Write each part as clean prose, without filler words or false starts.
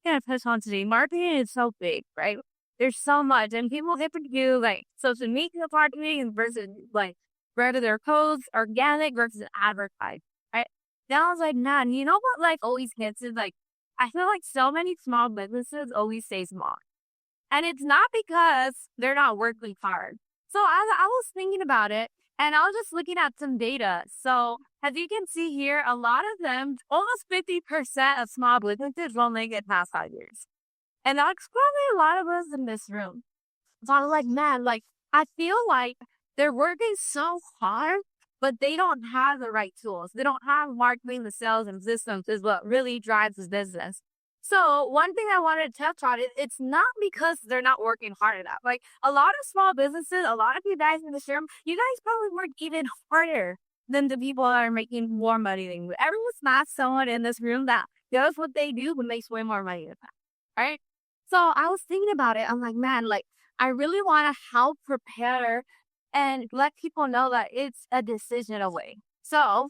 going to touch on today. Marketing is so big, right? There's so much, and people different do like social media marketing versus like whether their codes, organic versus advertised, right? Then I was like, man, you know what? Like always hits is like I feel like so many small businesses always stay small, and it's not because they're not working hard. So I was thinking about it, and I was just looking at some data. So as you can see here, a lot of them, almost 50% of small businesses won't make it past 5 years. And that's probably a lot of us in this room. So I was like, man, like, I feel like they're working so hard, but they don't have the right tools. They don't have marketing, the sales, and systems is what really drives this business. So one thing I wanted to touch on is it's not because they're not working hard enough. Like a lot of small businesses, a lot of you guys in this room, you guys probably work even harder than the people that are making more money than you. Everyone's not someone in this room that does what they do but makes way more money than that. Right? So I was thinking about it. I'm like, man, like I really want to help prepare and let people know that it's a decision away. So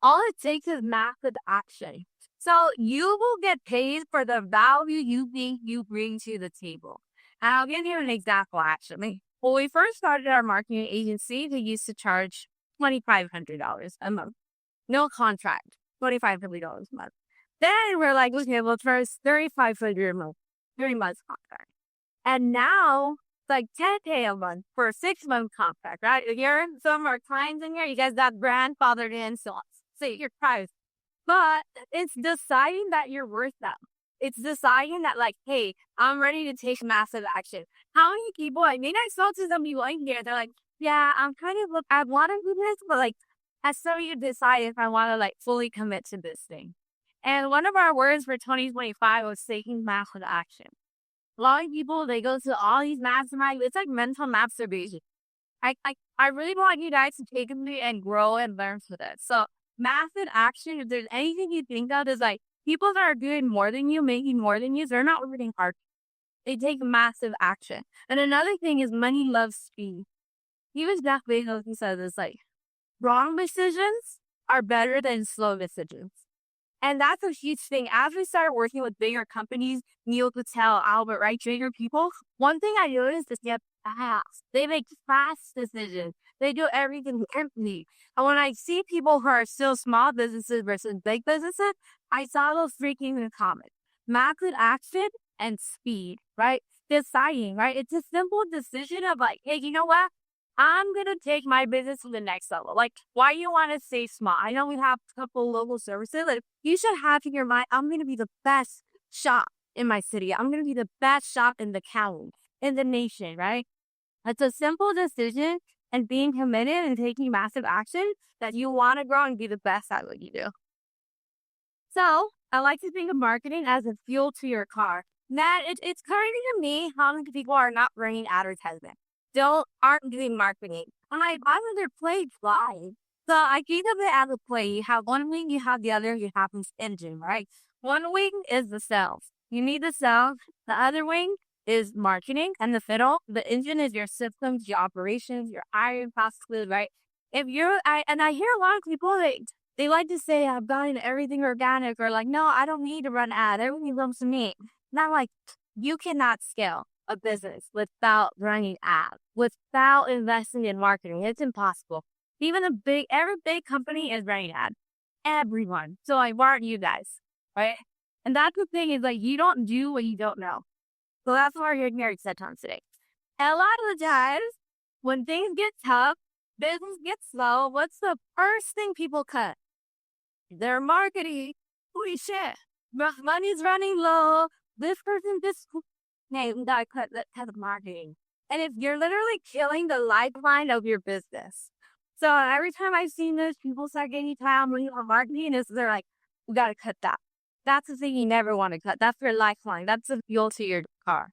all it takes is massive action. So you will get paid for the value you think you bring to the table. And I'll give you an example actually. When we first started our marketing agency, we used to charge $2,500 a month. No contract, $2,500 a month. Then we're like, okay, well, first $3,500 a month, 3 months contract. And now it's like $10K a month for a 6-month contract, right? You're some of our clients in here, you guys got grandfathered in, so say your price. But it's deciding that you're worth them. It's deciding that like, hey, I'm ready to take massive action. How many people, I mean, I saw to some people in here, they're like, yeah, I'm kind of, look, I want to do this, but like, as so you decide if I want to like fully commit to this thing. And one of our words for 2025 was taking massive action. A lot of people, they go to all these masterminds. It's like mental masturbation. I really want you guys to take me and grow and learn from this. So massive action, if there's anything you think of, is like people that are doing more than you, making more than you, they're not working hard. They take massive action. And another thing is money loves speed. Even Jeff Bezos, he says it's like wrong decisions are better than slow decisions. And that's a huge thing. As we started working with bigger companies, Neil Patel, Albert, right, bigger people, one thing I noticed is they fast. They make fast decisions. They do everything empty. And when I see people who are still small businesses versus big businesses, I saw those three things in common. Massive action and speed, right? Deciding, right? It's a simple decision of like, hey, you know what? I'm going to take my business to the next level. Like, why you want to stay small? I know we have a couple local services. Like, you should have in your mind, I'm going to be the best shop in my city. I'm going to be the best shop in the county, in the nation, right? It's a simple decision and being committed and taking massive action that you want to grow and be the best at what you do. So I like to think of marketing as a fuel to your car. That it's crazy to me how many people are not running advertisement. Aren't doing marketing. I'm like, why would their play fly? So I think of it as a play. You have one wing, you have the other, you have this engine, right? One wing is the sales. You need the sales. The other wing is marketing, and the fiddle, the engine is your systems, your operations, your iron processes, right? If you're, I hear a lot of people they like to say I've gotten everything organic, or like, no, I don't need to run ad. Everything comes to me. And I'm like, you cannot scale a business without running ads, without investing in marketing. It's impossible. Even every big company is running ads. Everyone. So like, why aren't you guys? Right? And that's the thing is like, you don't do what you don't know. So that's what we're here to touch on today. And a lot of the times when things get tough, business gets slow, what's the first thing people cut? Their marketing. Holy shit. Money's running low. This person, we gotta cut that kind of marketing. And if you're literally killing the lifeline of your business. So every time I've seen this, people start getting tired on marketing, they're like, we gotta cut that. That's the thing you never want to cut. That's your lifeline. That's the fuel to your car.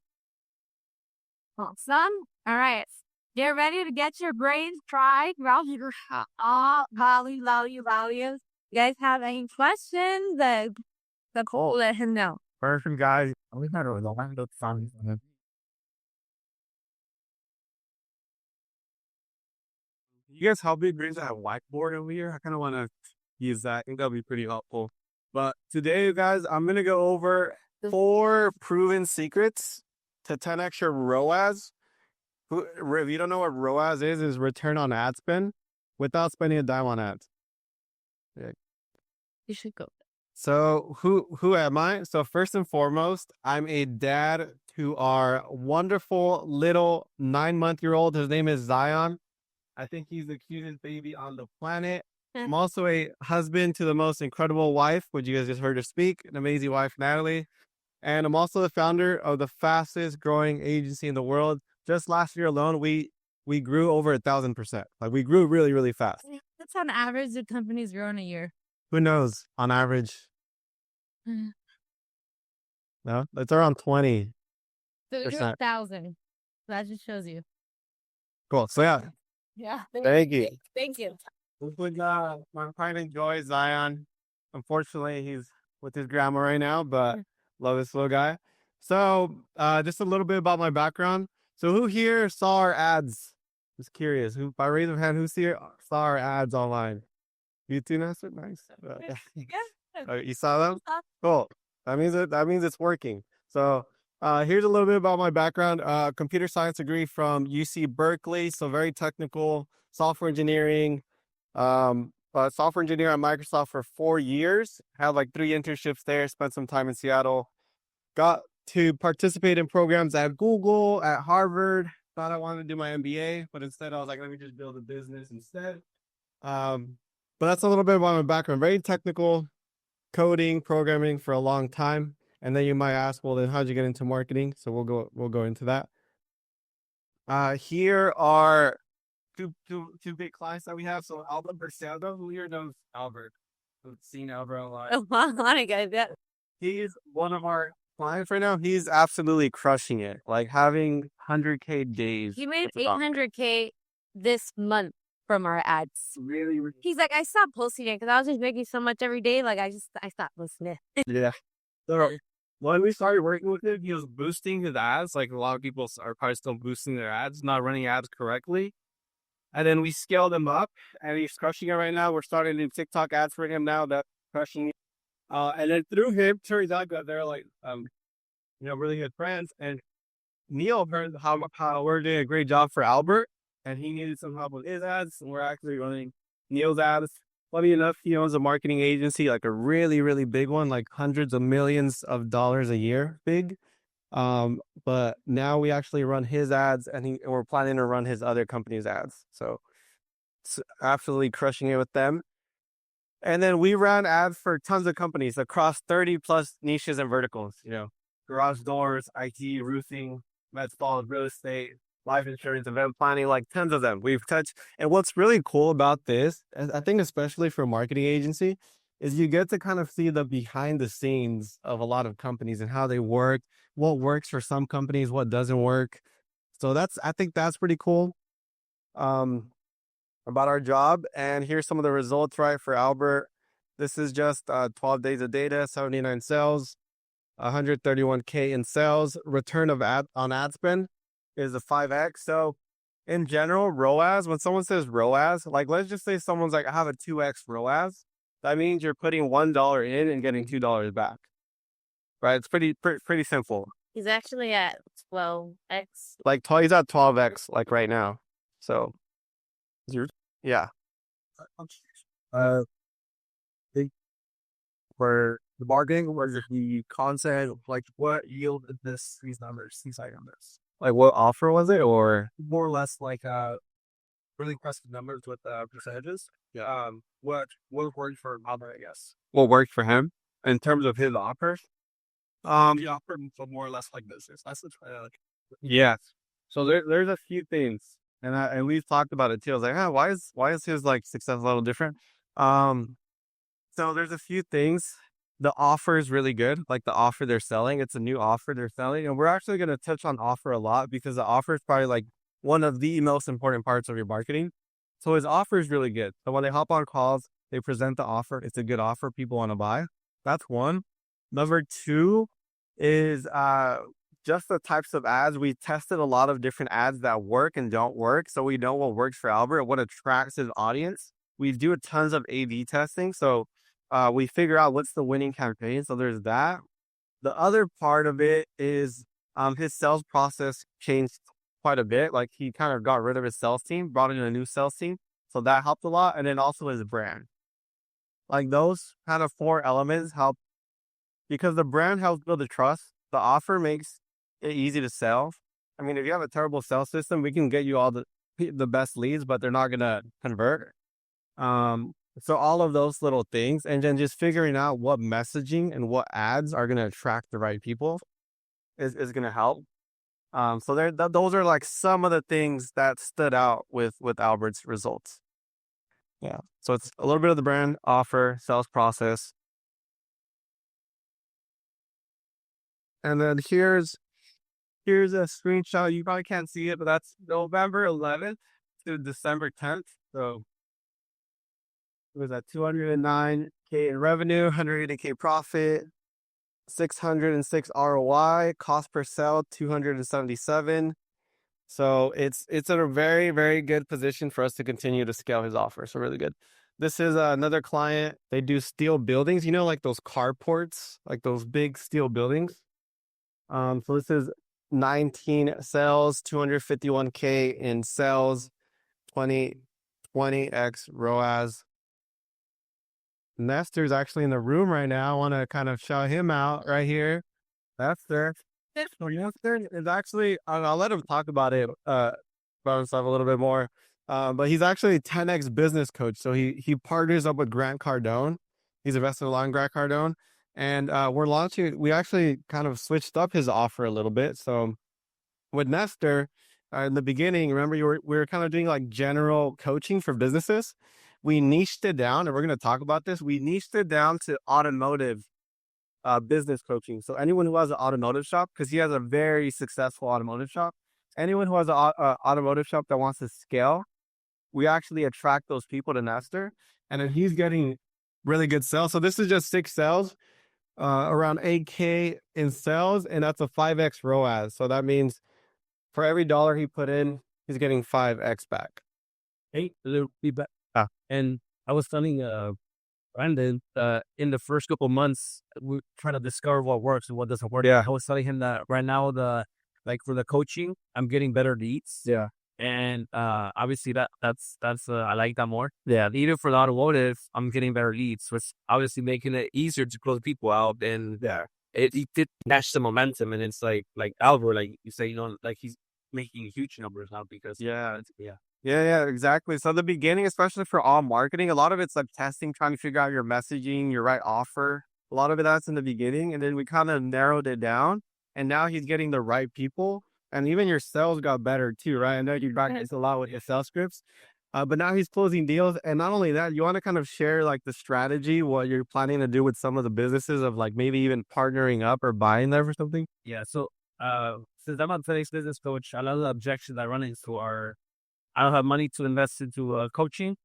Awesome. All right. Get ready to get your brains fried. All value. You guys have any questions? The Cole, let him know. Perfect, guys. We had a long look fun. You guys help me bring that whiteboard over here? I kind of want to use that. I think that'll be pretty helpful. But today, guys, I'm going to go over 4 proven secrets to 10x your ROAS. If you don't know what ROAS is return on ad spend without spending a dime on ads. Yeah. You should go. So who am I? So first and foremost, I'm a dad to our wonderful little 9-month-old. His name is Zion. I think he's the cutest baby on the planet. I'm also a husband to the most incredible wife, which you guys just heard her speak, an amazing wife, Natalie. And I'm also the founder of the fastest growing agency in the world. Just last year alone, we grew over 1,000%. Like we grew really, really fast. That's on average the companies grow in a year. Who knows? On average, no, it's around 20%. So we grew 1,000. That just shows you. Cool. So yeah. Yeah. Thank you. Thank you. My client enjoys Zion. Unfortunately, he's with his grandma right now, but love this little guy. So just a little bit about my background. So who here saw our ads? Just curious. Who, by raise of hand, who saw our ads online? You too, Nasser? Nice. You saw them? Cool. That means it's working. So here's a little bit about my background. Computer science degree from UC Berkeley. So very technical, software engineering. Software engineer at Microsoft for 4 years. Had like 3 internships there. Spent some time in Seattle. Got to participate in programs at Google, at Harvard. Thought I wanted to do my MBA, but instead I was like, let me just build a business instead. But that's a little bit about my background. Very technical, coding, programming for a long time. And then you might ask, well, then how'd you get into marketing? So we'll go into that. Here are two big clients that we have. So Albert Bersaldo, who here knows Albert? I've seen Albert a lot. A lot of guys. Yeah. He's one of our clients right now. He's absolutely crushing it. Like having 100K days. He made 800K this month from our ads. Really? He's like, I stopped posting it because I was just making so much every day. Like I stopped posting it. Yeah. So when we started working with him, he was boosting his ads. Like a lot of people are probably still boosting their ads, not running ads correctly. And then we scaled him up, and he's crushing it right now. We're starting to do TikTok ads for him now. That's crushing it. And then through him, turns out that they're like, really good friends. And Neil heard how we're doing a great job for Albert, and he needed some help with his ads. And we're actually running Neil's ads. Funny enough, he owns a marketing agency, like a really, really big one, like hundreds of millions of dollars a year big. But now we actually run his ads, and we're planning to run his other company's ads. So it's absolutely crushing it with them. And then we ran ads for tons of companies across 30 plus niches and verticals, garage doors, IT, roofing, med spas, real estate, life insurance, event planning, like tons of them we've touched. And what's really cool about this, I think especially for a marketing agency, is you get to kind of see the behind the scenes of a lot of companies and how they work, what works for some companies, what doesn't work. So I think that's pretty cool about our job. And here's some of the results, right, for Albert. This is just 12 days of data, 79 sales, 131K in sales. Return on ad spend is a 5x. So in general, ROAS, when someone says ROAS, like let's just say someone's like, I have a 2x ROAS. That means you're putting $1 in and getting $2 back, right? It's pretty simple. He's actually at 12x. Like he's at 12x, like right now. So, yeah. For the marketing or the content, like what yielded these numbers, these items? Like what offer was it, or more or less like really impressive numbers with percentages? Yeah. What worked for Albert, I guess? What worked for him in terms of his offers? He offered more or less like business. That's the try. Yes. So there's a few things, and we've talked about it too. I was like, why is his like success a little different? So there's a few things. The offer is really good. Like the offer they're selling, it's a new offer they're selling, and we're actually going to touch on offer a lot because the offer is probably like one of the most important parts of your marketing. So his offer is really good. So when they hop on calls, they present the offer. It's a good offer. People want to buy. That's one. Number two is just the types of ads. We tested a lot of different ads that work and don't work. So we know what works for Albert, what attracts his audience. We do tons of A/B testing. So we figure out what's the winning campaign. So there's that. The other part of it is his sales process changed quite a bit. Like he kind of got rid of his sales team, brought in a new sales team. So that helped a lot. And then also his brand. Like those kind of four elements help because the brand helps build the trust. The offer makes it easy to sell. I mean, if you have a terrible sales system, we can get you all the best leads, but they're not gonna convert. So all of those little things, and then just figuring out what messaging and what ads are gonna attract the right people is gonna help. So those are like some of the things that stood out with Albert's results. Yeah. So it's a little bit of the brand, offer, sales process. And then here's a screenshot. You probably can't see it, but that's November 11th to December 10th. So it was at 209K in revenue, 180K profit, 606 ROI, cost per sale 277. So it's in a very, very good position for us to continue to scale his offer. So really good. This is another client. They do steel buildings, you know, like those carports, like those big steel buildings. So this is 19 sales, 251K in sales, 20x ROAS. Nestor's actually in the room right now. I want to kind of shout him out right here. Nestor. So Nestor is actually, I'll let him talk about it, about himself a little bit more. But he's actually 10x business coach. So he partners up with Grant Cardone. He's invested a lot in Grant Cardone. And we actually kind of switched up his offer a little bit. So with Nestor, in the beginning, remember we were kind of doing like general coaching for businesses. We niched it down, and we're going to talk about this. We niched it down to automotive business coaching. So anyone who has an automotive shop, because he has a very successful automotive shop, anyone who has an automotive shop that wants to scale, we actually attract those people to Nestor, and then he's getting really good sales. So this is just 6 sales, around 8K in sales, and that's a 5x ROAS. So that means for every dollar he put in, he's getting 5x back. Hey, little feedback. And I was telling Brandon, in the first couple of months, we're trying to discover what works and what doesn't work. Yeah. I was telling him that right now, for the coaching, I'm getting better leads. Yeah. And obviously that's I like that more. Yeah. Even for the automotive, I'm getting better leads, which obviously making it easier to close people out. And Yeah. it did catch the momentum. And it's like Albert, like you say, like he's making huge numbers now because Yeah, exactly. So the beginning, especially for all marketing, a lot of it's like testing, trying to figure out your messaging, your right offer. A lot of it that's in the beginning, and then we kind of narrowed it down. And now he's getting the right people, and even your sales got better too, right? I know you practice a lot with your sales scripts, but now he's closing deals. And not only that, you want to kind of share like the strategy, what you're planning to do with some of the businesses of like maybe even partnering up or buying them or something. Yeah. So since I'm a FedEx business coach, a lot of the objections I run into are I don't have money to invest into coaching.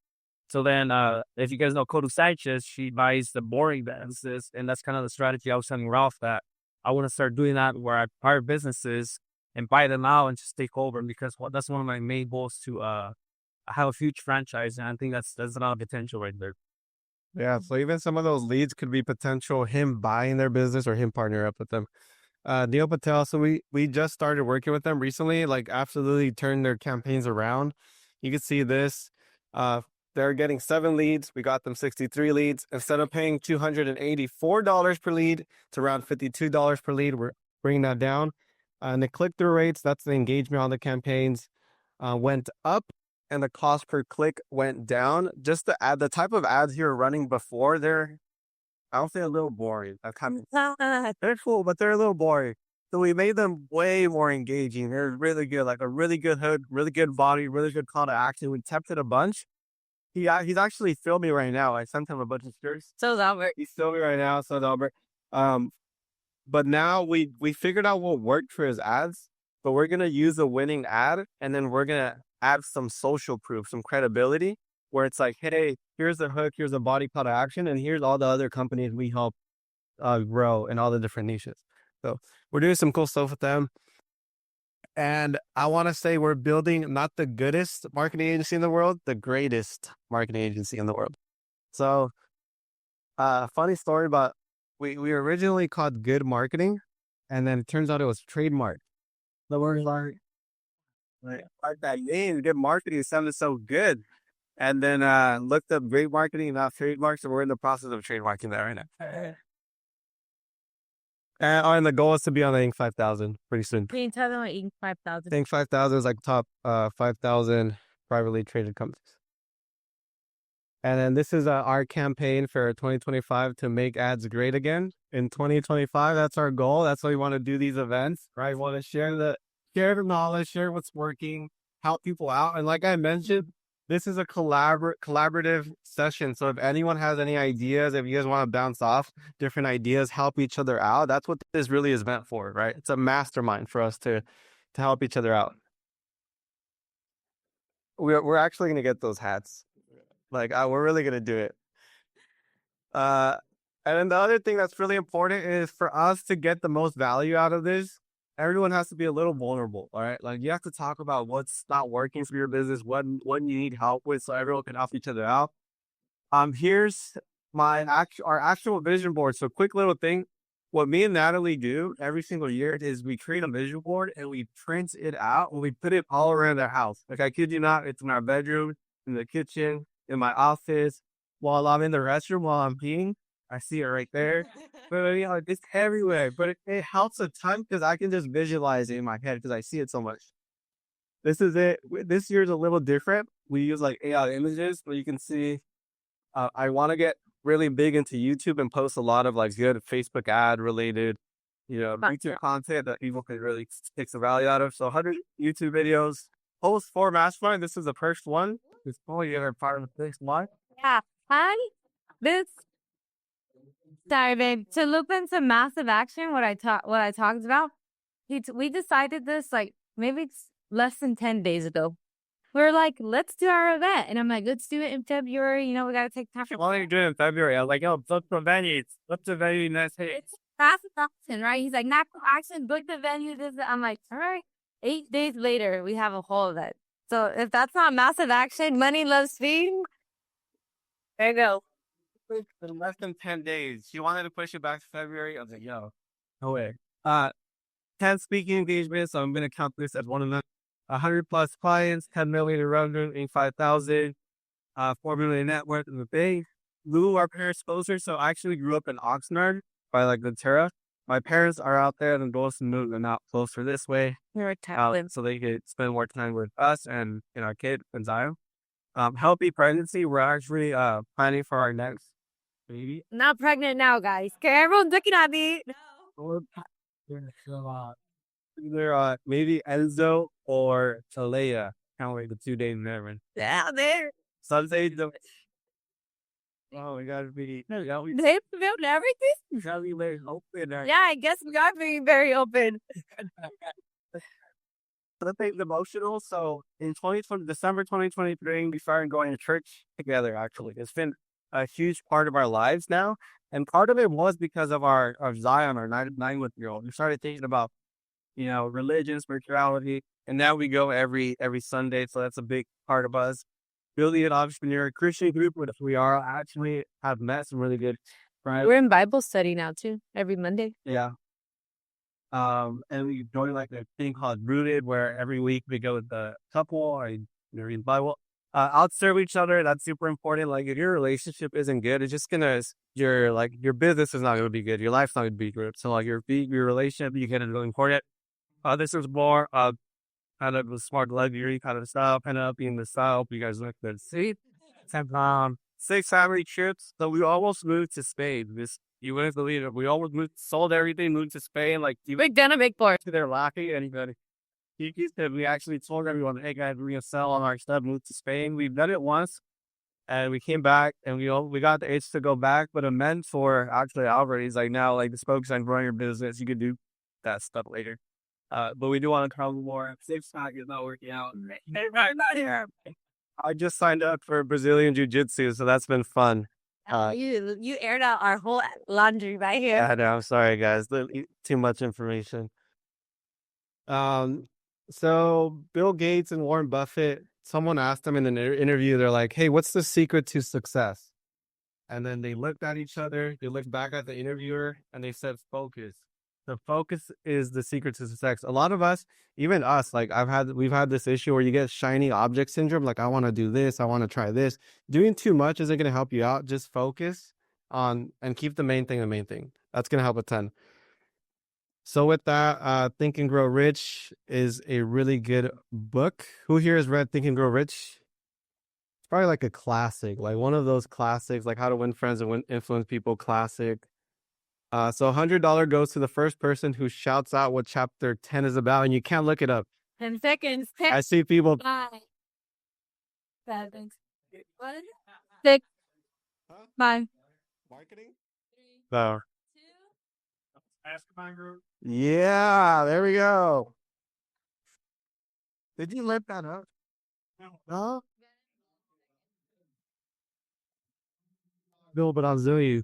So then, if you guys know Kodu Sanchez, she buys the boring businesses. And that's kind of the strategy I was telling Ralph that I want to start doing that where I acquire businesses and buy them out and just take over because that's one of my main goals to have a huge franchise. And I think that's a lot of potential right there. Yeah. So even some of those leads could be potential him buying their business or him partner up with them. Neil Patel. So we just started working with them recently, like absolutely turned their campaigns around. You can see this, they're getting 7 leads. We got them 63 leads. Instead of paying $284 per lead to around $52 per lead, we're bringing that down. And the click-through rates, that's the engagement on the campaigns, went up, and the cost per click went down. Just the type of ads you were running before, I'll say a little boring. They're cool, but they're a little boring. So we made them way more engaging. They're really good, like a really good hook, really good body, really good call to action. We tested a bunch. He's actually filming right now. I sent him a bunch of stories. So Albert. He's filming right now. So Albert. But now we figured out what worked for his ads. But we're gonna use a winning ad, and then we're gonna add some social proof, some credibility, where it's like, hey, here's a hook, here's a body call to action, and here's all the other companies we help grow in all the different niches. So we're doing some cool stuff with them. And I want to say we're building not the goodest marketing agency in the world, the greatest marketing agency in the world. So funny story about we were originally called Good Marketing, and then it turns out it was trademark. The word like that name, Good Marketing sounded so good. And then looked up great marketing, not trademark. So we're in the process of trademarking that right now. And the goal is to be on the Inc. 5000 pretty soon. Can you tell them what Inc. 5000? Inc. 5000 is like top 5,000 privately traded companies. And then this is our campaign for 2025 to make ads great again. In 2025, that's our goal. That's why we want to do these events, right? We want to share the knowledge, share what's working, help people out. And like I mentioned, this is a collaborative session. So if anyone has any ideas, if you guys want to bounce off different ideas, help each other out, that's what this really is meant for, right? It's a mastermind for us to help each other out. We're actually going to get those hats. Like, we're really going to do it. And then the other thing that's really important is for us to get the most value out of this. Everyone has to be a little vulnerable, all right? Like, you have to talk about what's not working for your business, what you need help with, so everyone can help each other out. Here's our actual vision board. So, quick little thing. What me and Natalie do every single year is we create a vision board and we print it out and we put it all around our house. Like, I kid you not, it's in our bedroom, in the kitchen, in my office, while I'm in the restroom, while I'm peeing. I see it right there. But you know, it's everywhere. But it helps a ton because I can just visualize it in my head because I see it so much. This is it. This year's a little different. We use like AI images, but you can see I want to get really big into YouTube and post a lot of like good Facebook ad related, YouTube content that people can really take some value out of. So 100 YouTube videos, post 4 Mastermind. This is the first one. It's probably the other part of the next one. Yeah. Sorry, babe. To loop into massive action, what I talked about, we decided this like maybe less than 10 days ago. We're like, let's do our event. And I'm like, let's do it in February. You know, we got to take time. Why are you doing it in February? I was like, yo, book the venue. Book the venue next day. It's massive action, right? He's like, not action, book the venue. I'm like, all right. 8 days later, we have a whole event. So if that's not massive action, money loves speed. There you go. In less than 10 days. She wanted to push it back to February. I was like, yo, no way. 10 speaking engagements. So I'm going to count this as one of them. 100 plus clients, 10 million in revenue, in 5,000, 4 million net worth in the Bay. Lou, our parents sponsor. So I actually grew up in Oxnard by like Ventura. My parents are out there and those moved and out closer this way. So they could spend more time with us and our kid and Zion. Healthy pregnancy. We're actually planning for our next baby. Not pregnant now, guys. Okay, everyone's looking at me. No. Either maybe Enzo or Talea. Can't wait the 2 days there. Yeah, there. Sunday. Oh, we gotta be. They filmed everything. Gotta be very open. Yeah, I guess we are being very open. Something emotional. So in December 2023, we started going to church together. Actually, it's been a huge part of our lives now, and part of it was because of our Zion, our 9-month-year-old. We started thinking about religion, spirituality, and now we go every Sunday. So that's a big part of us. Building an entrepreneur Christian group, which we are actually have met some really good friends. We're in Bible study now too, every Monday. Yeah. And we join like a thing called Rooted, where every week we go with the couple and read the Bible. Outserve each other. That's super important. Like if your relationship isn't good, it's just gonna your business is not gonna be good. Your life's not gonna be good. So like your relationship, you get it really important. This is more kind of the smart luxury kind of style, kind of being the style. You guys look good. See, 6 family trips. So we almost moved to Spain. You wouldn't believe it. We almost sold everything, moved to Spain. Like big dinner, big board. They're laughing. Anybody? We actually told everyone, "Hey guys, we're gonna sell all our stuff, move to Spain." We've done it once, and we came back, and we got the itch to go back. But a mentor, actually Albert, he's like, "Now, like, just focus on growing your business. You can do that stuff later." But we do want to travel more. Six-pack is not working out. Not here. I just signed up for Brazilian Jiu-Jitsu, so that's been fun. You aired out our whole laundry right here. Yeah, no, I'm sorry, guys. Too much information. So Bill Gates and Warren Buffett, someone asked them in an interview, they're like, "Hey, what's the secret to success?" And then they looked at each other, they looked back at the interviewer, and they said, focus. The focus is the secret to success. A lot of us, even us, like we've had this issue where you get shiny object syndrome. Like, I want to do this, I want to try this. Doing too much isn't going to help you out. Just focus on and keep the main thing the main thing. That's going to help a ton. So with that, Think and Grow Rich is a really good book. Who here has read Think and Grow Rich? It's probably like a classic, like one of those classics, like How to Win Friends and Influence People classic. So $100 goes to the first person who shouts out what chapter 10 is about, and you can't look it up. 10 seconds. I see people. 5, 7, 6, 5. Marketing? So. Mastermind group. Yeah, there we go. Did you lift that up? No. Bill, but I'll zoom you.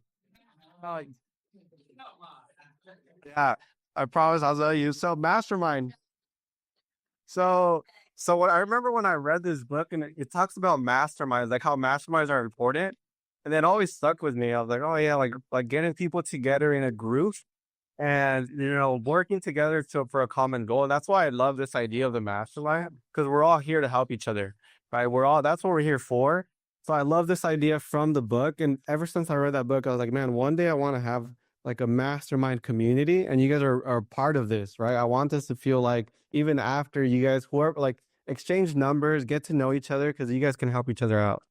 Yeah, I promise I'll tell you. So Mastermind. So what I remember when I read this book and it talks about masterminds, like how masterminds are important. And then always stuck with me. I was like, oh yeah, like getting people together in a group and working together for a common goal. And that's why I love this idea of the mastermind, because we're all here to help each other, right? That's what we're here for. So I love this idea from the book. And ever since I read that book, I was like, man, one day I want to have like a mastermind community, and you guys are part of this, right? I want this to feel like even after you guys like exchange numbers, get to know each other, because you guys can help each other out.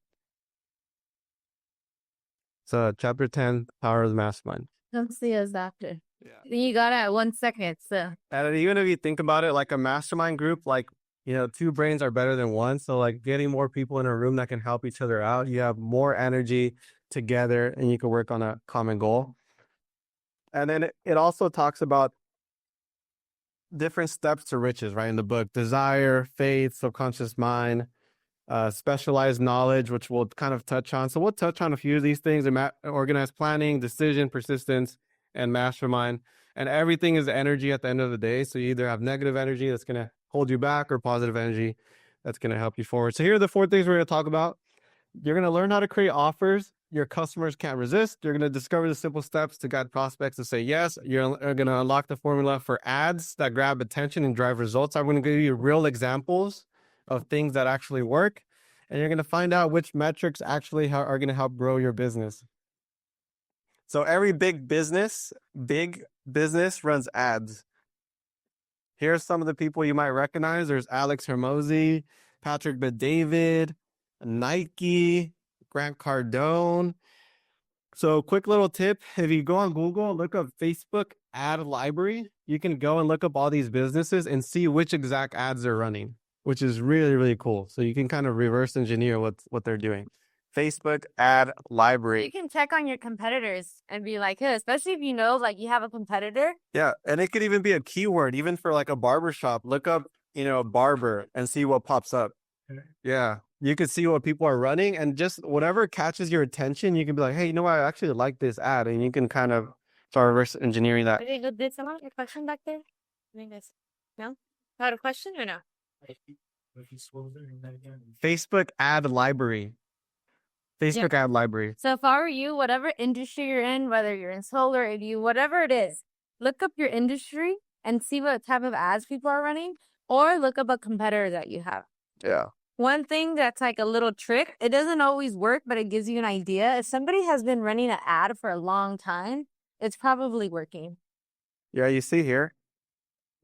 So chapter 10, Power of the Mastermind. Come see us after. Yeah. You got it at 1 second. So. And even if you think about it, like a mastermind group, like, two brains are better than one. So like getting more people in a room that can help each other out, you have more energy together and you can work on a common goal. And then it also talks about different steps to riches, right? In the book, desire, faith, subconscious mind, specialized knowledge, which we'll kind of touch on. So we'll touch on a few of these things: organized planning, decision, persistence, and mastermind. And everything is energy at the end of the day. So you either have negative energy that's going to hold you back or positive energy that's going to help you forward. So here are the 4 things we're going to talk about. You're going to learn how to create offers your customers can't resist. You're going to discover the simple steps to guide prospects to say yes. You're going to unlock the formula for ads that grab attention and drive results. I'm going to give you real examples of things that actually work. And you're going to find out which metrics actually are going to help grow your business. So every big business runs ads. Here's some of the people you might recognize. There's Alex Hermosi, Patrick Bet-David, Nike, Grant Cardone. So quick little tip, if you go on Google, look up Facebook ad library, you can go and look up all these businesses and see which exact ads they're running, which is really, really cool. So you can kind of reverse engineer what they're doing. Facebook ad library. You can check on your competitors and be like, hey, especially if you know, like you have a competitor. Yeah. And it could even be a keyword, even for like a barber shop. Look up, barber and see what pops up. Okay. Yeah. You can see what people are running and just whatever catches your attention, you can be like, hey, I actually like this ad. And you can kind of start reverse engineering that. Did someone have a question back there? No? Had a question or no? Facebook ad library. Facebook ad library. So if I were you, whatever industry you're in, whether you're in solar, whatever it is, look up your industry and see what type of ads people are running, or look up a competitor that you have. Yeah. One thing that's like a little trick, it doesn't always work, but it gives you an idea. If somebody has been running an ad for a long time, it's probably working. Yeah, you see here,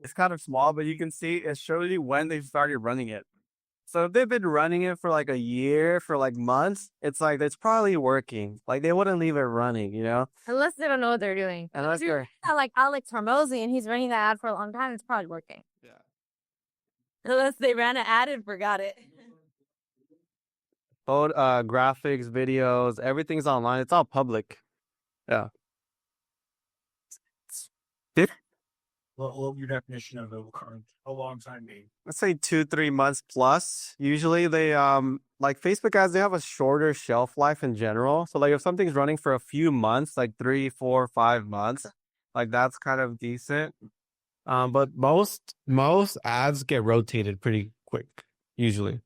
it's kind of small, but you can see it shows you when they started running it. So if they've been running it for like a year, for like months, it's like, it's probably working. Like they wouldn't leave it running, Unless they don't know what they're doing. Unless they're like Alex Hormozy and he's running that ad for a long time, it's probably working. Yeah. Unless they ran an ad and forgot it. Graphics, videos, everything's online. It's all public. Yeah. What will your definition of a long time mean? Let's say 2-3 months plus. Usually they like Facebook ads, they have a shorter shelf life in general. So like if something's running for a few months, like 3, 4, 5 months, like that's kind of decent. But most ads get rotated pretty quick, usually.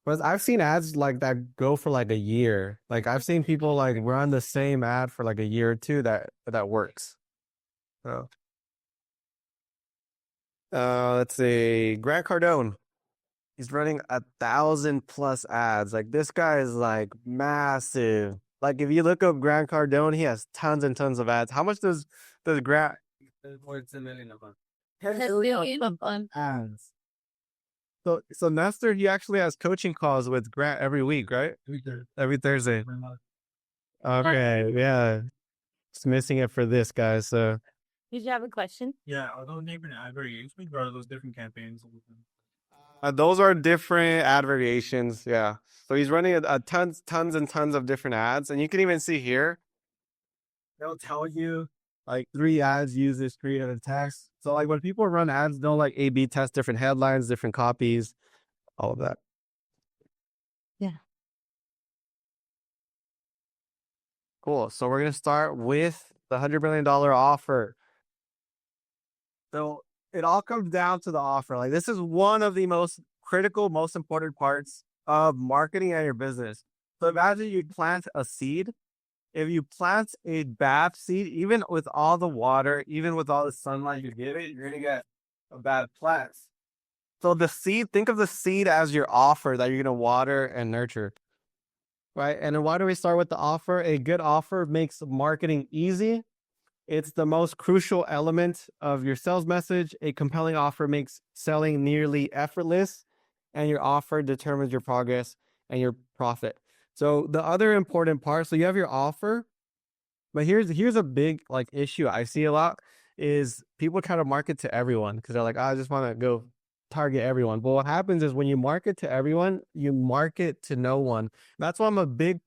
But I've seen ads like that go for like a year. Like I've seen people like run the same ad for like a year or two that works. So, let's see, Grant Cardone. He's running 1,000+ ads. Like this guy is like massive. Like if you look up Grant Cardone, he has tons and tons of ads. How much does Grant? It's a million a month. Ads. So Nestor, he actually has coaching calls with Grant every week, right? Every Thursday. Okay, yeah. Just missing it for this guy. So Did you have a question? Yeah, are those different ad variations or are those different campaigns? those are different ad variations. Yeah. So he's running a tons and tons of different ads, and you can even see here. They'll tell you like 3 ads use this creative text. So like when people run ads, they'll like A/B test different headlines, different copies, all of that. Yeah. Cool. So we're gonna start with the $100 million offer. So it all comes down to the offer. Like this is one of the most critical, most important parts of marketing and your business. So imagine you plant a seed. If you plant a bad seed, even with all the water, even with all the sunlight you give it, you're gonna get a bad plant. So the seed, think of the seed as your offer that you're gonna water and nurture. Right. And then why do we start with the offer? A good offer makes marketing easy. It's the most crucial element of your sales message. A compelling offer makes selling nearly effortless, and your offer determines your progress and your profit. So the other important part, so you have your offer, but here's a big like issue I see a lot is people try to market to everyone because they're like, I just want to go target everyone. But what happens is when you market to everyone, you market to no one. That's why I'm a big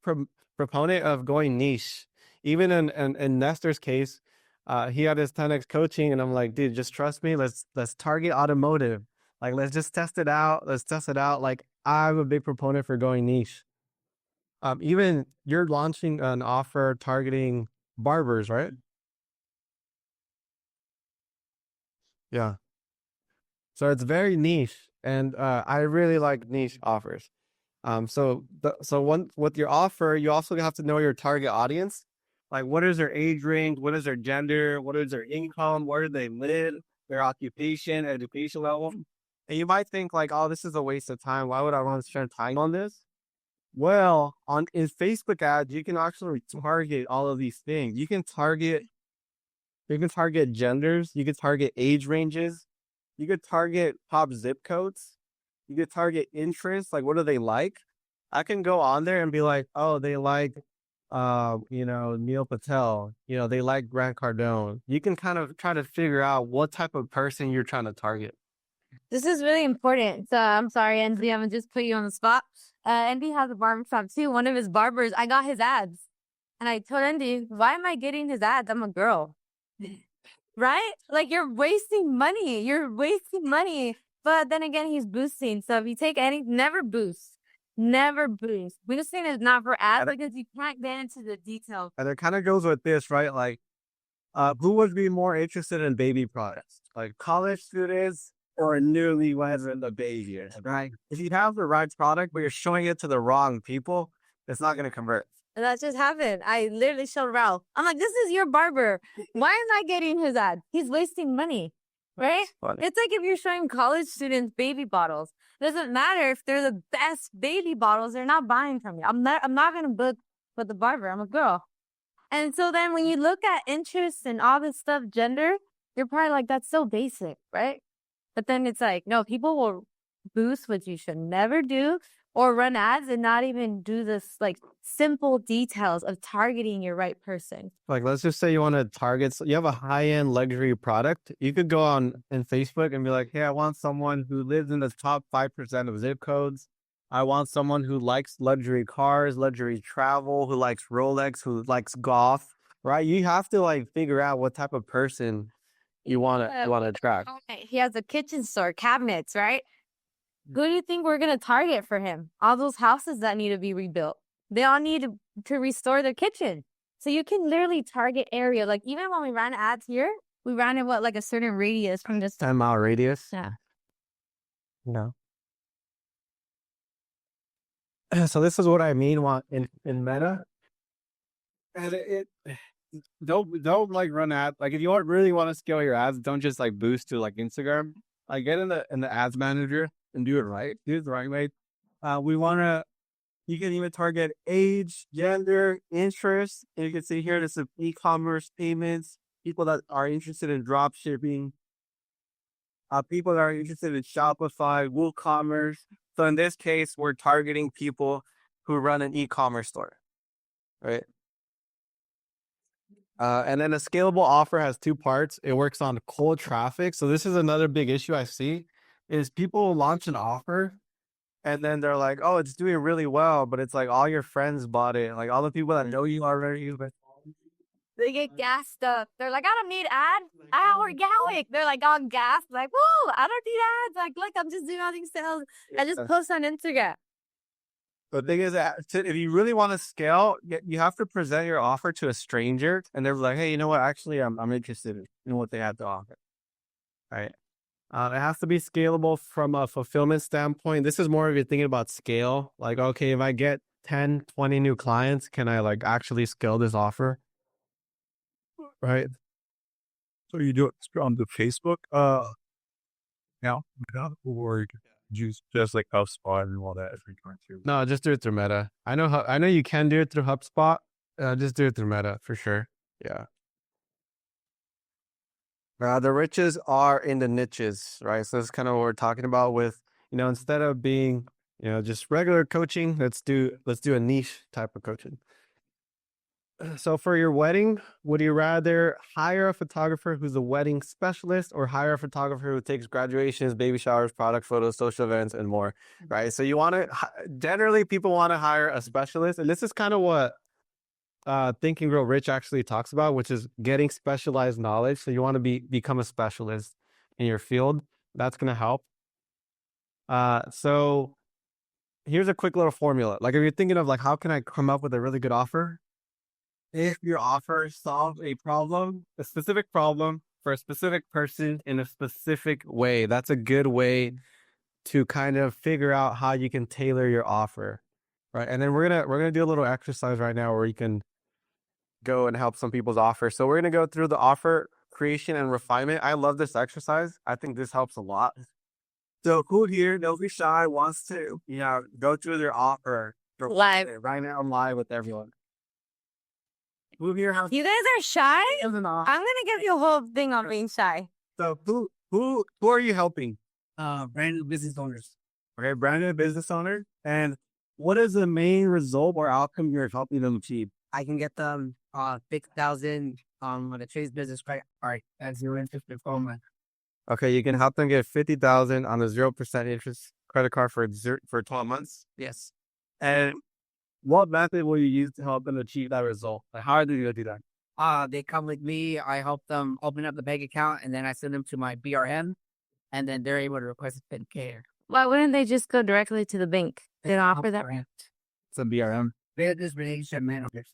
proponent of going niche. Even in Nestor's case, he had his 10x coaching, and I'm like, dude, just trust me. Let's target automotive. Like, let's just test it out. Let's test it out. Like, I'm a big proponent for going niche. Even you're launching an offer targeting barbers, right? Yeah. So it's very niche, and I really like niche offers. So one with your offer, you also have to know your target audience. Like, what is their age range? What is their gender? What is their income? Where do they live? Their occupation, education level. And you might think like, oh, this is a waste of time. Why would I want to spend time on this? Well, in Facebook ads, you can actually target all of these things. You can target genders, you can target age ranges, you could target top zip codes, you could target interests, like what do they like? I can go on there and be like, oh, they like Neil Patel, they like Grant Cardone. You can kind of try to figure out what type of person you're trying to target. This is really important. So I'm sorry, Andy, I'm gonna just put you on the spot. Andy has a barbershop too. One of his barbers, I got his ads. And I told Andy, why am I getting his ads? I'm a girl. Right? Like you're wasting money. You're wasting money. But then again, he's boosting. So if you take never boost. Never boost. Boosting is not for ads because you can't get into the details. And it kind of goes with this, right? Like, who would be more interested in baby products? Like college students or newlyweds in the baby, right? If you have the right product, but you're showing it to the wrong people, it's not going to convert. And that just happened. I literally showed Ralph. I'm like, this is your barber. Why am I getting his ad? He's wasting money, right? It's like if you're showing college students baby bottles. It doesn't matter if they're the best baby bottles. They're not buying from you. I'm not going to book with the barber. I'm a girl. And so then when you look at interests and all this stuff, gender, you're probably like, that's so basic, right? But then it's like, no, people will boost, which you should never do, or run ads and not even do this like simple details of targeting your right person. Like, let's just say you want to target, so you have a high-end luxury product. You could go on in Facebook and be like, hey, I want someone who lives in the top 5% of zip codes. I want someone who likes luxury cars, luxury travel, who likes Rolex, who likes golf, right? You have to like figure out what type of person you want to attract. He has a kitchen store, cabinets, right? Who do you think we're going to target for him? All those houses that need to be rebuilt. They all need to restore their kitchen. So you can literally target area. Like even when we ran ads here, we ran in like a certain radius from this 10-mile radius. Yeah. No. So this is what I mean in Meta. And don't like run ads. Like if you really want to scale your ads, don't just like boost to like Instagram. Like get in the ads manager and do it right. Do it the right way. We want to. You can even target age, gender, interest. And you can see here there's some e-commerce payments. People that are interested in drop shipping. People that are interested in Shopify, WooCommerce. So in this case, we're targeting people who run an e-commerce store, right? And then a scalable offer has two parts. It works on cold traffic. So this is another big issue I see is people launch an offer and then they're like, oh, it's doing really well, but it's like all your friends bought it. Like all the people that know you already. They get gassed up. They're like, I don't need ads. I organic. They're like on gas. Like, whoa, I don't need ads. Like, look, I'm just doing all these sales. I just post on Instagram. The thing is that if you really want to scale, you have to present your offer to a stranger, and they're like, "Hey, you know what? Actually, I'm interested in what they have to offer." Right? It has to be scalable from a fulfillment standpoint. This is more if you're thinking about scale. Like, okay, if I get 10, 20 new clients, can I like actually scale this offer? Right? So you do it on the Facebook now, or just like HubSpot and all that every time too? No, just do it through Meta. I know you can do it through HubSpot. Just do it through Meta for sure. Yeah. The riches are in the niches, right? So that's kind of what we're talking about with, instead of being, just regular coaching, let's do a niche type of coaching. So for your wedding, would you rather hire a photographer who's a wedding specialist or hire a photographer who takes graduations, baby showers, product photos, social events, and more, right? So generally people want to hire a specialist. And this is kind of what Think and Grow Rich actually talks about, which is getting specialized knowledge. So you want to become a specialist in your field. That's going to help. So here's a quick little formula. Like if you're thinking of like, how can I come up with a really good offer? If your offer solves a specific problem for a specific person in a specific way, that's a good way to kind of figure out how you can tailor your offer, right? And then we're gonna do a little exercise right now where you can go and help some people's offers. So we're gonna go through the offer creation and refinement. I love this exercise. I think this helps a lot. So who here, don't be shy, wants to go through their offer Live. right now? I'm live with everyone. Who here has You guys are shy? I'm gonna give you a whole thing on being shy. So who are you helping? Brand new business owners. Okay, brand new business owner. And what is the main result or outcome you're helping them achieve? I can get them 50,000 on a Chase business credit card at 0 interest installment. Okay, you can help them get 50,000 on a 0% interest credit card for 12 months. Yes. And what method will you use to help them achieve that result? Like, how do you do that? They come with me. I help them open up the bank account, and then I send them to my BRM, and then they're able to request a $10K. Why wouldn't they just go directly to the bank? They offer that. It's a BRM. They're just relationship managers.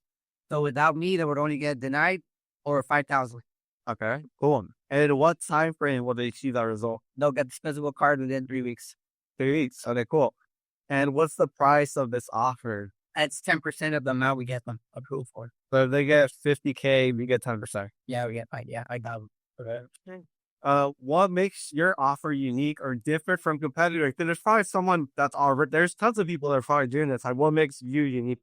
So without me, they would only get denied or 5,000. Okay, cool. And what time frame will they achieve that result? They'll get the physical card within 3 weeks. 3 weeks. Okay, cool. And what's the price of this offer? That's 10% of the amount we get them approved for. So if they get 50K, we get 10%. Yeah, we get like, yeah, I got them. Okay. What makes your offer unique or different from competitors? There's probably someone that's already, there's tons of people that are probably doing this. Like, what makes you unique?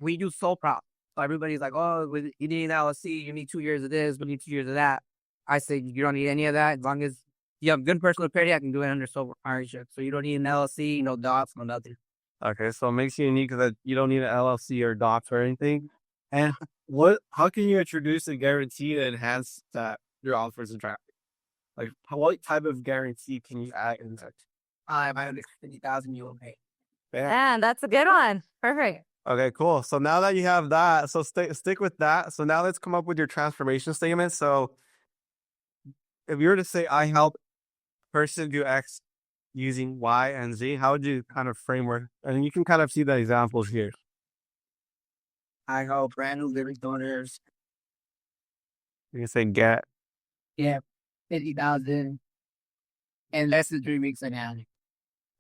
We do sole prop. So everybody's like, oh, you need an LLC, you need 2 years of this, we need 2 years of that. I say, you don't need any of that. As long as you have good personal credit, I can do it under sole proprietorship. So you don't need an LLC, no docs, no nothing. Okay, so it makes you unique that you don't need an LLC or docs or anything. And how can you introduce a guarantee to enhance that your offers attractive? Like, what type of guarantee can you add in that? If I have 50,000, you will pay. Yeah, that's a good one. Perfect. Okay, cool. So now that you have that, so stick with that. So now let's come up with your transformation statement. So if you were to say, I help person do X using Y and Z, how would you kind of framework? And you can kind of see the examples here. I help brand new business owners. You can say get. Yeah, 50,000 in less than 3 weeks and a half.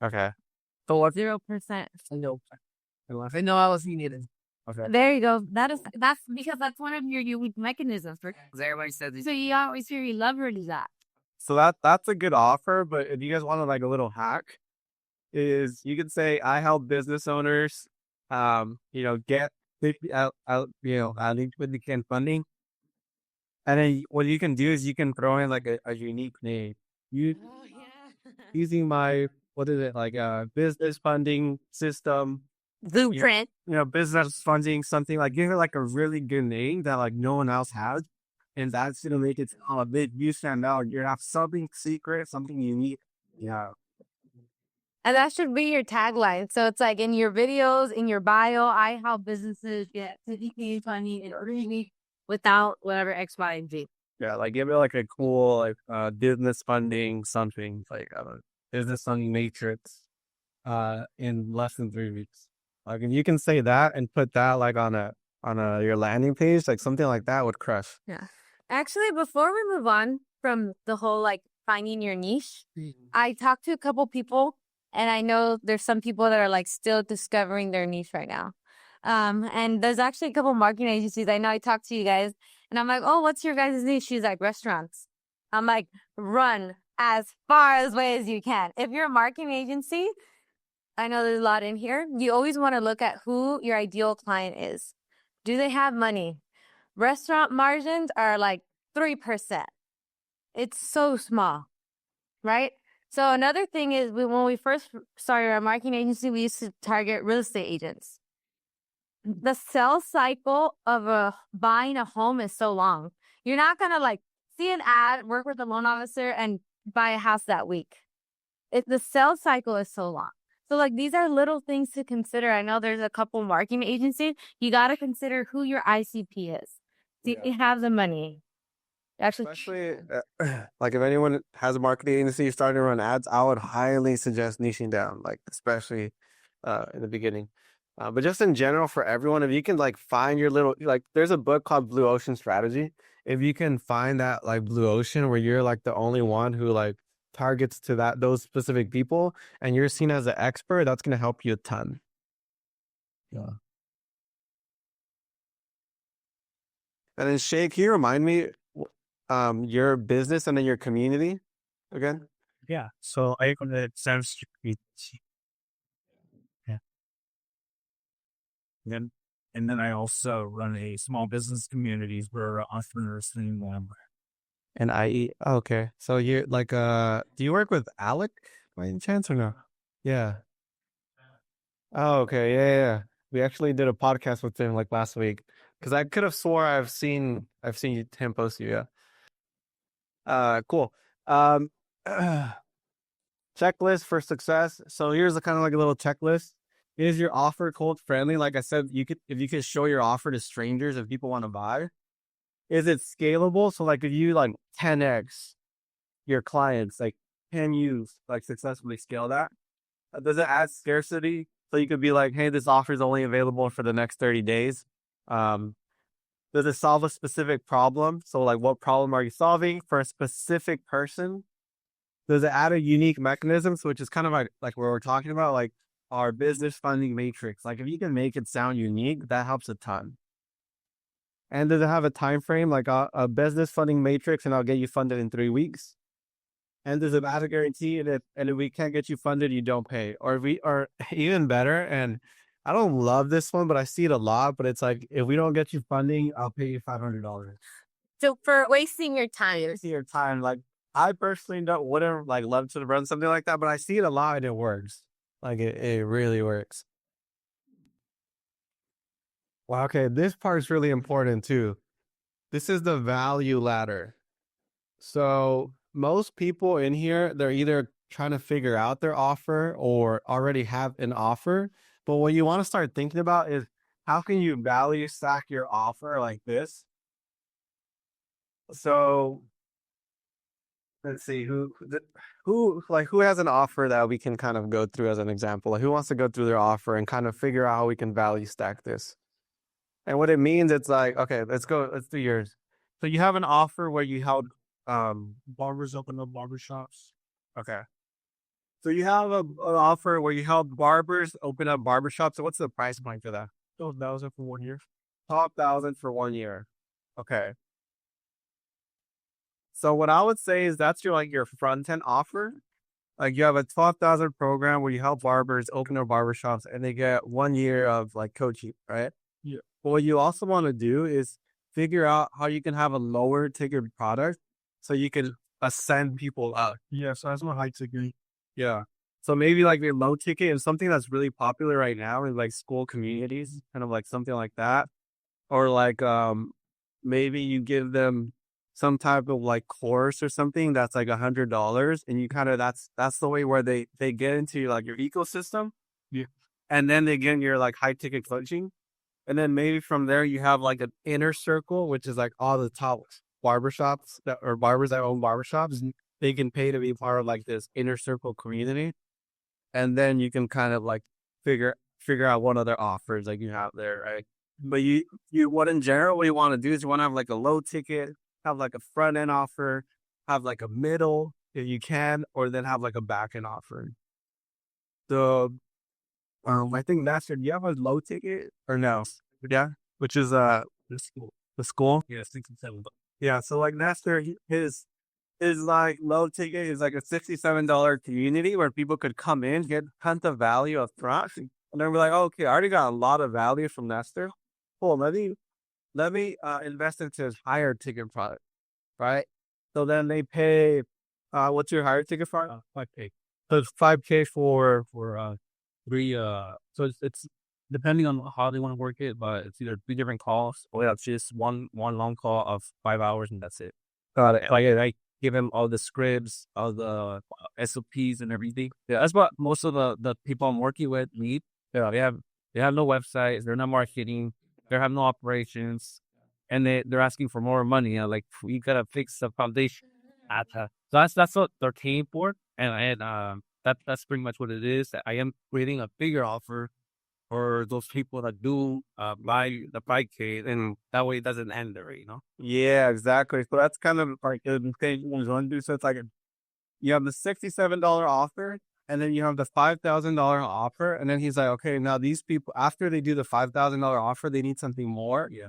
Okay. So what's 0%. no? I know I was needed. Okay. There you go. That's because that's one of your unique mechanisms. Right? Because everybody says So you always hear you leverage that. So that's a good offer, but if you guys want like a little hack, is you can say I help business owners, get 50 out when they can funding, and then what you can do is you can throw in like a unique name. You using my what is it like a business funding system, Blueprint. business funding something like give it like a really good name that like no one else has, and that's gonna make it a bit you stand out. You have something secret, something unique. Yeah. And that should be your tagline. So it's like in your videos, in your bio, I help businesses get 50K funding in order to meet without whatever X, Y, and Z. Yeah, like give it like a cool business funding something like business funding matrix in less than 3 weeks. Like if you can say that and put that like on your landing page, like something like that would crush. Yeah. Actually, before we move on from the whole like finding your niche, I talked to a couple people, and I know there's some people that are like still discovering their niche right now. And there's actually a couple marketing agencies. I know I talked to you guys, and I'm like, oh, what's your guys' niche? She's like, restaurants. I'm like, run as far away as you can. If you're a marketing agency, I know there's a lot in here. You always want to look at who your ideal client is. Do they have money? Restaurant margins are like 3%. It's so small, right? So another thing is when we first started our marketing agency, we used to target real estate agents. The sales cycle of buying a home is so long. You're not going to like see an ad, work with a loan officer, and buy a house that week. The sales cycle is so long. So like these are little things to consider. I know there's a couple marketing agencies. You got to consider who your ICP is. Do you have the money? Actually, Especially like if anyone has a marketing agency starting to run ads, I would highly suggest niching down, like especially in the beginning. But just in general for everyone, if you can like find your little like there's a book called Blue Ocean Strategy. If you can find that like blue ocean where you're like the only one who like targets to those specific people and you're seen as an expert, that's gonna help you a ton. Yeah. And then Shay, can you remind me your business and then your community again? Yeah. So I own a self-street. Yeah. And then I also run a small business communities where entrepreneurs can And okay. So you're like do you work with Alec by any chance or no? Yeah. Oh, okay. Yeah. We actually did a podcast with him like last week because I could have swore I've seen him post you. Yeah. Cool. Checklist for success. So here's a kind of like a little checklist. Is your offer cold friendly? Like I said, if you could show your offer to strangers if people want to buy. Is it scalable? So like if you like 10x your clients, like can you like successfully scale that? Does it add scarcity? So you could be like, hey, this offer is only available for the next 30 days. Does it solve a specific problem? So like what problem are you solving for a specific person? Does it add a unique mechanism? So which is kind of like what we're talking about, like our business funding matrix. Like if you can make it sound unique, that helps a ton. And does it have a time frame, like a business funding matrix, and I'll get you funded in 3 weeks? And there's a add guarantee, and if we can't get you funded, you don't pay. Or even better, and I don't love this one, but I see it a lot. But it's like if we don't get you funding, I'll pay you $500. so for wasting your time. Wasting your time, like I personally wouldn't like love to run something like that, but I see it a lot and it works. Like it really works. Wow. Okay, this part is really important too. This is the value ladder. So most people in here, they're either trying to figure out their offer or already have an offer. But what you want to start thinking about is how can you value stack your offer like this? So let's see who has an offer that we can kind of go through as an example. Like who wants to go through their offer and kind of figure out how we can value stack this? And what it means, it's like, okay, let's do yours. So you have an offer where you held barbers open up barber shops. okay. So you have an offer where you help barbers open up barbershops. So what's the price point for that? 12,000 for 1 year. 12,000 for 1 year. Okay. So what I would say is that's your front end offer. Like you have a 12,000 program where you help barbers open their barbershops and they get 1 year of like coaching, right? Yeah. But what you also want to do is figure out how you can have a lower ticket product so you can ascend people up. Yeah, so that's my high ticket. Yeah. So maybe like your low ticket and something that's really popular right now is like school communities, kind of like something like that. Or like maybe you give them some type of like course or something that's like $100 and you kind of that's the way where they get into like your ecosystem. Yeah. And then they get your like high ticket coaching. And then maybe from there you have like an inner circle, which is like all the top barbershops that or barbers that own barbershops. They can pay to be part of like this inner circle community. And then you can kind of like figure out what other offers like you have there, right? But you what in general what you want to do is you want to have like a low ticket, have like a front end offer, have like a middle if you can, or then have like a back end offer. So I think that's do you have a low ticket or no? Yeah. Which is The school. the school? Yeah, 6 and 7. Yeah. So like Nestor, his like low ticket is like a $67 community where people could come in, get tons of value up front, and then be like, oh, okay, I already got a lot of value from Nestor. Cool, let me invest into his higher ticket product, right? So then they pay what's your higher ticket for? 5K. So it's 5K for 3, so it's depending on how they want to work it, but it's either 3 different calls or it's just one long call of 5 hours and that's it. got it. Like I give him all the scripts, all the SOPs and everything. Yeah, that's what most of the people I'm working with need. Yeah, they have no websites, they're not marketing, they have no operations, and they're asking for more money. You know, like we gotta fix the foundation. So that's what they're paying for, and that's pretty much what it is. I am creating a bigger offer for those people that do buy the 5K, and that way it doesn't end there, you know? Yeah, exactly. So that's kind of like the thing you want to do. So it's like you have the $67 offer, and then you have the $5,000 offer, and then he's like, okay, now these people after they do the $5,000 offer, they need something more. Yeah.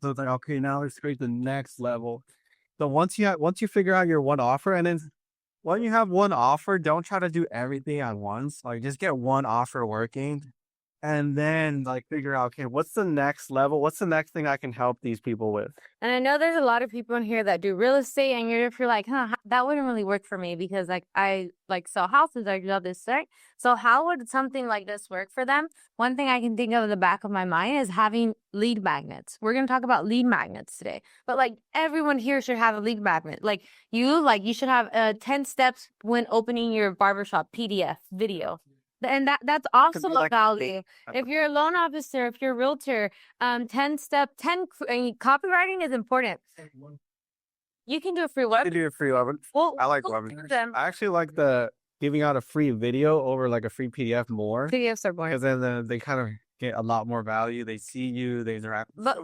So it's like, okay, now let's create the next level. So once you figure out your one offer, and then when you have one offer, don't try to do everything at once. Like just get one offer working. And then like figure out, okay, what's the next level? What's the next thing I can help these people with? And I know there's a lot of people in here that do real estate, and if you're like, that wouldn't really work for me because like I like sell houses, I love this, right? So how would something like this work for them? One thing I can think of in the back of my mind is having lead magnets. We're gonna talk about lead magnets today, but like everyone here should have a lead magnet. Like you should have 10 steps when opening your barbershop PDF video. And that's also a value. If you're a loan officer, if you're a realtor, 10 copywriting is important. You can do a free I webinar. do a free webinar. Well, I like we'll webinars. do them. I actually like the giving out a free video over like a free PDF more PDFs are boring. because then they kind of get a lot more value. They see you, they interact. But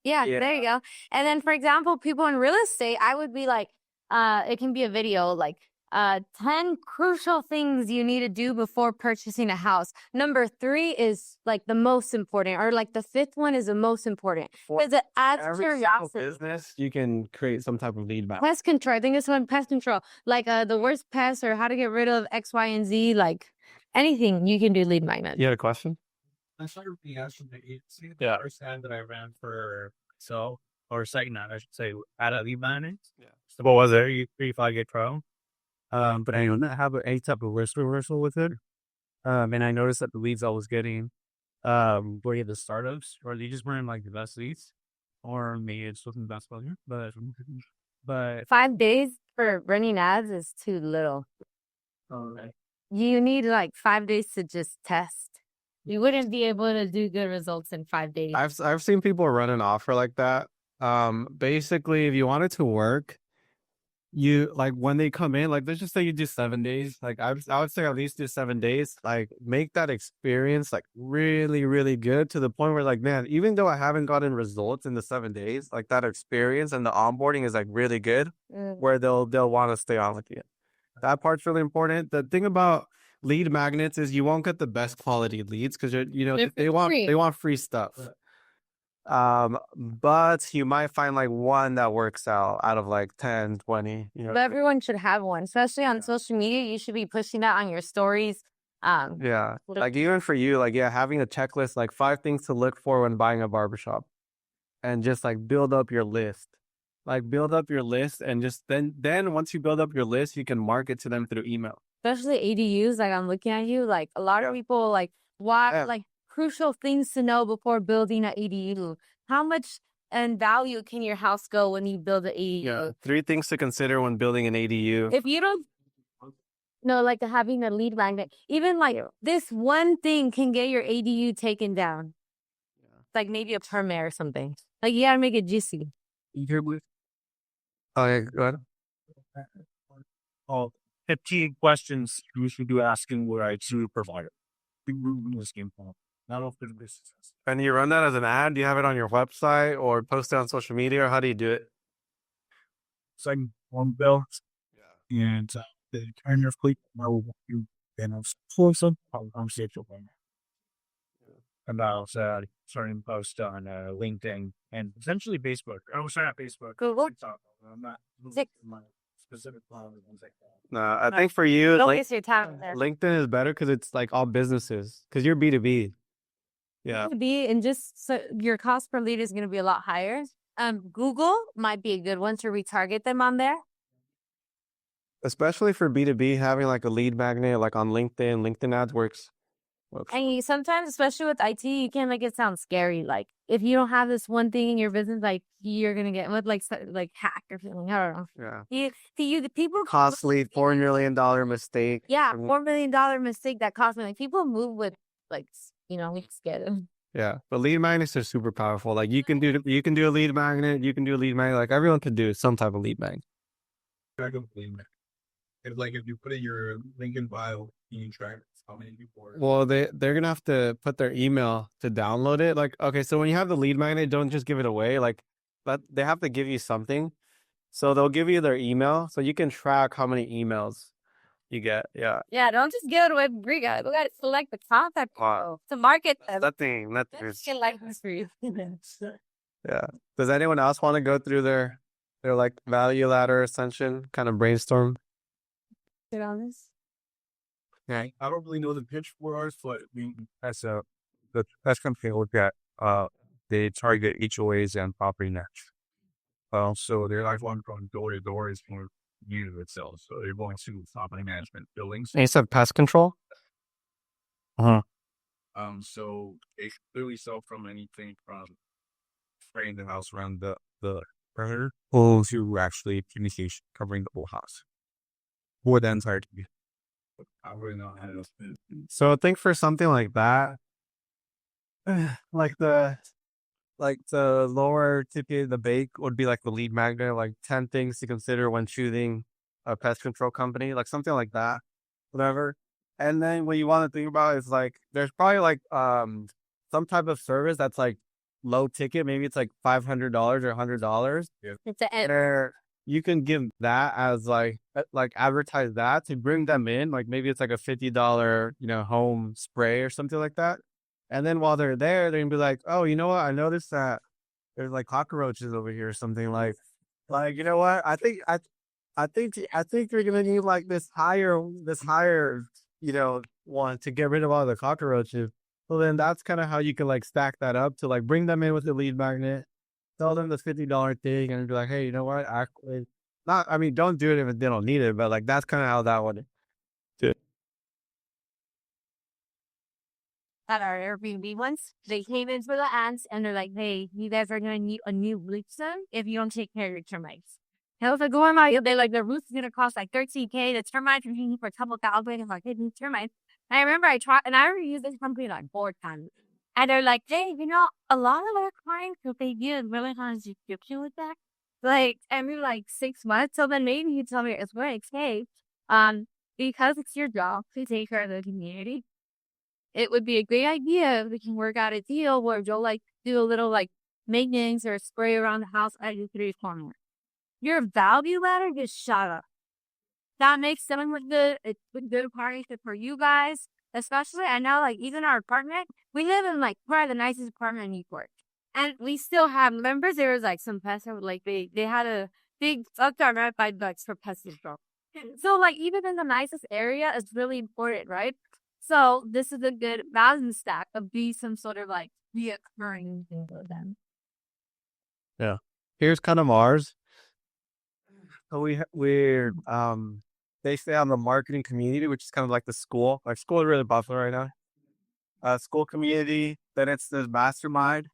Yeah. there you go. And then, for example, people in real estate, I would be like, it can be a video like 10 crucial things you need to do before purchasing a house. Number 3 is like the most important, or like the 5th one is the most important because it adds Every single curiosity. business, you can create some type of lead magnet. Pest control. I think it's one pest control, like the worst pests or how to get rid of X, Y, and Z. Like anything, you can do lead magnet. You had a question? I started being asked from the agency. The Yeah. first time that I ran for so or second time, I should say, at a lead magnet. Yeah. So what was it? You 3-5 pro. But I don't have any type of risk reversal with it. And I noticed that the leads I was getting were either startups or they just weren't like the best leads, or maybe it's wasn't the best value. But 5 days for running ads is too little. You need like 5 days to just test. You wouldn't be able to do good results in 5 days. I've seen people run an offer like that. Basically, if you want it to work, you like when they come in, like let's just say you do 7 days. Like I would say at least do 7 days. Like make that experience like really, really good to the point where like, man, even though I haven't gotten results in the 7 days, like that experience and the onboarding is like really good, where they'll want to stay on with you. That part's really important. The thing about lead magnets is you won't get the best quality leads because they want free stuff. But you might find like one that works out of like 10, 20. But everyone should have one, especially on social media. You should be pushing that on your stories. Yeah. Like even for you, like, yeah, having a checklist, like 5 things to look for when buying a barbershop, and just like build up your list. Like build up your list, and just then once you build up your list, you can market to them through email. Especially ADUs, like I'm looking at you, like a lot of people like like crucial things to know before building an ADU. How much and value can your house go when you build an ADU? Yeah. 3 things to consider when building an ADU. If you don't know, like having a lead magnet, even like this one thing can get your ADU taken down. Like maybe a permit or something. Like you gotta make it juicy. Oh, yeah, go ahead. 15 questions you should be asking what I to provider. Not of the business. And you run that as an ad? Do you have it on your website or post it on social media, or how do you do it? It's like one bill. Yeah. And the kind of click you for some conversation. And I'll starting post on LinkedIn and essentially Facebook. Oh, sorry, not Facebook. Google. I'm not my specific plan. No, I think for you, Don't waste your time there. LinkedIn is better because it's like all businesses. Because you're B2B. Yeah. B2B, and just so your cost per lead is going to be a lot higher. Google might be a good one to retarget them on there. Especially for B2B, having like a lead magnet, like on LinkedIn. LinkedIn ads works. And sometimes, especially with IT, you can make it sound scary. Like if you don't have this one thing in your business, like you're gonna get like hacked or something. I don't know. Yeah. The people Costly $4 million mistake. Yeah, $4 million mistake that cost me. Like people move with like we scared them. Yeah, but lead magnets are super powerful. Like you can do a lead magnet. You can do a lead magnet. Like everyone can do some type of lead magnet. If you put in your LinkedIn bio, you can track how many people are. Well, they're gonna have to put their email to download it. Like, okay, so when you have the lead magnet, don't just give it away. Like, but they have to give you something. So they'll give you their email, so you can track how many emails you get. Yeah. Yeah, don't just give it away for free, guys. We gotta select the contact people to market them. Nothing. Can like this for you. Yeah. Does anyone else want to go through their like value ladder ascension kind of brainstorm? Get on this. Yeah, I don't really know the pitch for ours, but that's company look at they target HOAs and property nets. So they're like one from door to door is more new itself. So they're going to property management buildings. And you said pest control? So they clearly sell from anything from spraying the house around the perimeter to actually communication covering the whole house. For the entire TV. I really know how to. So I think for something like that, like the lower tip of the bake would be like the lead magnet, like 10 things to consider when choosing a pest control company, like something like that, whatever. And then what you want to think about is like, there's probably like some type of service that's like low ticket. Maybe it's like $500 or $100. Yeah. It's an end. Where you can give that as like advertise that to bring them in. Like maybe it's like a $50, home spray or something like that. And then while they're there, they're gonna be like, oh, you know what? I noticed that there's like cockroaches over here or something like, you know what? I think you're gonna need like this higher, one to get rid of all the cockroaches. So then that's kind of how you can like stack that up to like bring them in with the lead magnet, tell them this $50 thing, and be like, hey, you know what? Actually, don't do it if they don't need it, but like that's kind of how that would. At our Airbnb once, they came in for the ads and they're like, hey, you guys are going to need a new roof soon if you don't take care of your termites. And I was like, oh my, they're like, the roof is going to cost like $13K. The termites are using for a couple thousand. I'm like, hey, these termites. And I remember I already used this company like 4 times. And they're like, hey, a lot of our clients, if they get really high subscription with that, like every like 6 months. So then maybe you tell me it's going to escape. Because it's your job to take care of the community. It would be a great idea if we can work out a deal where you'll like do a little like maintenance or spray around the house at your 3 corner. Your value ladder just shot up. that makes selling with good partnership for you guys. Especially, I know, like, even our apartment, we live in, like, probably the nicest apartment in Newport. And we still have members. There was, like, some pests that were, like, they had a big fucked our rent by bugs for pest control. So, like, even in the nicest area, it's really important, right? So, this is a good balance stack of be some sort of, like, reoccurring thing for them. Yeah. Here's kind of ours. So we're basically on the marketing community, which is kind of like the school. Like school is really popular right now. School community. Then it's the Mastermind.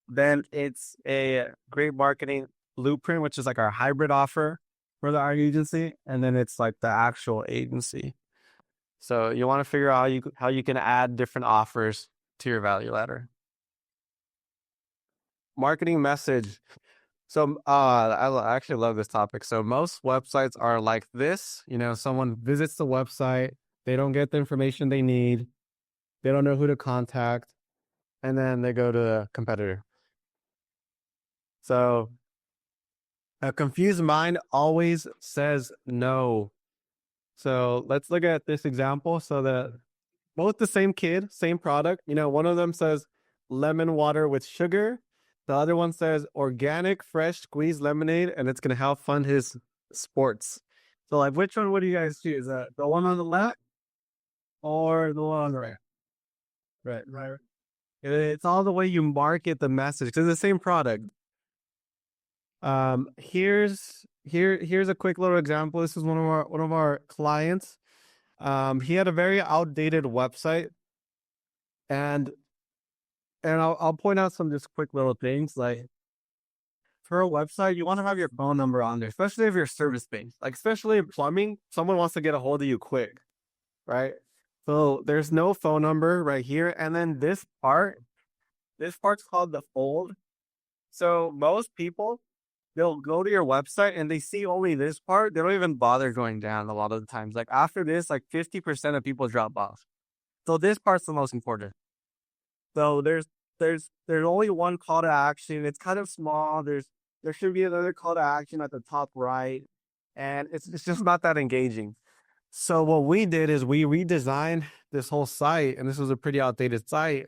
Then it's a great marketing blueprint, which is like our hybrid offer for our agency, and then it's like the actual agency. So you want to figure out how you can add different offers to your value ladder. Marketing message. So I actually love this topic. So most websites are like this. You know, someone visits the website, they don't get the information they need, they don't know who to contact, and then they go to a competitor. So a confused mind always says no. So let's look at this example. So that both the same kid, same product. You know, one of them says lemon water with sugar. The other one says organic, fresh squeezed lemonade, and it's going to help fund his sports. So, like, which one would you guys choose? The one on the left or the one on the right? Right. It's all the way you market the message. It's the same product. Here's a quick little example. This is one of our clients. He had a very outdated website, and I'll point out some just quick little things. Like for a website, you want to have your phone number on there, especially if you're service-based. Like especially in plumbing, someone wants to get a hold of you quick, right? So there's no phone number right here, and then this part's called the fold. So most people, they'll go to your website and they see only this part. They don't even bother going down a lot of the times. Like after this, like 50% of people drop off. So this part's the most important. So there's only one call to action. It's kind of small. There should be another call to action at the top right, and it's just not that engaging. So what we did is we redesigned this whole site, and this was a pretty outdated site.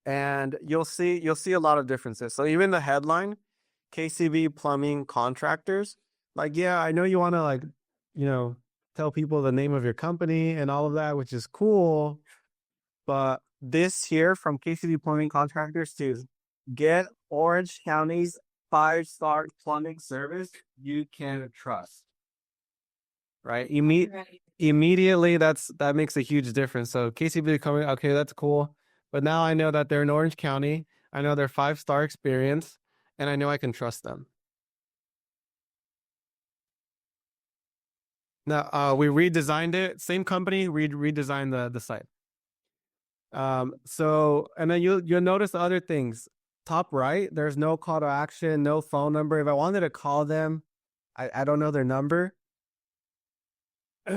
And you'll see a lot of differences. So even the headline, KCB Plumbing Contractors, like, yeah, I know you want to, like, you know, tell people the name of your company and all of that, which is cool. But this here from KCB Plumbing Contractors to get Orange County's 5-star plumbing service you can trust. Right? Immediately that makes a huge difference. So KCB coming, okay, that's cool. But now I know that they're in Orange County. I know they're 5-star experience, and I know I can trust them. Now we redesigned it. Same company, redesigned the site. So, and then you'll notice the other things. Top right, there's no call to action, no phone number. If I wanted to call them, I don't know their number.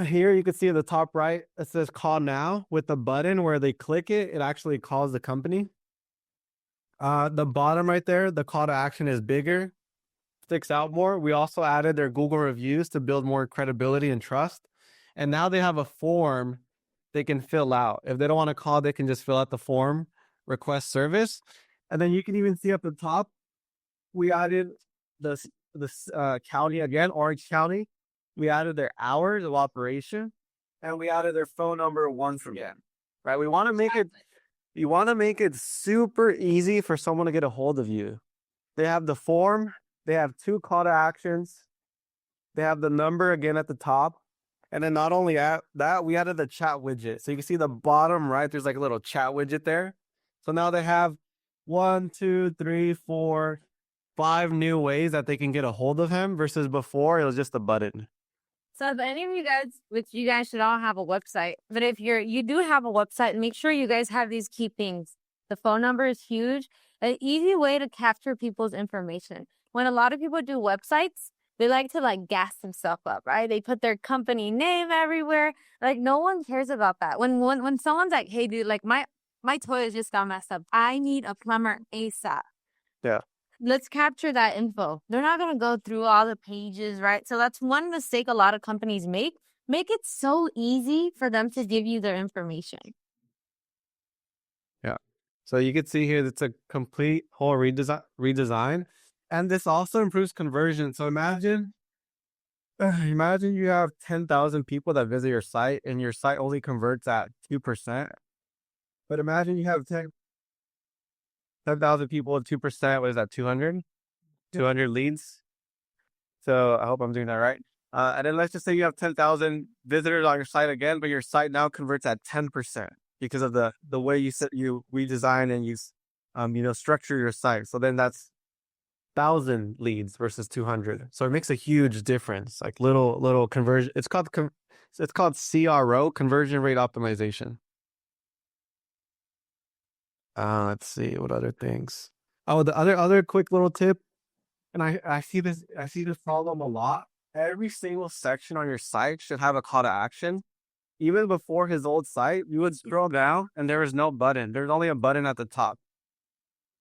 Here you can see at the top right, it says call now with the button where they click it, it actually calls the company. The bottom right there, the call to action is bigger, sticks out more. We also added their Google reviews to build more credibility and trust. And now they have a form they can fill out. If they don't want to call, they can just fill out the form, request service. And then you can even see up the top, we added this county again, Orange County. We added their hours of operation, and we added their phone number once again. Right? We want to make it super easy for someone to get a hold of you. They have the form, they have 2 call to actions, they have the number again at the top. And then not only that, we added the chat widget. So you can see the bottom right, there's like a little chat widget there. So now they have 1, 2, 3, 4, 5 new ways that they can get a hold of him versus before it was just a button. So if any of you guys, which you guys should all have a website, but if you do have a website, make sure you guys have these key things. The phone number is huge. An easy way to capture people's information. When a lot of people do websites, they like to like gas themselves up, right? They put their company name everywhere. Like no one cares about that. When someone's like, hey dude, like my toilet just got messed up. I need a plumber ASAP. Yeah. let's capture that info. They're not going to go through all the pages, right? So that's one mistake a lot of companies make. Make it so easy for them to give you their information. Yeah. So you can see here, it's a complete whole redesign. And this also improves conversion. So imagine you have 10,000 people that visit your site and your site only converts at 2%. But imagine you have 10,000 people at 2%. What is that? 200 leads. So I hope I'm doing that right. And then let's just say you have 10,000 visitors on your site again, but your site now converts at 10% because of the way you redesign and you structure your site. So then that's 1,000 leads versus 200. So it makes a huge difference. Like little conversion. It's called CRO, conversion rate optimization. Let's see what other things. Oh, the other quick little tip, and I see this problem a lot. Every single section on your site should have a call to action. Even before his old site, you would scroll down and there was no button. There's only a button at the top.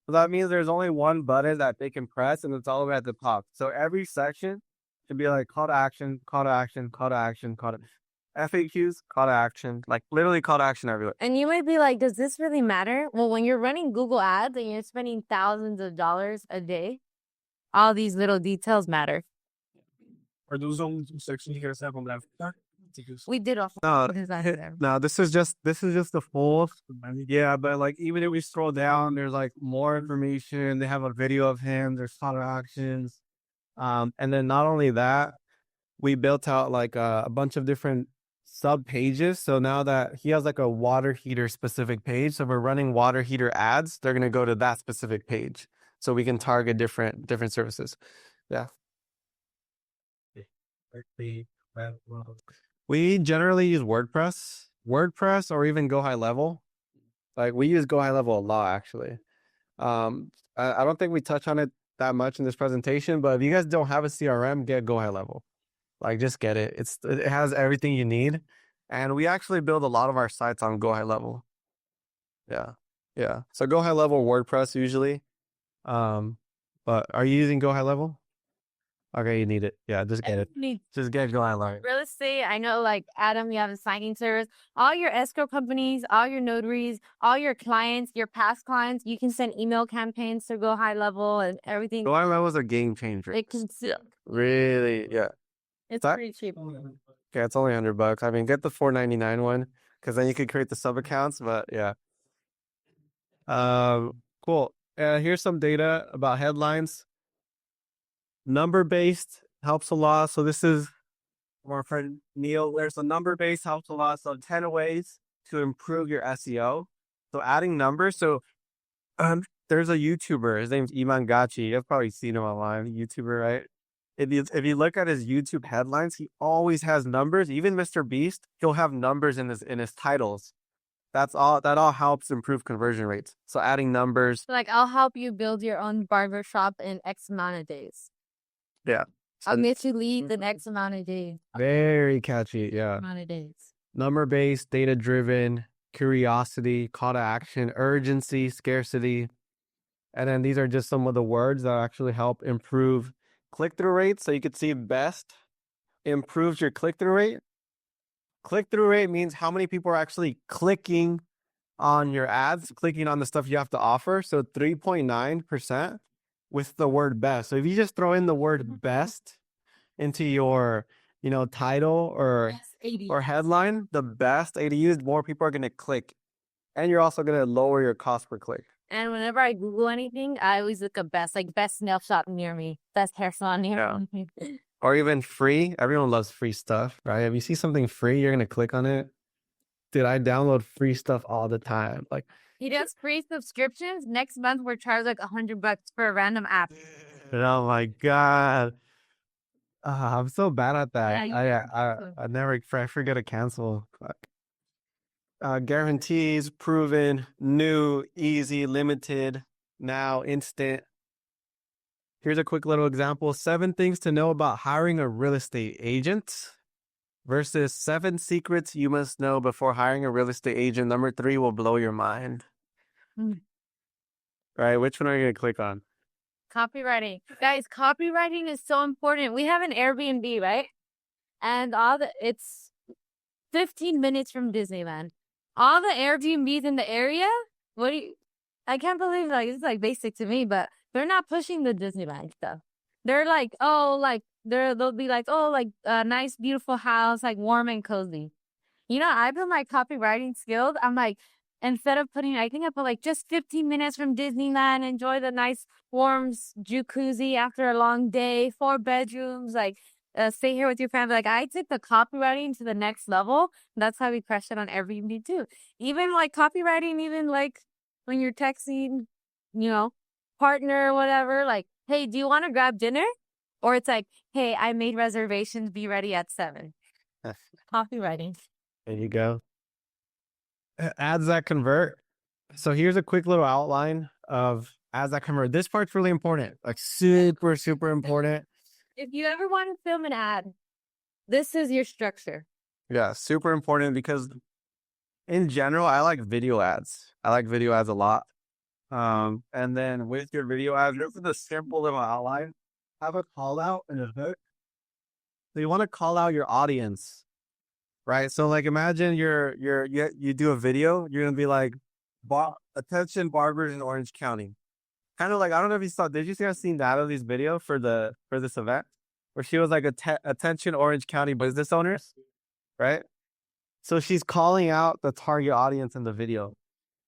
So that means there's only one button that they can press and it's all the way at the top. So every section should be like call to action, call to action, call to action, call to FAQs, call to action, like literally call to action everywhere. And you might be like, does this really matter? Well, when you're running Google ads and you're spending thousands of dollars a day, all these little details matter. Are those only two sections you guys have on that? We did off. No, this is just the full. Yeah, but like even if we scroll down, there's like more information. They have a video of him. There's call to actions, and then not only that, we built out like a bunch of different sub pages. So now that he has like a water heater specific page, so if we're running water heater ads, they're gonna go to that specific page, so we can target different services. Yeah. We generally use WordPress, or even Go High Level. Like we use Go High Level a lot, actually. I don't think we touch on it that much in this presentation, but if you guys don't have a CRM, get Go High Level. Like just get it. It has everything you need, and we actually build a lot of our sites on Go High Level. Yeah. So Go High Level, WordPress usually. But are you using Go High Level? Okay, you need it. Yeah, just get it. Just get Go High Level. Real estate, I know, like Adam, you have a signing service. All your escrow companies, all your notaries, all your clients, your past clients, you can send email campaigns to Go High Level and everything. Go High Level is a game changer. It can, Really, yeah. it's pretty cheap. Yeah, it's only $100. I mean, get the $4.99 one because then you could create the sub accounts. But yeah, cool. Here's some data about headlines. Number based helps a lot. So this is our friend Neil. There's a number based helps a lot. So 10 ways to improve your SEO. So adding numbers. So there's a YouTuber. His name's Iman Gachi. You've probably seen him online. YouTuber, right? If you look at his YouTube headlines, he always has numbers. Even Mr. Beast, he'll have numbers in his titles. That all helps improve conversion rates. So adding numbers. Like, I'll help you build your own barbershop in X amount of days. Yeah. I'll get you leads in X amount of days. Very catchy. Yeah. Amount of days. Number based, data driven, curiosity, call to action, urgency, scarcity. And then these are just some of the words that actually help improve click-through rate. So you could see best improves your click-through rate. Click-through rate means how many people are actually clicking on your ads, clicking on the stuff you have to offer. So 3.9% with the word best. So if you just throw in the word best into your, title or headline, the best ADUs, more people are going to click. And you're also going to lower your cost per click. And whenever I Google anything, I always look at best nail shop near me, best hair salon near me. Or even free. Everyone loves free stuff, right? If you see something free, you're going to click on it. Dude, I download free stuff all the time. Like, he does free subscriptions. Next month, we're charged like $100 for a random app. Oh my God. I'm so bad at that. I forget to cancel. Guarantees, proven, new, easy, limited, now, instant. Here's a quick little example. 7 things to know about hiring a real estate agent versus 7 secrets you must know before hiring a real estate agent. Number 3 will blow your mind. Right? Which one are you going to click on? copywriting. Guys, copywriting is so important. We have an Airbnb, right? And it's 15 minutes from Disneyland. All the Airbnbs in the area, I can't believe, like, it's like basic to me, but they're not pushing the Disneyland stuff. They're like, oh, like, they'll be like, oh, like a nice, beautiful house, like warm and cozy. You know, I put my copywriting skills. I'm like, instead of putting, I think I put like just 15 minutes from Disneyland, enjoy the nice warm jacuzzi after a long day, 4 bedrooms, like stay here with your family. Like I took the copywriting to the next level. That's how we crushed it on Airbnb too. Even like copywriting, even like when you're texting, you know, partner or whatever, like, hey, do you want to grab dinner? Or it's like, hey, I made reservations, be ready at 7. Copywriting. There you go. Ads that convert. So here's a quick little outline of ads that convert. This part's really important, like super, super important. If you ever want to film an ad, this is your structure. Yeah, super important because in general, I like video ads. I like video ads a lot. And then with your video ads, this is a simple little outline. Have a call out and a hook. So you want to call out your audience. Right. So like imagine you do a video, you're gonna be like, attention barbers in Orange County. Kind of like, I don't know if you saw, did you see Natalie's video for this event? Where she was like attention Orange County business owners, right? So she's calling out the target audience in the video.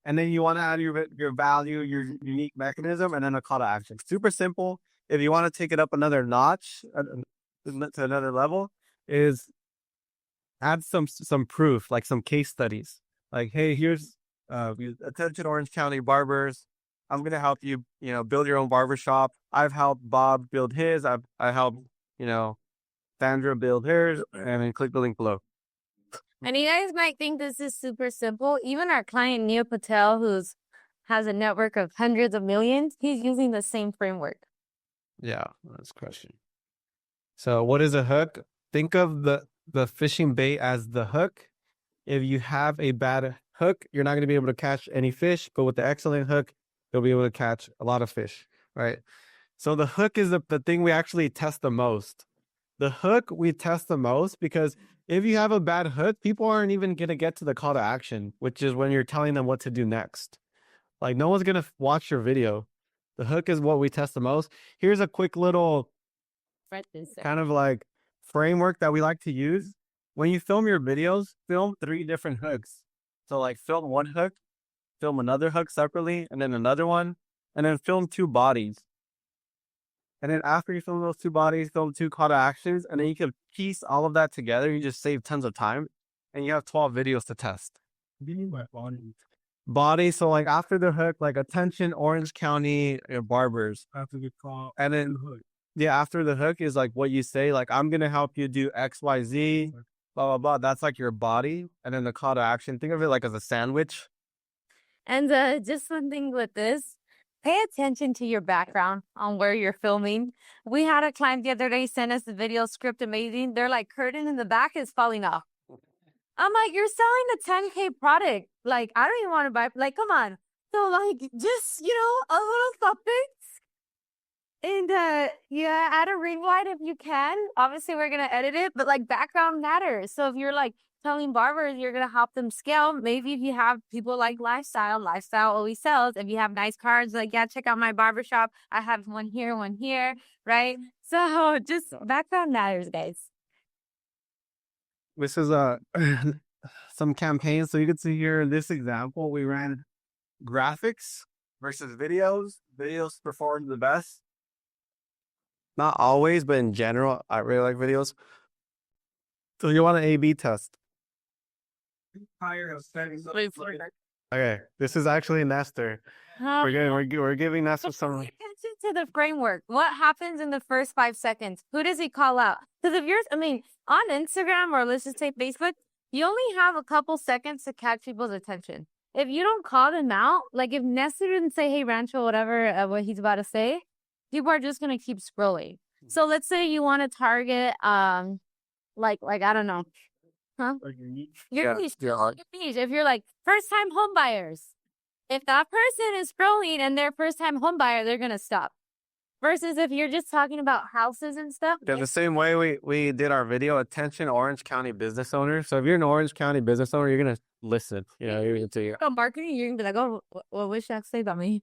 And then you want to add your value, your unique mechanism, and then a call to action. Super simple. If you want to take it up another notch to another level, is add some proof, like some case studies. Like, hey, here's attention Orange County barbers. I'm gonna help you, build your own barbershop. I've helped Bob build his. I helped, Sandra build hers, and then click the link below. And you guys might think this is super simple. Even our client Neil Patel, has a network of hundreds of millions, he's using the same framework. Yeah, that's a question. So what is a hook? Think of the fishing bait as the hook. If you have a bad hook, you're not going to be able to catch any fish, but with the excellent hook, you'll be able to catch a lot of fish, right? So the hook is the thing we actually test the most. The hook we test the most because if you have a bad hook, people aren't even going to get to the call to action, which is when you're telling them what to do next. Like no one's going to watch your video. The hook is what we test the most. Here's a quick little kind of like framework that we like to use. When you film your videos, film 3 different hooks. So like film one hook, film another hook separately, and then another one, and then film 2 bodies. And then after you film those 2 bodies, film 2 call to actions, and then you can piece all of that together. You just save tons of time, and you have 12 videos to test. What do you mean by body? Body, so like after the hook, like attention Orange County barbers. After the call, and then hook. Yeah, after the hook is like what you say, like I'm gonna help you do XYZ, blah blah blah. That's like your body, and then the call to action. Think of it like as a sandwich. And just one thing with this, pay attention to your background on where you're filming. We had a client the other day send us the video script, amazing. They're like, curtain in the back is falling off. I'm like, you're selling a 10K product. Like, I don't even want to buy, like, come on. So like, just, a little something. And add a ring light if you can. Obviously, we're going to edit it, but like background matters. So if you're like telling barbers you're going to help them scale, maybe if you have people like lifestyle always sells. If you have nice cards, like, yeah, check out my barbershop. I have one here, right? So just background matters, guys. This is some campaigns. So you can see here in this example, we ran graphics versus videos. Videos performed the best. Not always, but in general, I really like videos. So you want an A/B test? Okay, this is actually Nestor. We're giving Nestor some. Pay attention to the framework. What happens in the first 5 seconds? Who does he call out? Because on Instagram or let's just say Facebook, you only have a couple seconds to catch people's attention. If you don't call them out, like if Nestor didn't say, "Hey, Rancho," whatever what he's about to say, people are just gonna keep scrolling. So let's say you want to target, like I don't know, Like your niche. your niche. If you're like first time home buyers, if that person is scrolling and they're first time home buyer, they're gonna stop. Versus if you're just talking about houses and stuff. Yeah, the same way we did our video, attention Orange County business owner. So if you're an Orange County business owner, you're gonna listen. You know, you're gonna say, About marketing, you're gonna be like, oh, what would Shaq say about me?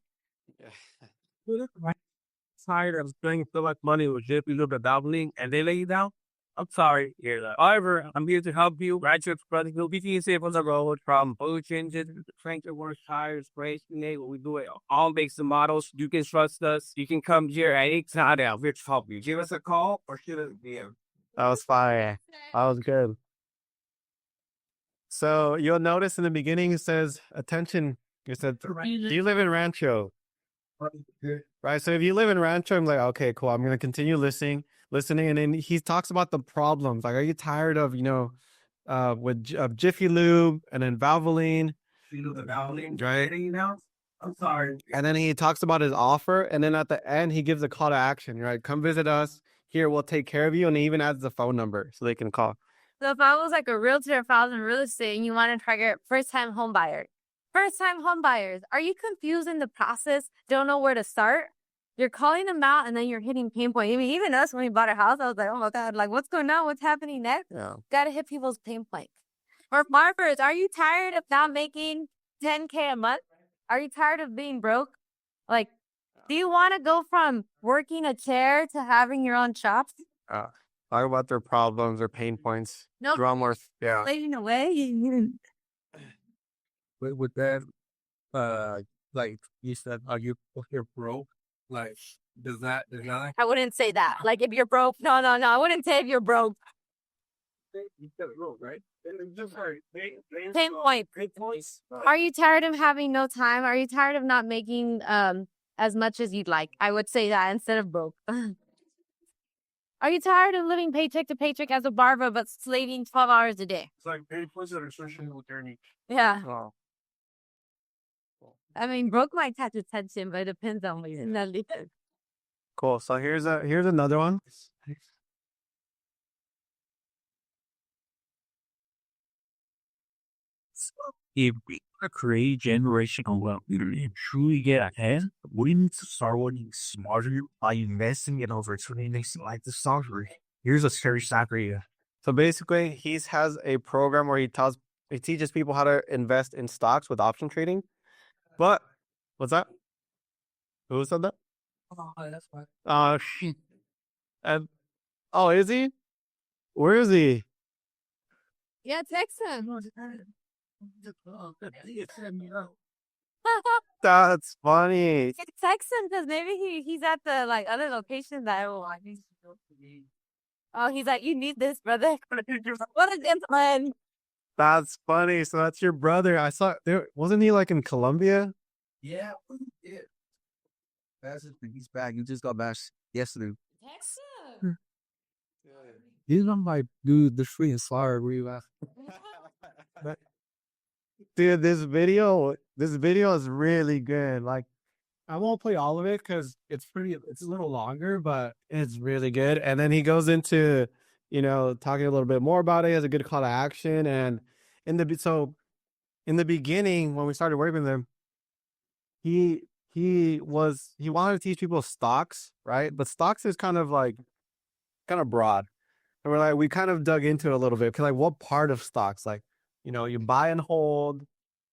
Tired of spending so much money with just a little bit of dabbling and they lay you down. I'm sorry. Hear that. However, I'm here to help you. Graduate project will be safe on the road from oil changes, crank work, tires, brakes, what we do it all makes and models. You can trust us. You can come here at any time. I'm here to help you. Give us a call or shoot us a DM. that was fire. That was good. So you'll notice in the beginning it says attention. It said, do you live in Rancho? Right. So if you live in Rancho, I'm like, okay, cool. I'm gonna continue listening, and then he talks about the problems. Like, are you tired of with Jiffy Lube and then Valvoline? Right. I'm sorry. And then he talks about his offer, and then at the end he gives a call to action. Right. Come visit us. Here, we'll take care of you, and he even adds the phone number so they can call. So if I was like a realtor, if I was in real estate and you want to target first-time home buyers, are you confused in the process? Don't know where to start? You're calling them out and then you're hitting pain point. I mean, even us, when we bought a house, I was like, oh my God, like what's going on? What's happening next? Yeah. Got to hit people's pain points. Or barbers, are you tired of not making $10K a month? Are you tired of being broke? Like, do you want to go from working a chair to having your own shop? Talk about their problems or pain points. No, Draw more. Yeah. slaving away. With that, like you said, if you're broke, like does that I wouldn't say that. Like if you're broke, no. I wouldn't say if you're broke. you said broke, right? Pain point. Are you tired of having no time? Are you tired of not making as much as you'd like? I would say that instead of broke. Are you tired of living paycheck to paycheck as a barber but slaving 12 hours a day? It's like pain points that are associated with their needs. Yeah. Oh. I mean, broke might catch attention, but it depends on what you're not living. Cool. So here's another one. If we want to create generational wealth and truly get ahead, we need to start working smarter by investing in opportunities like the stock market. Here's a scary stat for you. So basically, he has a program where he teaches people how to invest in stocks with option trading. But what's that? Who said that? Oh, that's fine. And is he? Where is he? Yeah, text him. That's funny. Text him because maybe he's at the like other location that I will want. Oh, he's like, you need this, brother. What a gentleman. That's funny. So that's your brother. I saw there. Wasn't he like in Colombia? Yeah. That's it. He's back. He just got back yesterday. Text him. He's on my dude. The free is fire. Where you at? Dude, this video is really good. Like, I won't play all of it because it's a little longer, but it's really good. And then he goes into, talking a little bit more about it. He has a good call to action. And in the beginning, when we started working with him, he wanted to teach people stocks, right? But stocks is kind of broad. And we kind of dug into it a little bit. Cause like what part of stocks? Like, you buy and hold,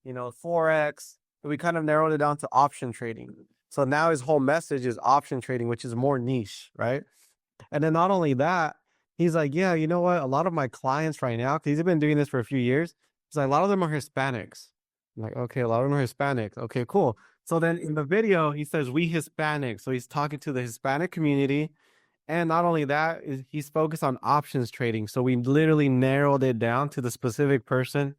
Forex. We kind of narrowed it down to option trading. So now his whole message is option trading, which is more niche, right? And then not only that, he's like, yeah, you know what? A lot of my clients right now, because he's been doing this for a few years, he's like, a lot of them are Hispanics. I'm like, okay, a lot of them are Hispanics. Okay, cool. So then in the video, he says, we Hispanics. So he's talking to the Hispanic community. And not only that, he's focused on options trading. So we literally narrowed it down to the specific person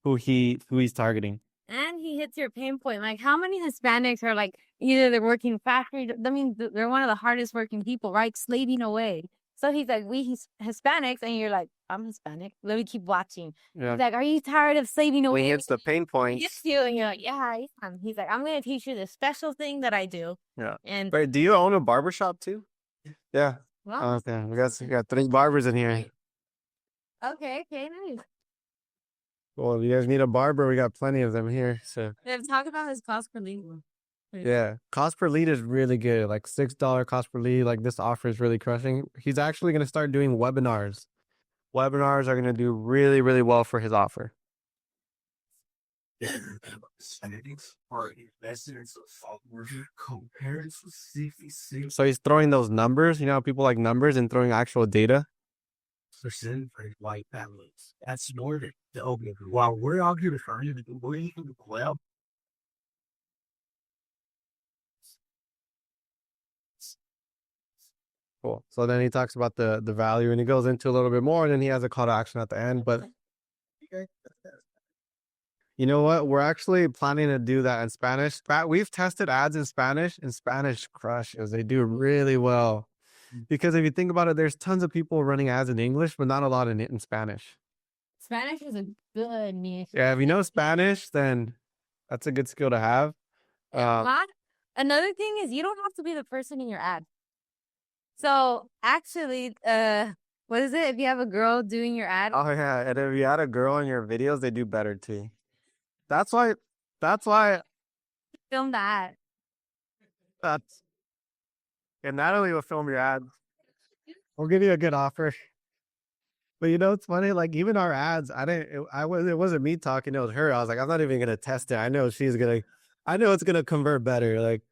who he's targeting. And he hits your pain point. Like, how many Hispanics are like, either they're working factory, I mean, they're one of the hardest working people, right? Slaving away. So he's like, he's Hispanics. And you're like, I'm Hispanic. Let me keep watching. Yeah. He's like, are you tired of slaving away? When he hits the pain points. Yes, you. And you're like, yeah, he's like, I'm going to teach you the special thing that I do. Yeah. And wait, do you own a barbershop too? Yeah. well, Okay. We got 3 barbers in here. okay, nice. Well, if you guys need a barber, we got plenty of them here. So They've talked about his cost per lead. Yeah, cost per lead is really good. Like $6 cost per lead. Like this offer is really crushing. He's actually going to start doing webinars. Webinars are going to do really, really well for his offer. So he's throwing those numbers. You know how people like numbers and throwing actual data. That's more than okay. While we're out here trying to do well. Cool. So then he talks about the value and he goes into a little bit more and then he has a call to action at the end. But you know what? We're actually planning to do that in Spanish. We've tested ads in Spanish and Spanish crushes. They do really well. Because if you think about it, there's tons of people running ads in English, but not a lot in Spanish. Spanish is a good niche. Yeah, if you know Spanish, then that's a good skill to have. Another thing is you don't have to be the person in your ad. So actually, what is it? If you have a girl doing your ad, Oh yeah, and if you had a girl in your videos, they do better too. That's why. film the ad. And Natalie will film your ads. We'll give you a good offer. But you know, it's funny. Like even our ads, it wasn't me talking. It was her. I was like, I'm not even gonna test it. I know it's gonna convert better. Like,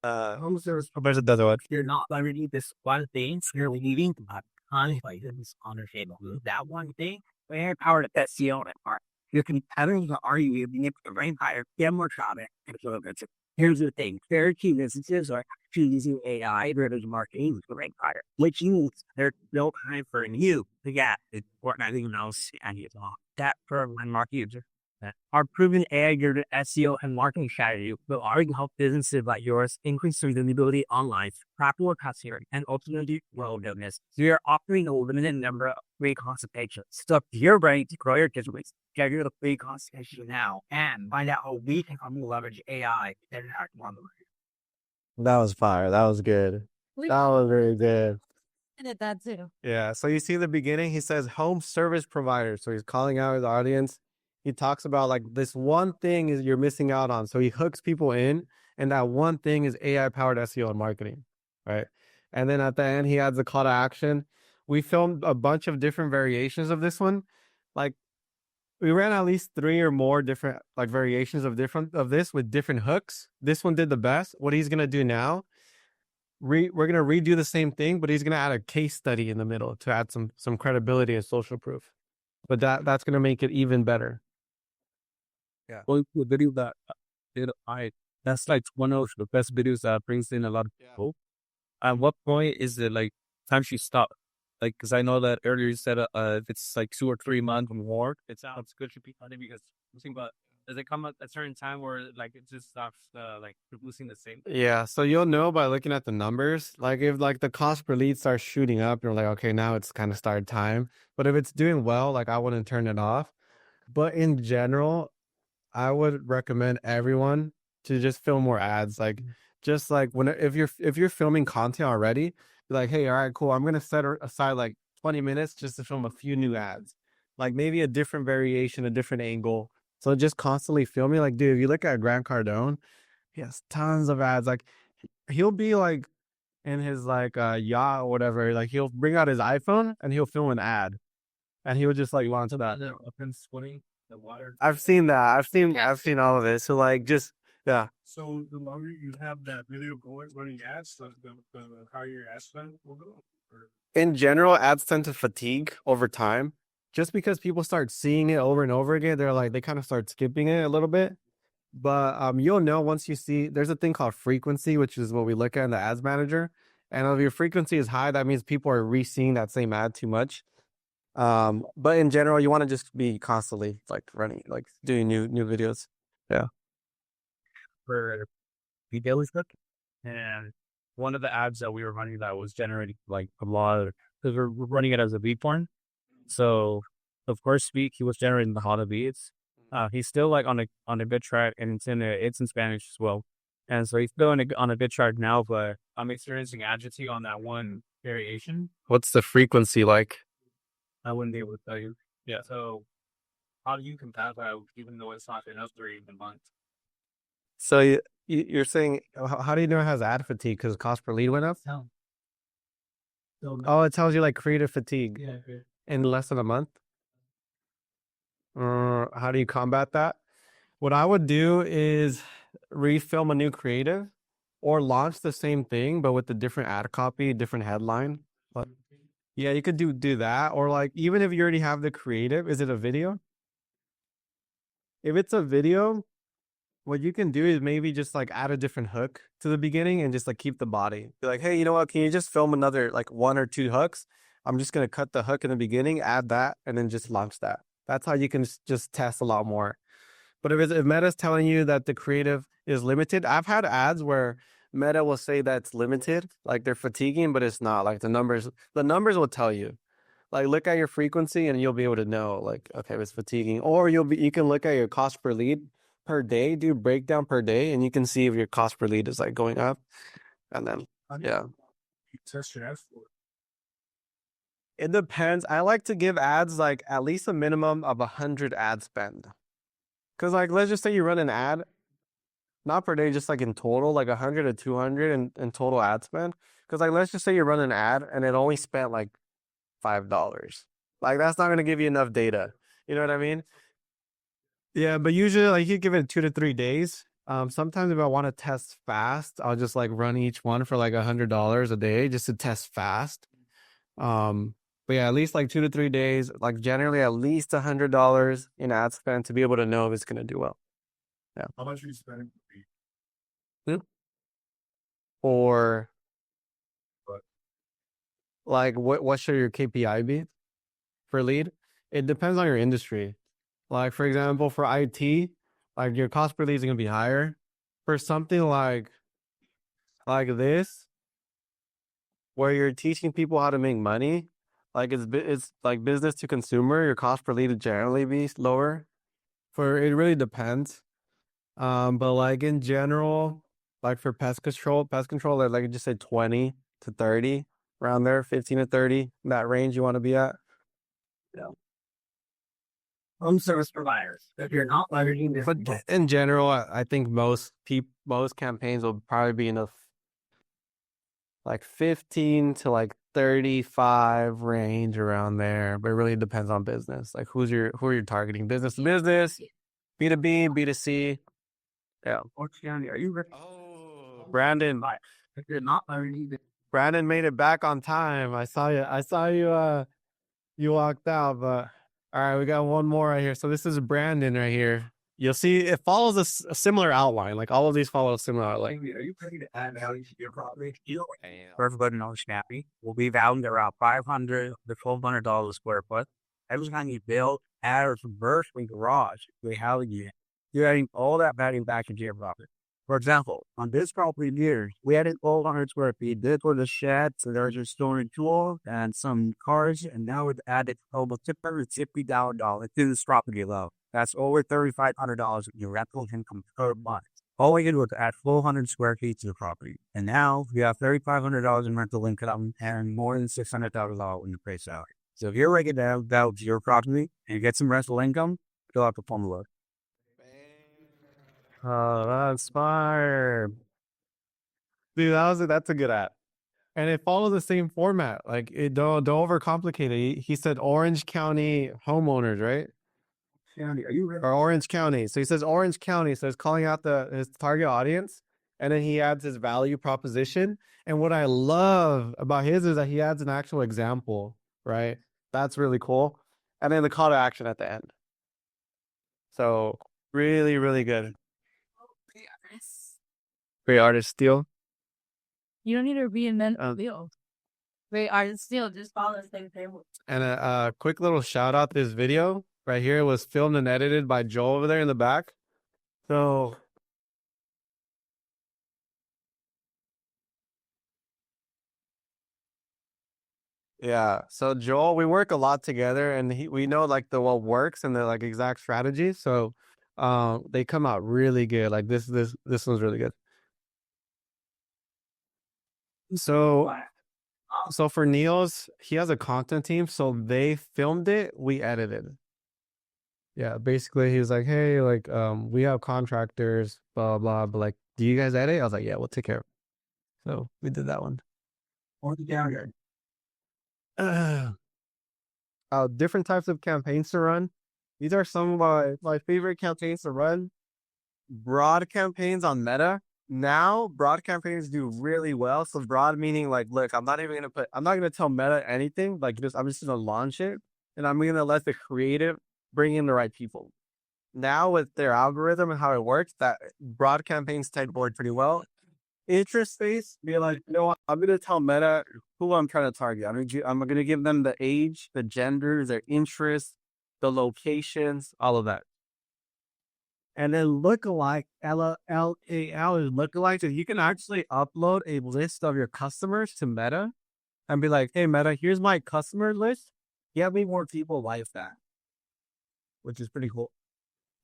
home service provider does what? You're not already this one thing. You're leaving my items on the table. That one thing, we power to SEO and part. Your competitors are arguing being able to rank higher, get more traffic, and so that's it. Here's the thing: very few businesses are using AI-driven marketing to rank higher, which means there's no time for you to get organizing else and it's all that for my market user. Our proven AI-driven SEO and marketing strategy will already help businesses like yours increase their visibility online, profitable customers, and ultimately grow business. We are offering a limited number of free consultations. So if you're ready to grow your business, schedule a free consultation now and find out how we can help you leverage AI and impact on the market. That was fire. That was good. That was very good. I did that too. Yeah. So you see the beginning, he says home service provider. So he's calling out his audience. He talks about like this one thing is you're missing out on. So he hooks people in, and that one thing is AI powered SEO and marketing. Right. And then at the end, he adds a call to action. We filmed a bunch of different variations of this one. Like we ran at least 3 or more different like variations of this with different hooks. This one did the best. What he's gonna do now, we're gonna redo the same thing, but he's gonna add a case study in the middle to add some credibility and social proof. But that's gonna make it even better. Yeah. Going to a video that that's like one of the best videos that brings in a lot of people. At what point is it like time she stop? Like, because I know that earlier you said if it's like 2 or 3 months or more, it sounds good to be funny because but does it come at a certain time where like it just stops like producing the same? Yeah, so you'll know by looking at the numbers. Like if like the cost per lead starts shooting up, you're like, okay, now it's kind of started time. But if it's doing well, like I wouldn't turn it off. But in general, I would recommend everyone to just film more ads. Like just like if you're filming content already, be like, hey, all right, cool. I'm gonna set aside like 20 minutes just to film a few new ads. Like maybe a different variation, a different angle. So just constantly filming. Like, dude, if you look at Grant Cardone, he has tons of ads. Like he'll be like in his like yacht or whatever. Like he'll bring out his iPhone and he'll film an ad. And he would just like launch that. The water. I've seen that. I've seen all of it. So like just yeah. So the longer you have that video going running ads, the higher your ad spend will go. In general, ads tend to fatigue over time. Just because people start seeing it over and over again, they kind of start skipping it a little bit. But you'll know once you see there's a thing called frequency, which is what we look at in the ads manager. And if your frequency is high, that means people are re-seeing that same ad too much. But in general, you want to just be constantly like running, like doing new videos. Yeah. For daily stuff. And one of the ads that we were running that was generating like a lot because we're running it as a beat form. So the first week he was generating the Honda beats. He's still like on a bit track and it's in Spanish as well. And so he's still on a bit track now, but I'm experiencing agility on that one variation. What's the frequency like? I wouldn't be able to tell you. Yeah. So how do you compare that even though it's not enough 3 months? So you're saying, how do you know it has ad fatigue? Because cost per lead went up? No. Oh, it tells you like creative fatigue in less than a month. How do you combat that? What I would do is refilm a new creative or launch the same thing, but with a different ad copy, different headline. But yeah, you could do that. Or like, even if you already have the creative, is it a video? If it's a video, what you can do is maybe just like add a different hook to the beginning and just like keep the body. Be like, hey, you know what? Can you just film another like 1 or 2 hooks? I'm just gonna cut the hook in the beginning, add that, and then just launch that. That's how you can just test a lot more. But if Meta's telling you that the creative is limited, I've had ads where Meta will say that it's limited, like they're fatiguing, but it's not. Like the numbers will tell you. Like look at your frequency and you'll be able to know like, okay, if it's fatiguing. Or you can look at your cost per lead per day, do breakdown per day, and you can see if your cost per lead is like going up. And then yeah. Test your ads for It depends. I like to give ads like at least a minimum of 100 ad spend. Cause like let's just say you run an ad, not per day, just like in total, like 100 to 200 in total ad spend. Cause like let's just say you run an ad and it only spent like $5. Like that's not gonna give you enough data. You know what I mean? Yeah, but usually like you give it 2 to 3 days. Sometimes if I want to test fast, I'll just like run each one for like $100 a day just to test fast. But yeah, at least like 2 to 3 days, like generally at least $100 in ad spend to be able to know if it's gonna do well. how much are you spending? Or What? like what should your KPI be for lead? It depends on your industry. Like for example, for IT, like your cost per lead is gonna be higher. For something like this, where you're teaching people how to make money, like it's like business to consumer, your cost per lead would generally be lower. For it really depends. But like in general, like for pest control, like I just said 20 to 30, around there, 15 to 30, that range you want to be at. Home service providers. If you're not leveraging this, But in general, I think most campaigns will probably be in a like 15 to like 35 range around there. But it really depends on business. Like who are you targeting? Business to business, B2B, B2C. Yeah. are you ready? Oh, Brandon. If you're not leveraging this, Brandon made it back on time. I saw you. You walked out, but all right, we got one more right here. So this is Brandon right here. You'll see it follows a similar outline. Like all of these follow a similar outline. Are you ready to add value to your property? for everybody knows Snappy will be valued around $500 to $1,200 a square foot. Every time you build, add, or convert a garage, you're adding all that value back into your property. For example, on this property here, we added 1,200 square feet. This was a shed, so there's a storing tool and some cars, and now we've added almost $650,000 to this property alone. That's over $3,500 in your rental income per month. All we did was add 400 square feet to the property, and now we have $3,500 in rental income and more than $600,000 in the pay salary. So if you're ready to add value to your property and you get some rental income, fill out the formula. Oh, that's smart. Dude, that's a good app. And it follows the same format. Like it don't overcomplicate it. He said Orange County homeowners, right? County, are you ready? Or Orange County. So he says Orange County. So it's calling out his target audience. And then he adds his value proposition. And what I love about his is that he adds an actual example, right? That's really cool. And then the call to action at the end. So really, really good. Great artist steal. You don't need to reinvent the wheel. Great artists still just follow the same table. And a quick little shout out, this video right here was filmed and edited by Joel over there in the back. So yeah, so Joel, we work a lot together, and we know like what works and the like exact strategies. So they come out really good. Like this one's really good. So for Neil's, he has a content team, so they filmed it, we edited. Yeah, basically he was like, hey, like, we have contractors, blah, blah, but like, do you guys edit? I was like, yeah, we'll take care of it. So we did that one. Or the down Different types of campaigns to run. These are some of my favorite campaigns to run. Broad campaigns on Meta. Now, broad campaigns do really well. So broad meaning like, look, I'm not gonna tell Meta anything. Like, I'm just gonna launch it, and I'm gonna let the creative bring in the right people. Now with their algorithm and how it works, that broad campaigns tend to work pretty well. Interest based, be like, you know what? I'm gonna tell Meta who I'm trying to target. I'm gonna give them the age, the gender, their interests, the locations, all of that. And then lookalike, LAL is lookalike. So you can actually upload a list of your customers to Meta and be like, hey, Meta, here's my customer list. Get me more people like that, which is pretty cool.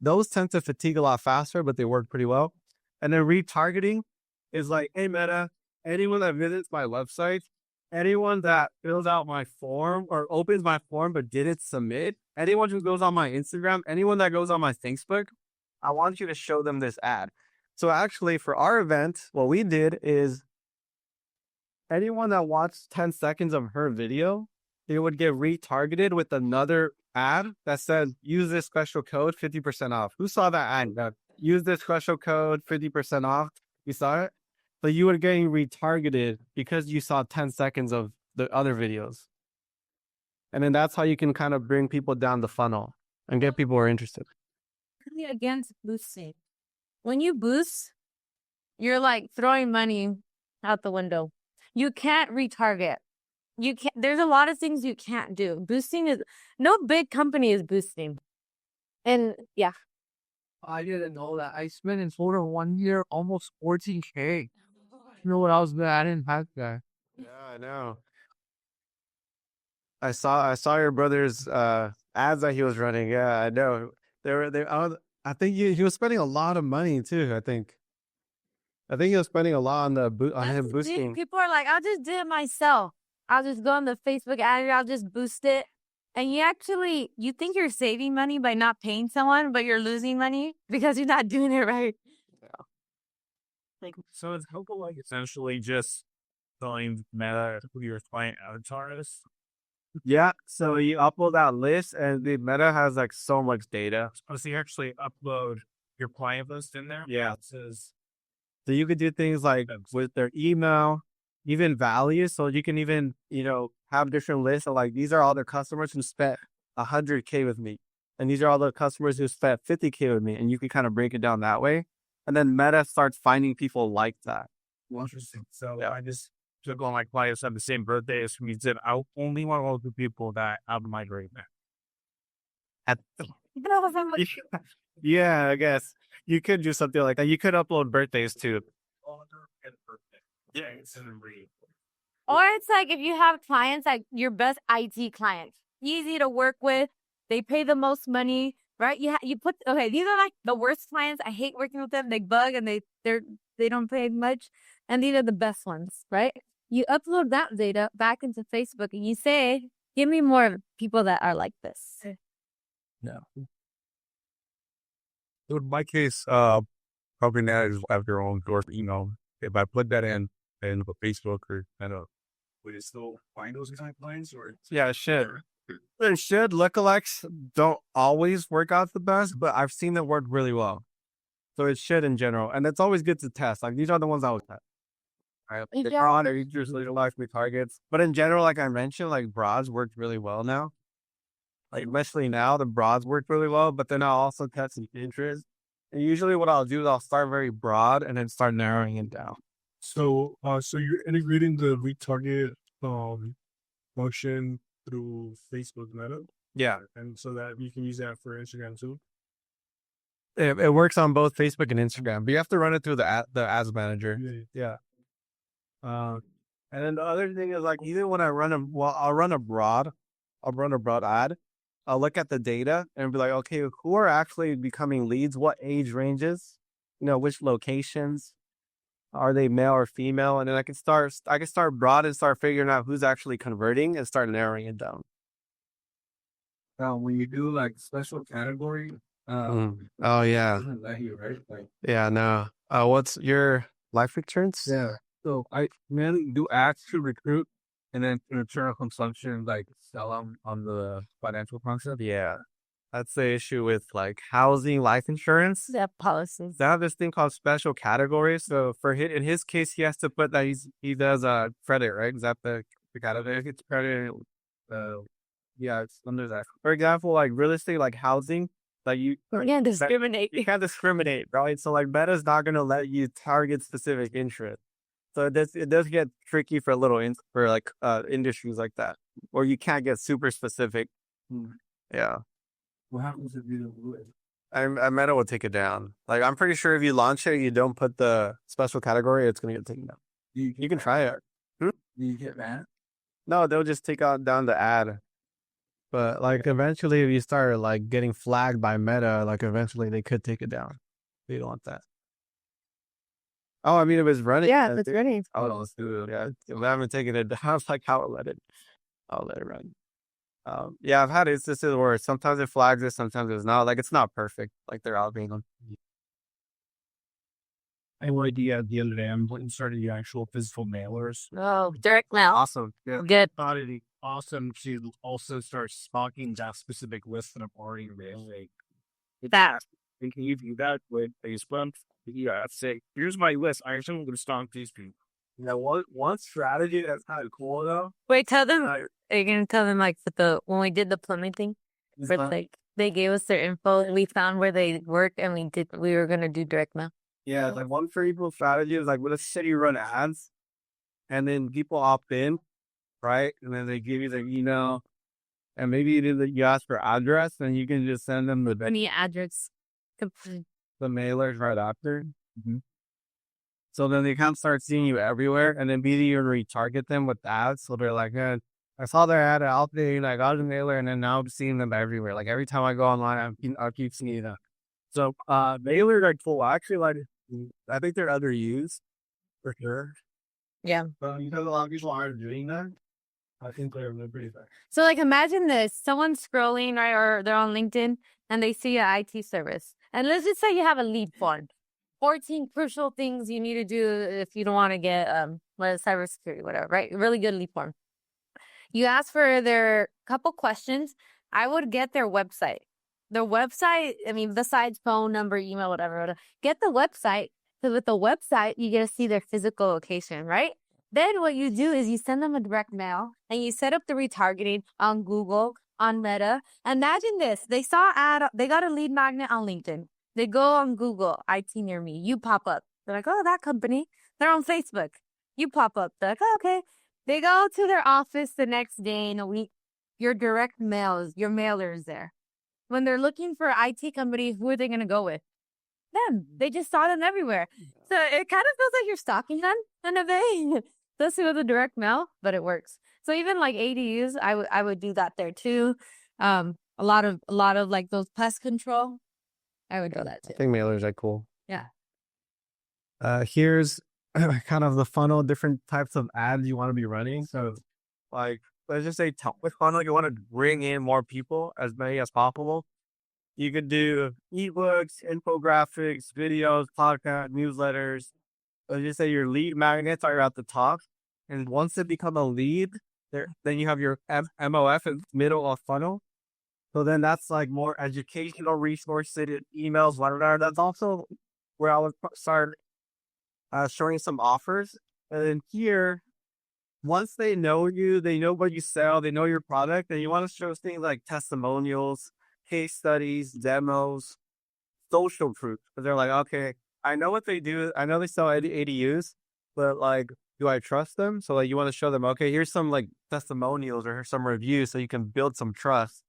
Those tend to fatigue a lot faster, but they work pretty well. And then retargeting is like, hey, Meta, anyone that visits my website, anyone that fills out my form or opens my form but didn't submit, anyone who goes on my Instagram, anyone that goes on my Facebook, I want you to show them this ad. So actually for our event, what we did is anyone that watched 10 seconds of her video, they would get retargeted with another ad that said, use this special code, 50% off. Who saw that ad? Use this special code, 50% off. You saw it? So you were getting retargeted because you saw 10 seconds of the other videos. And then that's how you can kind of bring people down the funnel and get people who are interested. Against boosting. When you boost, you're like throwing money out the window. You can't retarget. You can't. There's a lot of things you can't do. Boosting is no big company is boosting, and yeah. I didn't know that. I spent in total 1 year almost 14K. You know what I was doing? I didn't have that. Yeah, I know. I saw your brother's ads that he was running. Yeah, I know. I think he was spending a lot of money too. I think he was spending a lot on him boosting. People are like, I'll just do it myself. I'll just go on the Facebook ad. I'll just boost it. And you think you're saving money by not paying someone, but you're losing money because you're not doing it right. So it's helpful, like essentially just telling Meta who your client avatar is. Yeah, so you upload that list, and the Meta has like so much data. So you actually upload your client list in there. Yeah. It says So you could do things like with their email, even values. So you can even, have different lists of like, these are all the customers who spent 100K with me. And these are all the customers who spent 50K with me. And you can kind of break it down that way. And then Meta starts finding people like that. well, interesting. So I just took all my clients have the same birthday as me. Said I only want all the people that have my grade now. Yeah, I guess you could do something like that. You could upload birthdays too. Yeah, it's in the read. Or it's like if you have clients, like your best IT clients, easy to work with, they pay the most money, right? These are like the worst clients. I hate working with them. They bug and they don't pay much, and these are the best ones, right? You upload that data back into Facebook and you say, give me more people that are like this. So in my case, probably now is have their own door email. If I put that in Facebook or would it still find those kind of clients or? Yeah, it should. It should. Lookalikes don't always work out the best, but I've seen them work really well. So it should in general. And it's always good to test. Like these are the ones I would test. Right? They're on or usually like with targets. But in general, like I mentioned, like broads work really well now. Like especially now, the broads work really well, but then I'll also test some interest. And usually what I'll do is I'll start very broad and then start narrowing it down. So you're integrating the retarget function through Facebook Meta, Yeah. and so that you can use that for Instagram too. It works on both Facebook and Instagram, but you have to run it through the ads manager. Yeah. And then the other thing is like even when I'll run a broad ad. I'll look at the data and be like, okay, who are actually becoming leads? What age ranges? Which locations? Are they male or female? And then I can start broad and start figuring out who's actually converting and start narrowing it down. when you do like special category, Oh yeah, doesn't let you, right? Like, yeah. No. What's your life insurance? yeah. So I mainly do ads to recruit, and then in return of consumption, like sell them on the financial concept. Yeah. That's the issue with like housing life insurance. That policies. They have this thing called special categories. So in his case, he has to put that he does credit, right? Is that the category? It's credit. Uh, yeah, it's under that. For example, like real estate, like housing, like you Yeah, discriminate. you can't discriminate, right? So like Meta's not gonna let you target specific interest. So it does get tricky for for like industries like that, or you can't get super specific. Yeah. What happens if you don't do it? I Meta will take it down. Like I'm pretty sure if you launch it, you don't put the special category, it's gonna get taken down. You can try it. Do you get mad? No, they'll just take down the ad. But like eventually, if you start like getting flagged by Meta, like eventually they could take it down. You don't want that. Oh, I mean, if it's running, Yeah, if it's running. Oh, no, let's do it. Yeah, if I haven't taken it down, like I'll let it run. Yeah, I've had instances where sometimes it flags it, sometimes it's not. Like it's not perfect. Like they're all being on. I had no idea the other day. I'm starting the actual physical mailers. Oh, direct mail. Awesome. Yeah. Good. Thought it'd be awesome to also start stocking that specific list that I'm already mailing. That. And can you do that with Facebook? Yeah, say, here's my list. I actually going to stock these people. Now, one strategy that's kind of cool though. Wait, tell them. Are you gonna tell them like when we did the plumbing thing? For like they gave us their info and we found where they work and we were gonna do direct mail. Yeah, like one for people strategy is like with a city run ads, and then people opt in, right? And then they give you their email, and maybe you ask for address, and you can just send them Any address. the mailers right after. Mm-hmm. So then they kind of start seeing you everywhere, and then maybe you retarget them with ads. So they're like, I saw their ad out there, and I got a mailer, and then now I'm seeing them everywhere. Like every time I go online, I'll keep seeing them. So mailers are cool. Actually, like I think they're underused for sure. Yeah. But because a lot of people aren't doing that, I think they're pretty fair. So like imagine this. Someone's scrolling, right, or they're on LinkedIn and they see an IT service. And let's just say you have a lead form. 14 crucial things you need to do if you don't want to get cybersecurity, whatever, right? Really good lead form. You ask for their couple questions. I would get their website. Their website, I mean, besides phone number, email, whatever, get the website. Because with the website, you get to see their physical location, right? Then what you do is you send them a direct mail and you set up the retargeting on Google, on Meta. Imagine this. They got a lead magnet on LinkedIn. They go on Google, IT near me. You pop up. They're like, oh, that company. They're on Facebook. You pop up. They're like, oh, okay. They go to their office the next day in a week. Your direct mail your mailer is there. When they're looking for IT companies, who are they going to go with? Them. They just saw them everywhere. So it kind of feels like you're stalking them in a way. Especially with the direct mail, but it works. So even like ADUs, I would do that there too. A lot of like those pest control. I would do that too. I think mailers are cool. Yeah. Here's kind of the funnel, different types of ads you want to be running. So like, let's just say with funnel, you want to bring in more people, as many as possible. You could do ebooks, infographics, videos, podcast, newsletters. Let's just say your lead magnets are at the top. And once they become a lead, then you have your MOF in middle of funnel. So then that's like more educational resources, emails, whatever. That's also where I would start showing some offers. And then here, once they know you, they know what you sell, they know your product, and you want to show things like testimonials, case studies, demos, social proof. Because they're like, okay, I know what they do. I know they sell ADUs, but like, do I trust them? So like, you want to show them, okay, here's some like testimonials or here's some reviews so you can build some trust.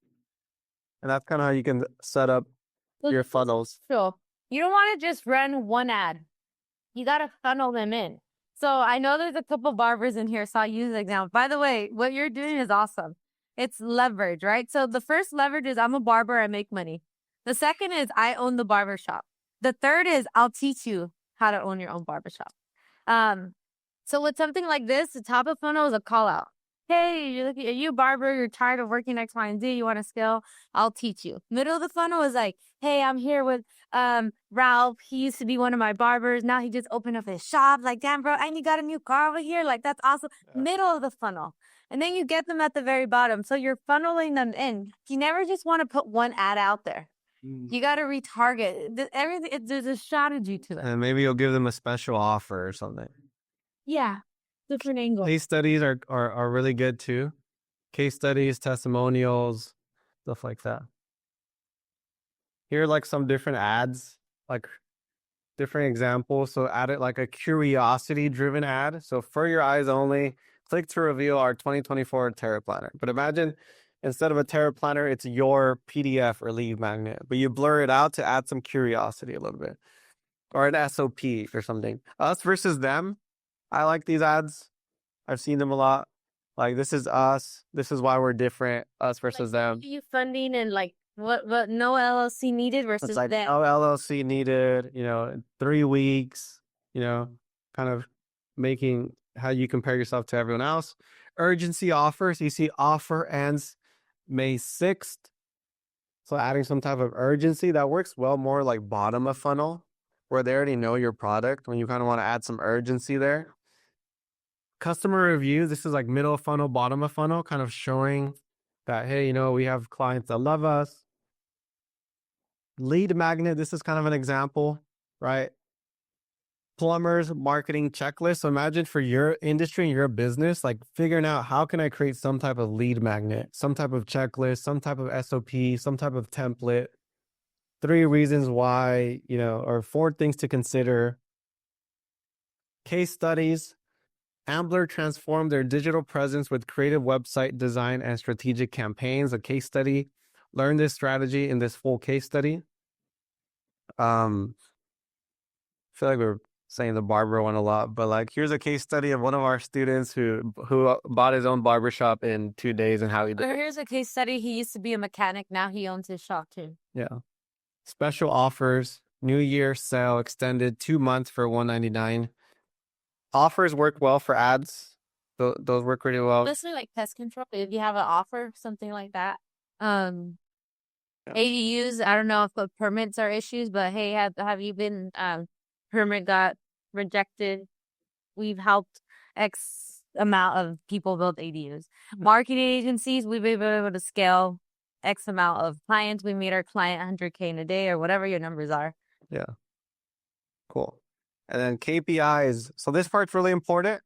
And that's kind of how you can set up your funnels. Sure. You don't want to just run one ad. You got to funnel them in. So I know there's a couple barbers in here, so I'll use an example. By the way, what you're doing is awesome. It's leverage, right? So the first leverage is I'm a barber, I make money. The second is I own the barber shop. The third is I'll teach you how to own your own barber shop. So with something like this, the top of funnel is a call out. hey, are you a barber? You're tired of working X, Y, and Z. You want to scale? I'll teach you. Middle of the funnel is like, hey, I'm here with Ralph. He used to be one of my barbers. Now he just opened up his shop. Like, damn, bro, and you got a new car over here. Like, that's awesome. Middle of the funnel. And then you get them at the very bottom. So you're funneling them in. You never just want to put one ad out there. You got to retarget. Everything. There's a strategy to it. And maybe you'll give them a special offer or something. Yeah. Different angle. Case studies are really good too. Case studies, testimonials, stuff like that. Here are like some different ads, like different examples. So add it like a curiosity driven ad. So for your eyes only, click to reveal our 2024 Terra Planner. But imagine instead of a Terra Planner, it's your PDF or lead magnet, but you blur it out to add some curiosity a little bit, or an SOP or something. Us versus them. I like these ads. I've seen them a lot. Like, this is us. This is why we're different. Us versus them. You funding and like what no LLC needed versus It's like them. no LLC needed, 3 weeks, kind of making how you compare yourself to everyone else. Urgency offers. You see offer ends May 6th. So adding some type of urgency that works well more like bottom of funnel where they already know your product when you kind of want to add some urgency there. Customer reviews. This is like middle of funnel, bottom of funnel, kind of showing that, hey, we have clients that love us. Lead magnet. This is kind of an example, right? Plumbers marketing checklist. So imagine for your industry and your business, like figuring out how can I create some type of lead magnet, some type of checklist, some type of SOP, some type of template. 3 reasons why, or 4 things to consider. Case studies. Ambler transformed their digital presence with creative website design and strategic campaigns. A case study. Learn this strategy in this full case study. I feel like we're saying the barber one a lot, but like here's a case study of one of our students who bought his own barbershop in 2 days and how he did. Or here's a case study. He used to be a mechanic. Now he owns his shop too. Yeah. Special offers. New Year sale extended 2 months for $199. Offers work well for ads. Those work really well. Especially like pest control. If you have an offer, something like that. ADUs, I don't know if the permits are issues, but hey, have you been permit got rejected? We've helped X amount of people build ADUs. Marketing agencies, we've been able to scale X amount of clients. We made our client 100K in a day or whatever your numbers are. Yeah. Cool. And then KPIs. So this part's really important.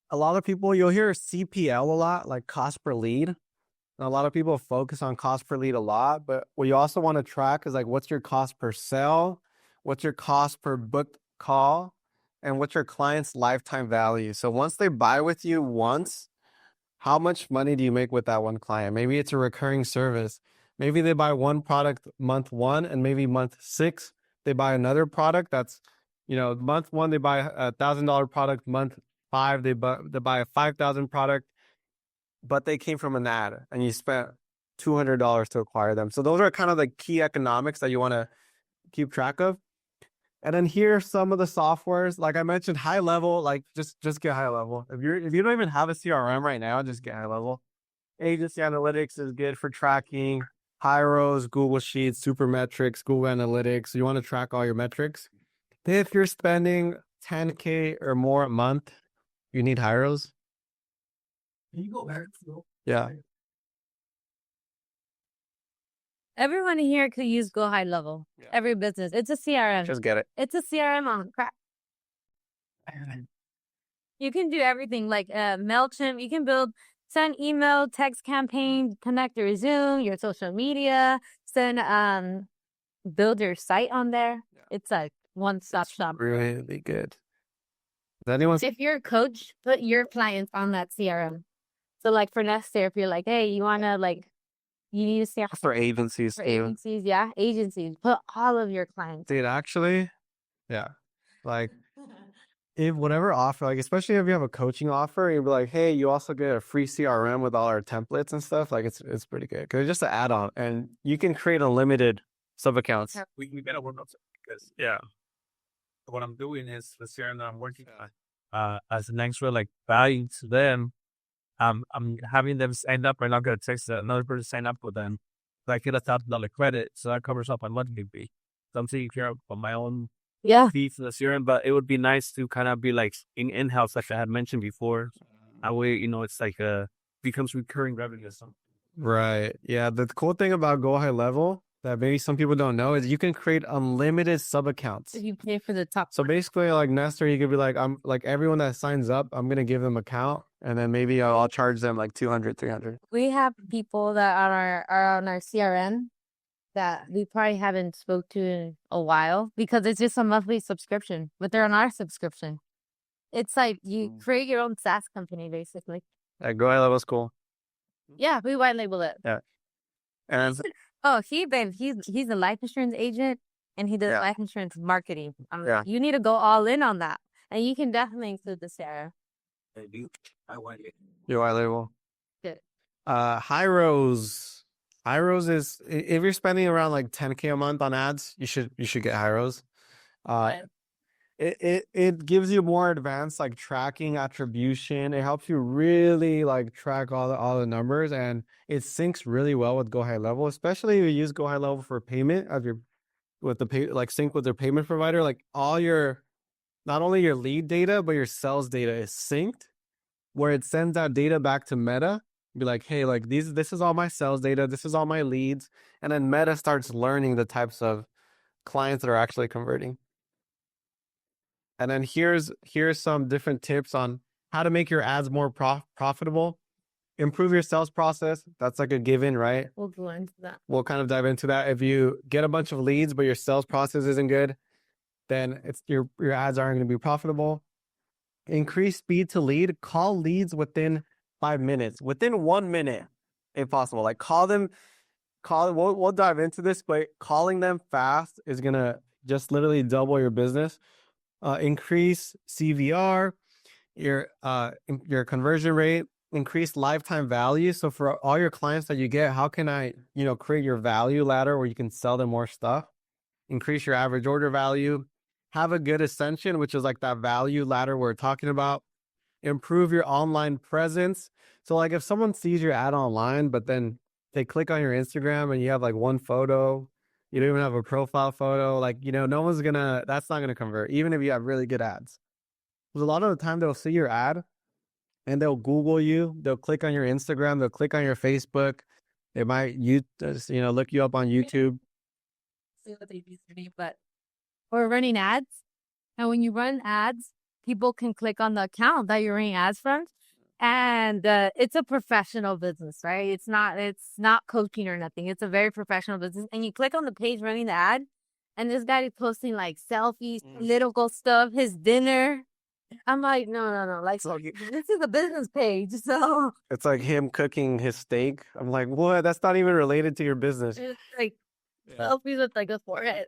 A lot of people, you'll hear CPL a lot, like cost per lead. And a lot of people focus on cost per lead a lot, but what you also want to track is like, what's your cost per sale? What's your cost per booked call? And what's your client's lifetime value? So once they buy with you once, how much money do you make with that one client? Maybe it's a recurring service. Maybe they buy one product month 1 and maybe month 6, they buy another product. That's, month 1, they buy $1,000 product. Month 5, they buy a $5,000 product, but they came from an ad and you spent $200 to acquire them. So those are kind of the key economics that you want to keep track of. And then here are some of the softwares. Like I mentioned, high level, like just get high level. If you don't even have a CRM right now, just get high level. Agency analytics is good for tracking. Hyros, Google Sheets, Supermetrics, Google Analytics. You want to track all your metrics. If you're spending $10K or more a month, you need Hyros. Can you go back? Yeah. Everyone here could use Go High Level. Yeah. Every business. It's a CRM. Just get it. It's a CRM on crack. You can do everything like MailChimp. You can send email, text campaign, connect your Zoom, your social media, build your site on there. Yeah. It's like one-stop shop. Really good. Does anyone? If you're a coach, put your clients on that CRM. So like for next year, if you're like, hey, you need a CRM. For agencies. For agencies, yeah. Agencies. Put all of your clients. Dude, actually, yeah. Like, if whatever offer, like, especially if you have a coaching offer, you'll be like, hey, you also get a free CRM with all our templates and stuff. Like, it's pretty good. Because it's just an add-on. And you can create unlimited sub-accounts. We gotta work on it because, yeah. What I'm doing is the CRM that I'm working on. as an extra like value to them, I'm having them sign up. I'm not gonna text another person sign up with them. So I get $1,000 credit, so that covers up my monthly fee. So I'm taking care of my own Yeah. fee for the serum, but it would be nice to kind of be like in-house, like I had mentioned before. That way, it's like becomes recurring revenue or something. Right. Yeah. The cool thing about Go High Level that maybe some people don't know is you can create unlimited sub accounts. If you pay for the top. So basically, like Nestor, you could be like, I'm like everyone that signs up, I'm gonna give them account, and then maybe I'll charge them like 200, 300. We have people that are on our CRM that we probably haven't spoke to in a while because it's just a monthly subscription, but they're on our subscription. It's like you create your own SaaS company, basically. That Go High Level is cool. Yeah, we white label it. Yeah. And Oh, he's a life insurance agent and he does life insurance marketing. You need to go all in on that, and you can definitely include the Sarah. I want it. your White Label. Good. High Rose. High Rose is if you're spending around like 10K a month on ads, you should get High Rose. It gives you more advanced like tracking attribution. It helps you really like track all the numbers, and it syncs really well with Go High Level, especially if you use Go High Level for payment as your with the pay like sync with their payment provider. Like all your not only your lead data but your sales data is synced, where it sends out data back to Meta. Be like, hey, like this is all my sales data, this is all my leads, and then Meta starts learning the types of clients that are actually converting. And then here's some different tips on how to make your ads more profitable. Improve your sales process. That's like a given, right? We'll go into that. We'll kind of dive into that. If you get a bunch of leads, but your sales process isn't good, then it's your ads aren't going to be profitable. Increase speed to lead. Call leads within 5 minutes, within 1 minute, if possible. Like call them. We'll dive into this, but calling them fast is gonna just literally double your business. Increase CVR, your conversion rate, increase lifetime value. So for all your clients that you get, how can I, create your value ladder where you can sell them more stuff? Increase your average order value. Have a good ascension, which is like that value ladder we're talking about. Improve your online presence. So like if someone sees your ad online, but then they click on your Instagram and you have like one photo, you don't even have a profile photo, like, no one's that's not gonna convert, even if you have really good ads. Because a lot of the time they'll see your ad and they'll Google you, they'll click on your Instagram, they'll click on your Facebook, they might look you up on YouTube. See what they do for me, but we're running ads, and when you run ads, people can click on the account that you're running ads from, and it's a professional business, right? It's not coaching or nothing. It's a very professional business, and you click on the page running the ad, and this guy is posting like selfies, political stuff, his dinner. I'm like, no, like this is a business page, so it's like him cooking his steak. I'm like, what? That's not even related to your business. it's like selfies with like a forehead.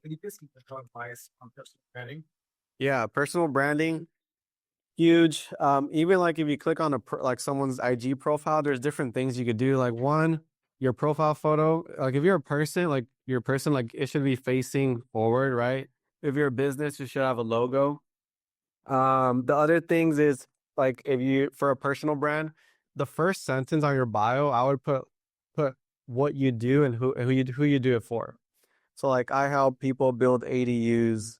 Yeah, personal branding. Huge. Even like if you click on like someone's IG profile, there's different things you could do. Like one, your profile photo. Like if you're a person, like it should be facing forward, right? If you're a business, you should have a logo. The other things is like for a personal brand, the first sentence on your bio, I would put what you do and who you do it for. So like I help people build ADUs,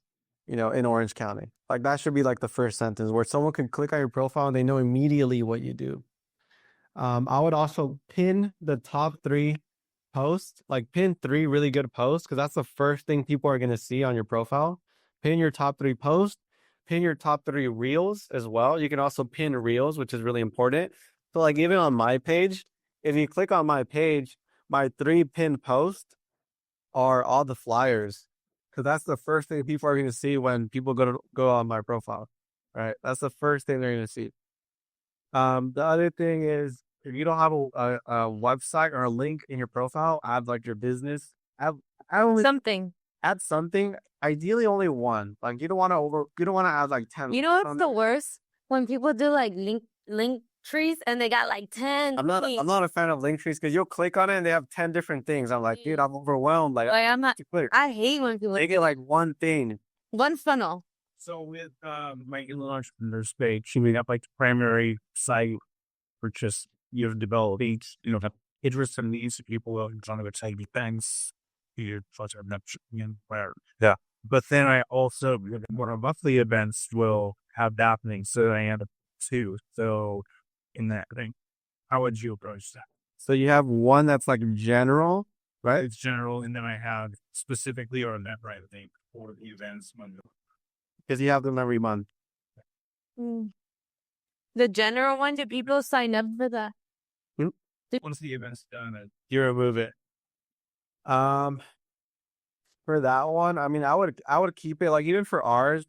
in Orange County. Like that should be like the first sentence where someone can click on your profile and they know immediately what you do. I would also pin the top 3 posts, like pin 3 really good posts, because that's the first thing people are going to see on your profile. Pin your top 3 posts, pin your top 3 reels as well. You can also pin reels, which is really important. So like even on my page, if you click on my page, my 3 pinned posts are all the flyers. Because that's the first thing people are going to see when people go on my profile, right? That's the first thing they're going to see. The other thing is if you don't have a website or a link in your profile, add like your business. Add something. Ideally, only one. Like you don't want to add like 10. You know what's the worst? When people do like link trees and they got like 10. I'm not a fan of link trees because you'll click on it and they have 10 different things. I'm like, dude, I'm overwhelmed. Like I'm not. clear. I hate when people They get like one thing. one funnel. So with my entrepreneur's page, we have like the primary site for just you've developed each, have interests and needs of people who are trying to take things. You try to mention where. Yeah. But then I also one of monthly events will have happening. So I end up too. So in that thing, how would you approach that? So you have one that's like general, right? It's general, and then I have specifically or that right thing for the events. Because you have them every month. Mm. The general one, do people sign up for that? Once the event's done, You remove it. For that one, I mean, I would keep it like even for ours,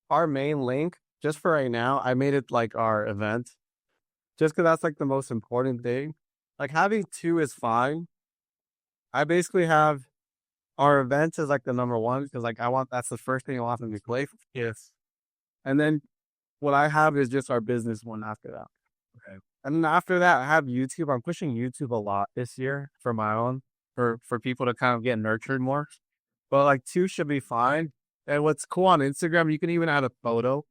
our main link. Just for right now, I made it like our event, just because that's like the most important thing. Like having two is fine. I basically have our event is like the number one because like that's the first thing I want them to click. yes. And then what I have is just our business one after that. Okay. And then after that, I have YouTube. I'm pushing YouTube a lot this year for my own, for people to kind of get nurtured more. But like two should be fine. And what's cool on Instagram, you can even add a photo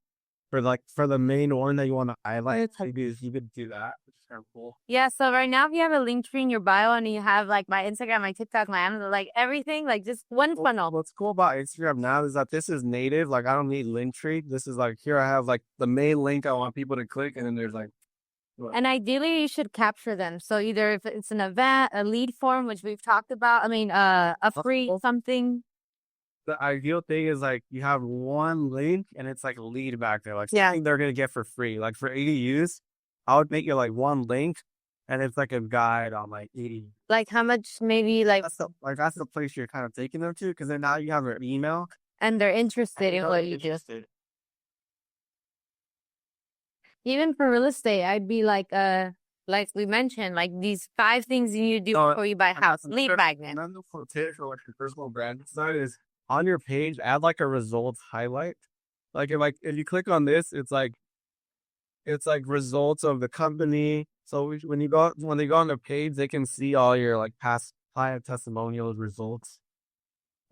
for the main one that you want to highlight. You could do that, which is kind of cool. Yeah, so right now if you have a link tree in your bio and you have like my Instagram, my TikTok, my Amazon, like everything, like just one funnel. What's cool about Instagram now is that this is native. Like I don't need Linktree. This is like here I have like the main link I want people to click, and then there's like. And ideally you should capture them. So either if it's an event, a lead form, which we've talked about, a free something. The ideal thing is like you have one link and it's like a lead back there, like Yeah. something they're gonna get for free. Like for ADUs, I would make it like one link, and it's like a guide on like ADU. Like how much maybe like, That's the place you're kind of taking them to, because then now you have their email. and they're interested in what you do. Even for real estate, I'd be like we mentioned, like these 5 things you need to do before you buy a house. Lead magnet. Another tip for like your personal brand side is on your page, add like a results highlight. Like if you click on this, it's like results of the company. So when they go on the page, they can see all your like past client testimonials, results.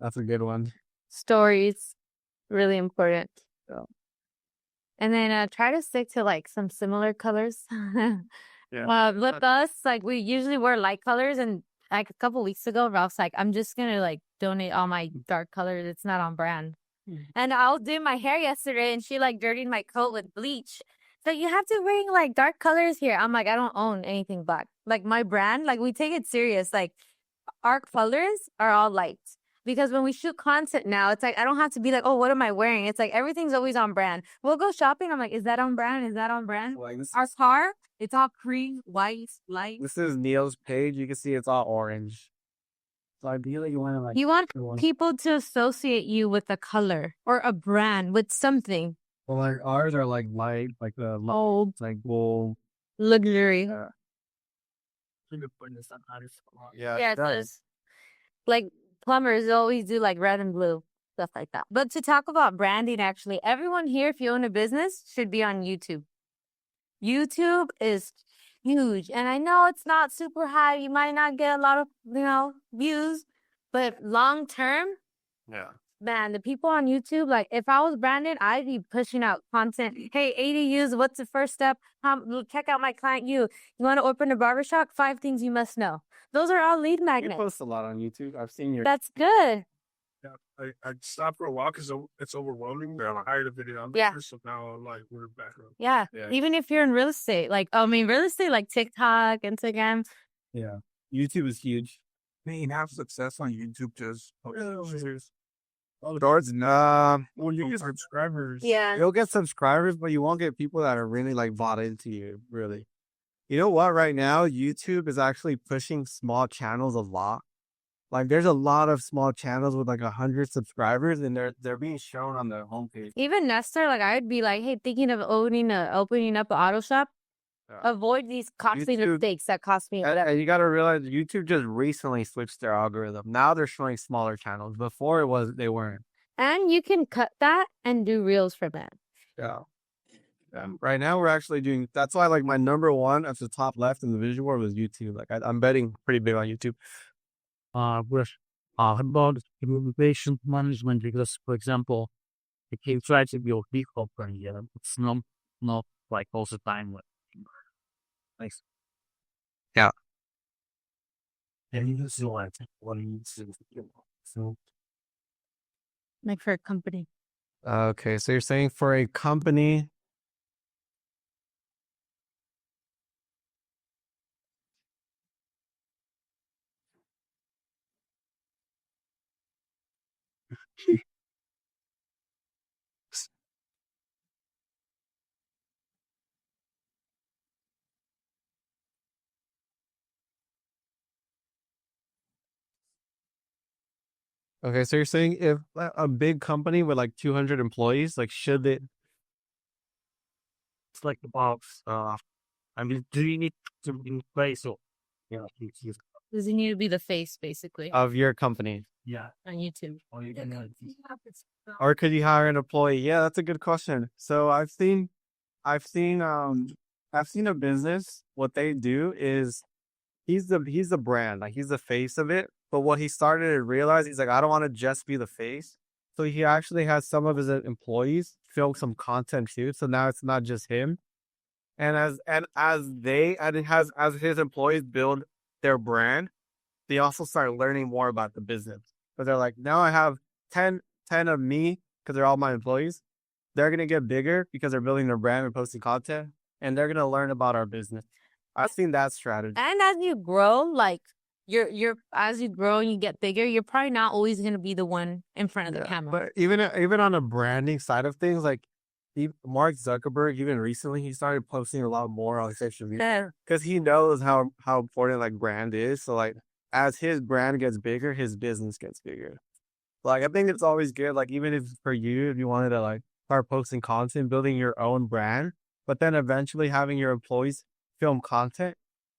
That's a good one. Stories, really important. Yeah. And then try to stick to like some similar colors. Yeah. With us, like we usually wear light colors, and like a couple weeks ago, Ralph's like, I'm just gonna like donate all my dark colors. It's not on brand. And I'll do my hair yesterday, and she like dirtied my coat with bleach. So you have to bring like dark colors here. I'm like, I don't own anything black. Like my brand, like we take it serious. Like our colors are all light. Because when we shoot content now, it's like, I don't have to be like, oh, what am I wearing? It's like, everything's always on brand. We'll go shopping. I'm like, is that on brand? Is that on brand? Like Our car, it's all cream, white, light. this is Neil's page. You can see it's all orange. So ideally, you want to like. You want people to associate you with a color or a brand, with something. Well, like ours are like light, like the Old, like gold. luxury. Yeah. Yeah, so it's like plumbers always do like red and blue, stuff like that. But to talk about branding, actually, everyone here, if you own a business, should be on YouTube. YouTube is huge. And I know it's not super high. You might not get a lot of, views, but long term, Yeah. man, the people on YouTube, like if I was branded, I'd be pushing out content. Hey, ADUs, what's the first step? Check out my client. You want to open a barbershop? 5 things you must know. Those are all lead You magnets. post a lot on YouTube. I've seen your. That's good. Yeah, I stopped for a while because it's overwhelming. I hired a video on Yeah. there, so now like we're back up. Yeah. Yeah. Even if you're in real estate, real estate, like TikTok, Instagram. Yeah. YouTube is huge. I mean, have success on YouTube just Shorts, well, you get subscribers. Yeah. you'll get subscribers, but you won't get people that are really like bought into you. Really. You know what? Right now, YouTube is actually pushing small channels a lot. Like, there's a lot of small channels with like 100 subscribers, and they're being shown on the homepage. Even Nestor, like I would be like, hey, thinking of opening up an auto shop. Yeah. Avoid these costly YouTube- mistakes that cost me. And you got to realize YouTube just recently switched their algorithm. Now they're showing smaller channels. Before they weren't. And you can cut that and do reels from that. Yeah. Right now we're actually doing. That's why like my number one at the top left in the vision board was YouTube. Like I'm betting pretty big on YouTube. About innovation management, because, for example, He try to build people per year. It's not like all the time. Thanks. Yeah. And you just want what you so Like for a company. Okay, so you're saying for a company. Okay, so you're saying if a big company with like 200 employees, like should they it's like the box. I mean, do you need to be in place or yeah, Does he need to be the face, basically, of your company? yeah, on YouTube? or you can Or could you hire an employee? Yeah, that's a good question. So I've seen I've seen a business. What they do is he's the brand, like he's the face of it. But what he started to realize, he's like, I don't want to just be the face. So he actually has some of his employees film some content too. So now it's not just him. As his employees build their brand, they also start learning more about the business. But they're like, now I have 10 of me because they're all my employees. They're gonna get bigger because they're building their brand and posting content, and they're gonna learn about our business. I've seen that strategy. And as you grow, like you're as you grow and you get bigger, you're probably not always gonna be the one in front of the camera. But even on the branding side of things, like Mark Zuckerberg, even recently, he started posting a lot more on social media because he knows how important like brand is. So like as his brand gets bigger, his business gets bigger. Like I think it's always good, like even if for you, if you wanted to like start posting content, building your own brand, but then eventually having your employees film content,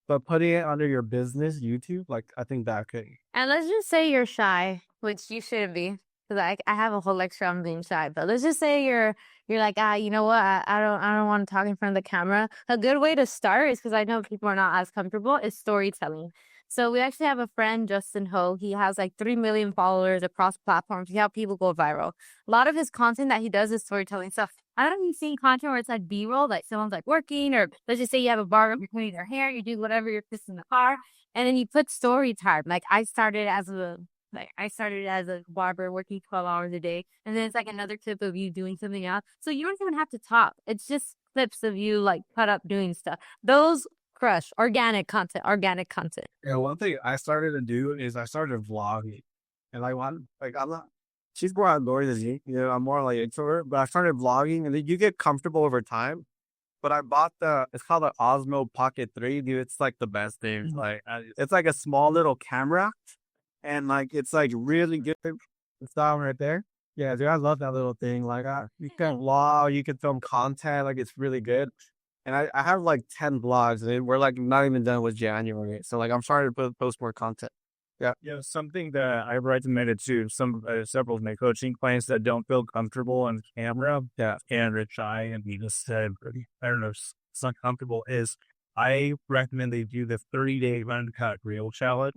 but putting it under your business YouTube, like I think that could. And let's just say you're shy, which you shouldn't be, because I have a whole lecture on being shy. But let's just say you're like, you know what? I don't want to talk in front of the camera. A good way to start is, because I know people are not as comfortable, is storytelling. So we actually have a friend, Justin Ho. He has like 3 million followers across platforms. He helps people go viral. A lot of his content that he does is storytelling stuff. I don't know if you've seen content where it's like B-roll, like someone's like working, or let's just say you have a barber, you're cleaning their hair, you do whatever, you're fixing the car, and then you put story time. Like I started as a barber working 12 hours a day, and then it's like another clip of you doing something else. So you don't even have to talk. It's just clips of you like cut up doing stuff. Those crush organic content. Yeah, one thing I started to do is I started vlogging, and I'm not. She's more outdoors than me. You know, I'm more like introvert, but I started vlogging, and then you get comfortable over time. But I bought it's called the Osmo Pocket 3, dude. It's like the best thing. Like it's like a small little camera, and like it's like really good. It's that one right there. Yeah, dude, I love that little thing. Like you can vlog, you can film content. Like it's really good. And I have like 10 vlogs, and we're like not even done with January. So like I'm starting to post more content. Yeah. Yeah, something that I recommended to several of my coaching clients that don't feel comfortable on camera, and are shy, and you just said, I don't know, it's not comfortable, is I recommend they do the 30-day uncut reel challenge.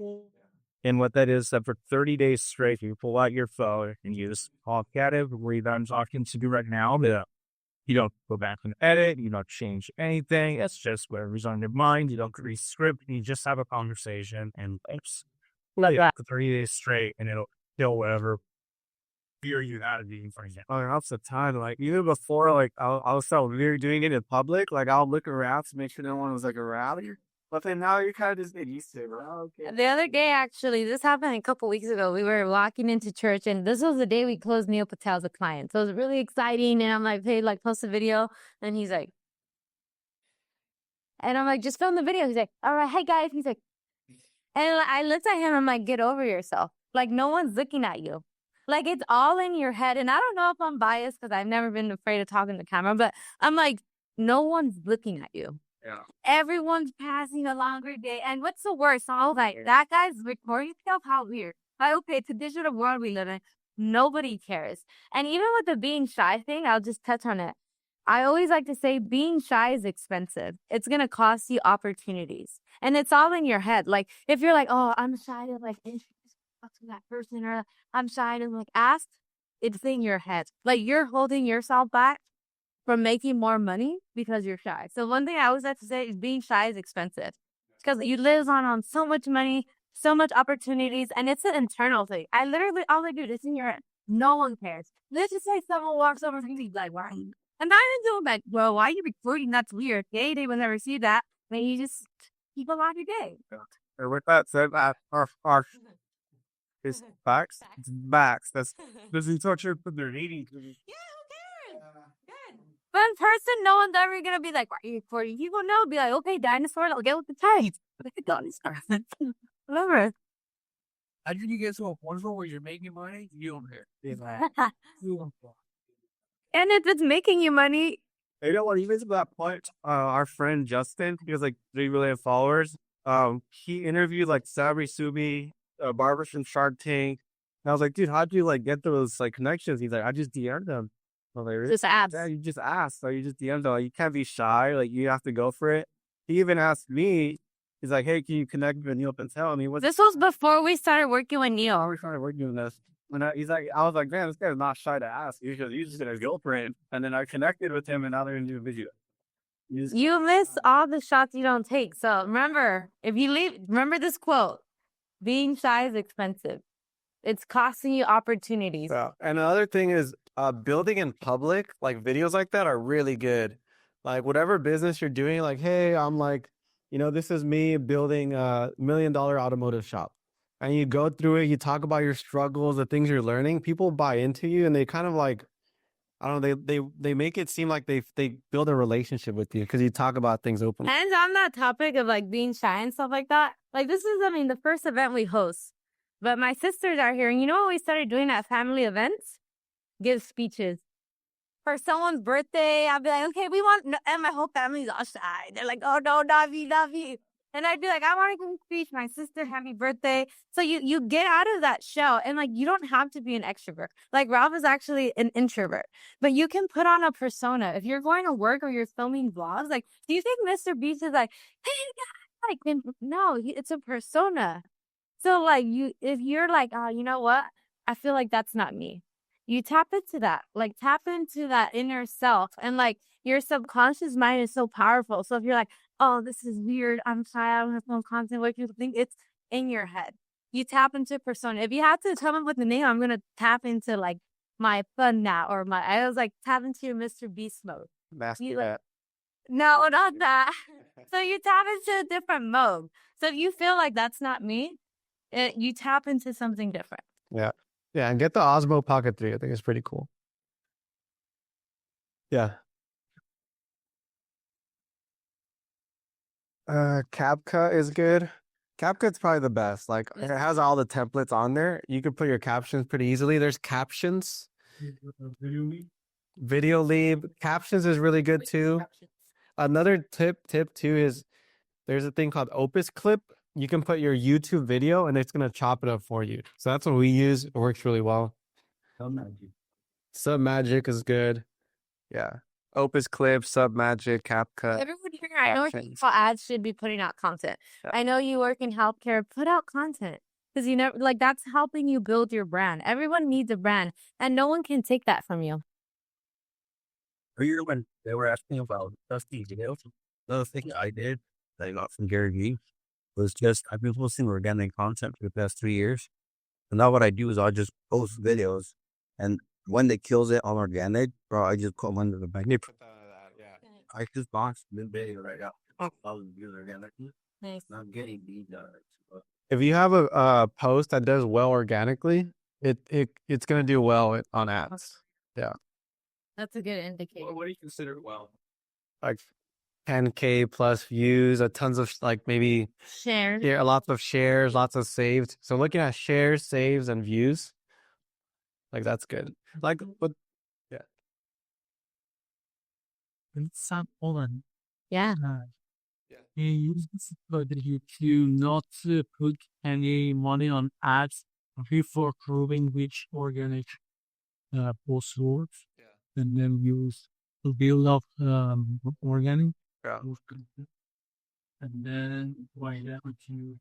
And what that is, that for 30 days straight, you pull out your phone and you just talk at it, where I'm talking to you right now, but you don't go back and edit, you don't change anything. It's just whatever's on your mind. You don't create script, you just have a conversation, and like that for 30 days straight, and it'll kill whatever fear you had of being, for example. Oh, that's a ton. Like even before, like I'll start weird doing it in public. Like I'll look around to make sure no one was like around you. But then now you're kind of just getting used to it, bro. Okay. The other day, actually, this happened a couple weeks ago. We were walking into church, and this was the day we closed Neil Patel as a client. So it was really exciting. And I'm like, hey, like, post a video. And he's like, and I'm like, just film the video. He's like, all right, hey, guys. He's like, and I looked at him. I'm like, get over yourself. Like, no one's looking at you. Like, it's all in your head. And I don't know if I'm biased because I've never been afraid of talking to the camera, but I'm like, no one's looking at you. Yeah. Everyone's passing a longer day. And what's the worst? All that guy's recording himself. How weird. But okay, it's a digital world we live in. Nobody cares. And even with the being shy thing, I'll just touch on it. I always like to say being shy is expensive. It's going to cost you opportunities. And it's all in your head. Like, if you're like, oh, I'm shy to like introduce myself to that person, or I'm shy to like ask, it's in your head. Like you're holding yourself back from making more money because you're shy. So one thing I always have to say is being shy is expensive because you live on so much money, so much opportunities, and it's an internal thing. I literally, all I do is in your head. No one cares. Let's just say someone walks over to me like, why? And I didn't do like, well, why are you recording? That's weird. They will never see that. Then you just keep on your day. And with that said, our is facts. It's facts. That's doesn't touch your put their eating. Yeah, who cares? Good. But in person, no one's ever gonna be like, why are you recording? You will know, be like, okay, dinosaur, I'll get with the tides. Dinosaur. Whatever. How did you get to a point where you're making money? You don't care. And if it's making you money, You know what? Even to that point, our friend Justin, he has like 3 million followers. He interviewed like Sabri Subi, Barbara from Shark Tank. And I was like, dude, how'd you like get those like connections? He's like, I just DM'd them. I was like, really? just ads. Yeah, you just asked. So you just DM'd them. Like, you can't be shy. Like you have to go for it. He even asked me. He's like, hey, can you connect with Neil Patel? And he was. This was before we started working with Neil. We started working on this. And he's like, I was like, man, this guy's not shy to ask. He's just gonna go for it. And then I connected with him, and now they're gonna do a video. You miss all the shots you don't take. So remember, if you leave, remember this quote: "Being shy is expensive. It's costing you opportunities." Yeah. And another thing is building in public, like videos like that are really good. Like whatever business you're doing, like, hey, I'm like, this is me building a $1 million automotive shop. And you go through it, you talk about your struggles, the things you're learning, people buy into you and they kind of like, I don't know, they make it seem like they build a relationship with you because you talk about things openly. And on that topic of like being shy and stuff like that, like this is, the first event we host. But my sisters are here, and you know what we started doing at family events? Give speeches. For someone's birthday, I'll be like, okay, we want, and my whole family's all shy. They're like, oh no, not me, not me. And I'd be like, I want to give a speech, my sister, happy birthday. So you get out of that shell, and like, you don't have to be an extrovert. Like Ralph is actually an introvert, but you can put on a persona. If you're going to work or you're filming vlogs, like, do you think Mr. Beast is like, hey, guys, like, no, it's a persona. So like if you're like, oh, you know what? I feel like that's not me. You tap into that, like tap into that inner self, and like your subconscious mind is so powerful. So if you're like, oh, this is weird, I'm shy, I don't have no content, what people think, it's in your head. You tap into persona. If you have to come up with a name, I'm gonna tap into like my fun now, or I was like tap into your Mr. Beast mode. No, not that. So you tap into a different mode. So if you feel like that's not me, you tap into something different. Yeah. Yeah, and get the Osmo Pocket 3. I think it's pretty cool. Yeah. CapCut is good. CapCut's probably the best. Like it has all the templates on there. You can put your captions pretty easily. There's captions. Video Leap. Captions is really good too. Another tip too is there's a thing called Opus Clip. You can put your YouTube video and it's gonna chop it up for you. So that's what we use. It works really well. Submagic is good. Yeah. Opus Clip, Submagic, CapCut. Everyone here, I know people ads should be putting out content. Yeah. I know you work in healthcare, put out content. Because you never, like, that's helping you build your brand. Everyone needs a brand, and no one can take that from you. Earlier when they were asking about Dusty videos, the thing I did that I got from Gary Vee was just, I've been posting organic content for the past 3 years. And now what I do is I just post videos, and when they kills it on organic, bro, I just put them under the magnet. I just launched the video right now. I'll use organic. Nice. Not getting these If you have a post that does well organically, it's gonna do well on ads. Yeah. That's a good indicator. What do you consider well? Like 10K plus views, tons of like maybe Shares. lots of shares, lots of saved. So looking at shares, saves, and views, like that's good. Like, but yeah. Hold on. Yeah. He uses you to not put any money on ads before proving which organic post works. Yeah. And then use to build up organic. Yeah. And then why that would you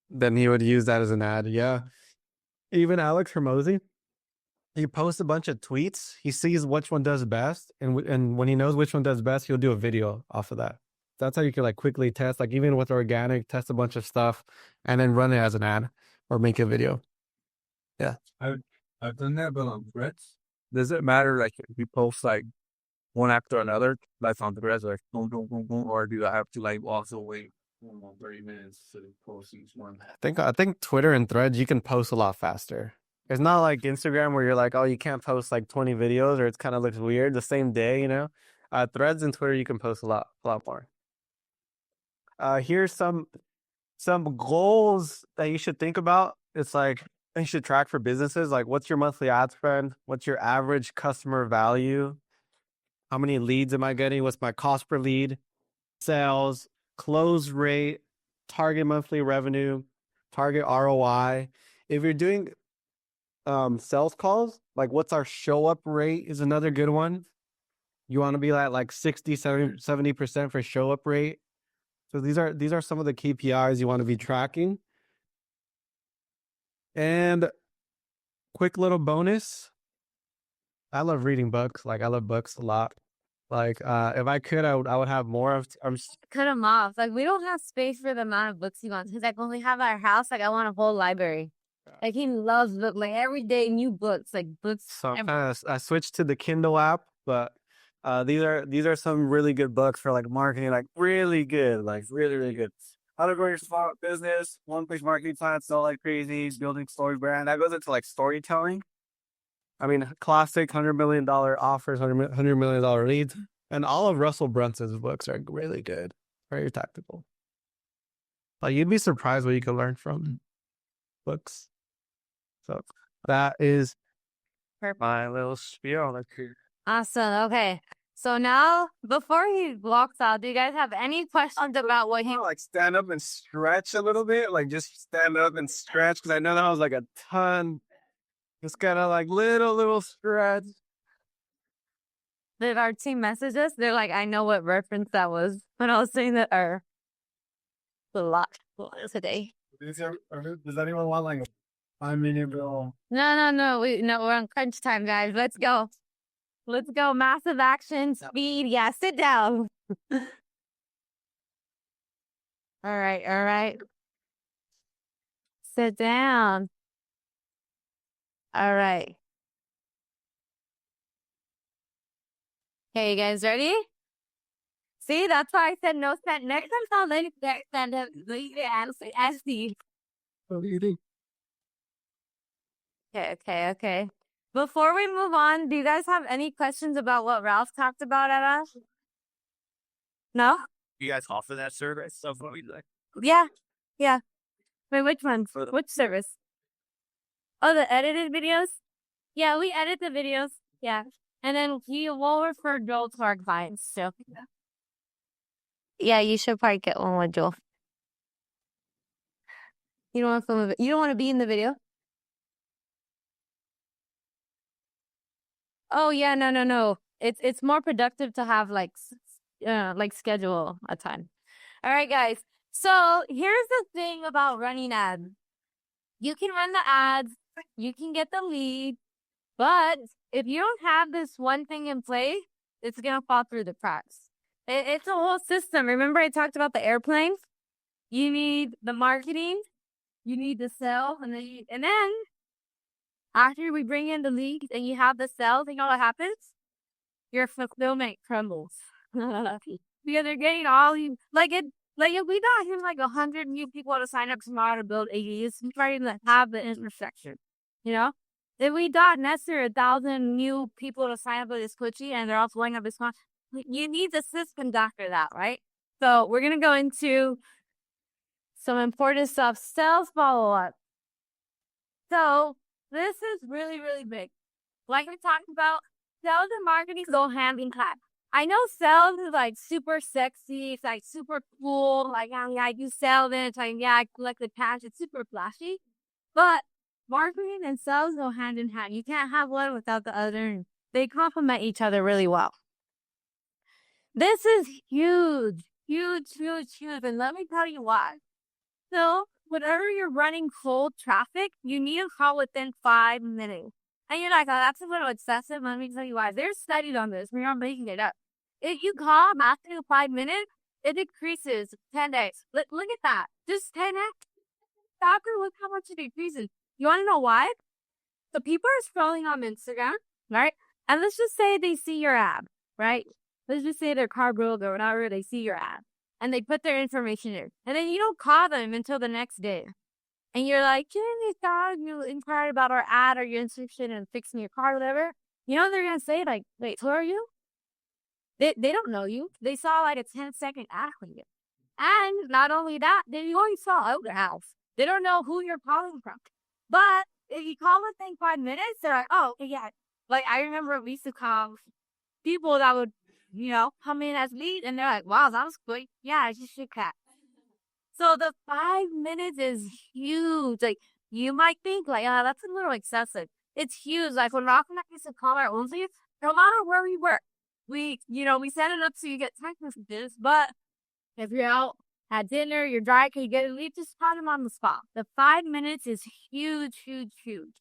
Then he would use that as an ad. Yeah. Even Alex Hermosi, he posts a bunch of tweets. He sees which one does best, and when he knows which one does best, he'll do a video off of that. That's how you can like quickly test, like even with organic, test a bunch of stuff, and then run it as an ad or make a video. I've done that, but on Threads. Does it matter like if you post like one after another, like on Threads, like boom, boom, boom, boom, or do I have to like also wait 30 minutes to post each one? I think Twitter and Threads you can post a lot faster. It's not like Instagram where you're like, oh, you can't post like 20 videos or it's kind of looks weird the same day, you know. Threads and Twitter you can post a lot more. Here's some goals that you should think about. It's like you should track for businesses. Like, what's your monthly ad spend? What's your average customer value? How many leads am I getting? What's my cost per lead? Sales, close rate, target monthly revenue, target ROI. If you're doing sales calls, like what's our show up rate is another good one. You want to be at like 60, 70% for show up rate. So these are some of the KPIs you want to be tracking. And quick little bonus. I love reading books. Like I love books a lot. Like if I could, I would have more of. Cut them off. Like we don't have space for the amount of books he wants. Because like when we have our house, like I want a whole library. Like he loves books. Like every day, new books. Like books. So I switched to the Kindle app, but these are some really good books for like marketing. Like really good. Like really really good. How to grow your small business, one-page marketing plan, sell like crazy, building story brand. That goes into like storytelling. I mean, classic $100 million offers, $100 million leads. And all of Russell Brunson's books are really good. Very tactical. Like you'd be surprised what you can learn from books. So that is my little spiel. Awesome. Okay. So now, before he walks out, do you guys have any questions about what he... Like stand up and stretch a little bit? Like just stand up and stretch? Because I know that was like a ton. Just kind of like little stretch. Did our team message us? They're like, I know what reference that was when I was saying that our... a lot today. Does anyone want like a 5-minute bill? No. We're on crunch time, guys. Let's go. Massive action, speed. Yeah, sit down. All right. Sit down. All right. Okay, you guys ready? See, that's why I said no stand. Next time, I'll let you stand up. Ask you. What do you think? Okay. Before we move on, do you guys have any questions about what Ralph talked about at us? No? You guys offer that service? So what we like? Yeah. Wait, which one? Which service? Oh, the edited videos? Yeah, we edit the videos. Yeah. And then we will refer Joel to our clients, so. Yeah, you should probably get one with Joel. You don't want to film it. You don't want to be in the video? Oh yeah, no. It's more productive to have like schedule a time. All right, guys. So here's the thing about running ads. You can run the ads, you can get the lead, but if you don't have this one thing in place, it's gonna fall through the cracks. It's a whole system. Remember I talked about the airplane? You need the marketing, you need the sell, and then after we bring in the leads and you have the sales, you know what happens? Your fulfillment crumbles. Because they're getting all you if we got here like 100 new people to sign up tomorrow to build AEs, we try to have the intersection. You know? If we got necessarily 1,000 new people to sign up with this coaching and they're all flowing up this one, you need the system after that, right? So we're gonna go into some important stuff. Sales follow-up. So this is really, really big. Like we talked about, sales and marketing go hand in hand. I know sales is like super sexy. It's like super cool. Like, I do sales and it's like, I collect the cash. It's super flashy. But marketing and sales go hand in hand. You can't have one without the other. They complement each other really well. This is huge. And let me tell you why. So whenever you're running cold traffic, you need to call within 5 minutes. And you're like, oh, that's a little excessive. Let me tell you why. There's studies on this. We're not making it up. If you call after 5 minutes, it decreases 10 days. Look at that. Just 10 days. Doctor, look how much it decreases. You want to know why? So people are scrolling on Instagram, right? And let's just say they see your ad, right? Let's just say they're car broke or whatever. They see your ad. And they put their information there. And then you don't call them until the next day. And you're like, you inquired about our ad or you're interested in fixing your car, whatever. You know what they're going to say? Like, wait, who are you? They don't know you. They saw like a 10-second ad on you. And not only that, they only saw out the house. They don't know who you're calling from. But if you call within 5 minutes, they're like, oh, yeah. Like, I remember we used to call people that would, come in as lead, and they're like, wow, that was quick. Yeah, I just should cat. So the 5 minutes is huge. Like, you might think, like, that's a little excessive. It's huge. Like, when Rock and I used to call our own leads, no matter where we were, we set it up so you get text messages, but if you're out at dinner, you're dry, can you get a lead? Just call them on the spot. The 5 minutes is huge, huge, huge.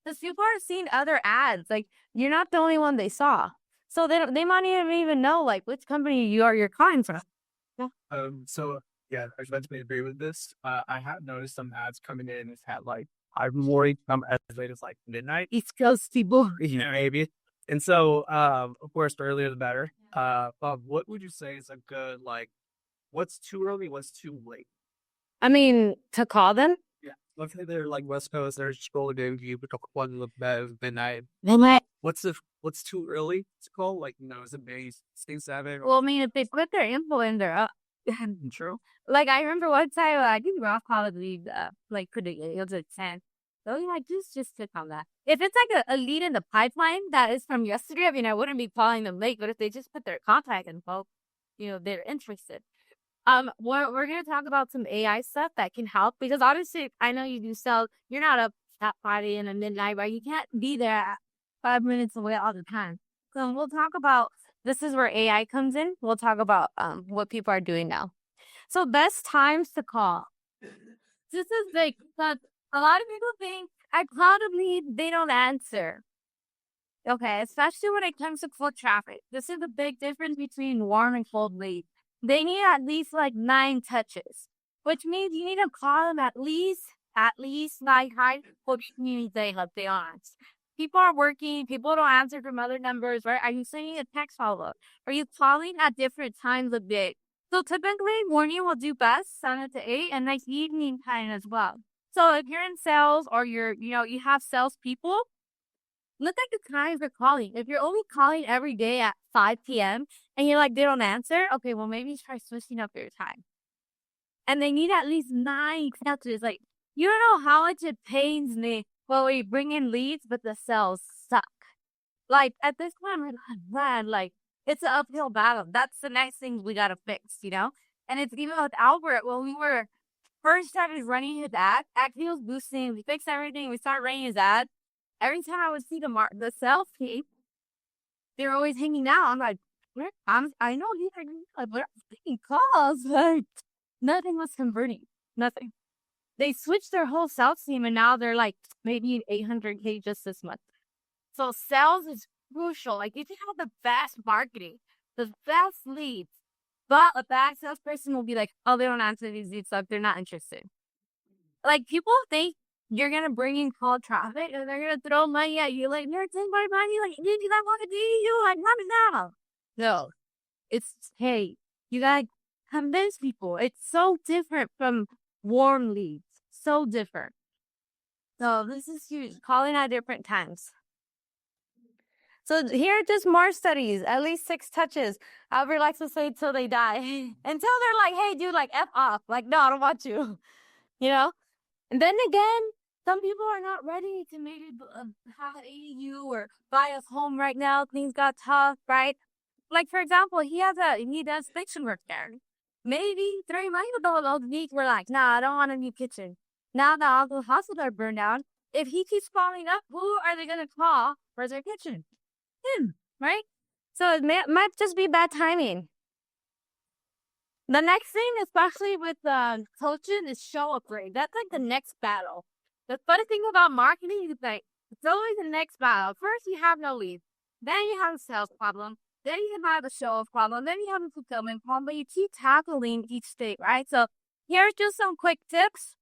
Because people are seeing other ads. Like, you're not the only one they saw. So they might even know, like, which company you're calling from. Yeah. So, yeah, I definitely agree with this. I have noticed some ads coming in. It's had, like, I've worried come as late as, like, midnight. East Coast people. Yeah, maybe. And so, of course, the earlier the better. Bob, what would you say is a good, like, what's too early, what's too late? I mean, to call them? Yeah. Let's say they're like West Coast, they're scrolling you, but one of the midnight. They might. What's too early to call? Like, is it maybe 6, 7? Well, I mean, if they put their info in there, True. Like, I remember one time, I think Roth called me, like, it was a 10. So, like, just click on that. If it's like a lead in the pipeline that is from yesterday, I mean, I wouldn't be calling them late, but if they just put their contact info, they're interested. We're going to talk about some AI stuff that can help, because obviously, I know you do sell, you're not up at party in a midnight, right? You can't be there 5 minutes away all the time. So we'll talk about, this is where AI comes in. We'll talk about what people are doing now. So best times to call. This is like, a lot of people think, I call them lead, they don't answer. Okay, especially when it comes to cold traffic. This is the big difference between warm and cold lead. They need at least like 9 touches, which means you need to call them at least 9 times, which means they have the honest. People are working, people don't answer from other numbers, right? Are you sending a text follow-up? Are you calling at different times of day? So typically, morning will do best, 7 to 8, and like evening time as well. So if you're in sales or you have salespeople, look at the times they're calling. If you're only calling every day at 5 p.m. and you're like, they don't answer, okay, well, maybe try switching up your time. And they need at least 9 touches. Like, you don't know how much it pains me when we bring in leads, but the sales suck. Like, at this point, I'm like, man, like, it's an uphill battle. That's the next thing we got to fix, And it's even with Albert, when we were first started running his ad, he was boosting, we fixed everything, we started running his ad. Every time I would see the sales team, they were always hanging out. I'm like, I know he's like, we're taking calls. Like, nothing was converting. Nothing. They switched their whole sales team, and now they're like maybe 800K just this month. So sales is crucial. Like, you can have the best marketing, the best leads, but a bad salesperson will be like, oh, they don't answer these leads, so they're not interested. Like, people think you're going to bring in cold traffic and they're going to throw money at you. Like, you're taking my money. Like, dude, you got want to do you. Like, not now. No. It's, hey, you got to convince people. It's so different from warm leads. So different. So this is huge. Calling at different times. So here are just more studies. At least 6 touches. Albert likes to say till they die. Until they're like, hey, dude, like, F off. Like, no, I don't want you. And then again, some people are not ready to maybe have an ADU or buy a home right now. Things got tough, right? Like, for example, he does fiction work there. Maybe 3 months ago, those weeks were like, nah, I don't want a new kitchen. Now that all the houses are burned down, if he keeps following up, who are they going to call for their kitchen? Him, right? So it might just be bad timing. The next thing, especially with coaching, is show up grade. That's like the next battle. The funny thing about marketing is like it's always the next battle. First, you have no leads. Then you have a sales problem. Then you have a show up problem. Then you have a fulfillment problem. But you keep tackling each state, right? So here's just some quick tips.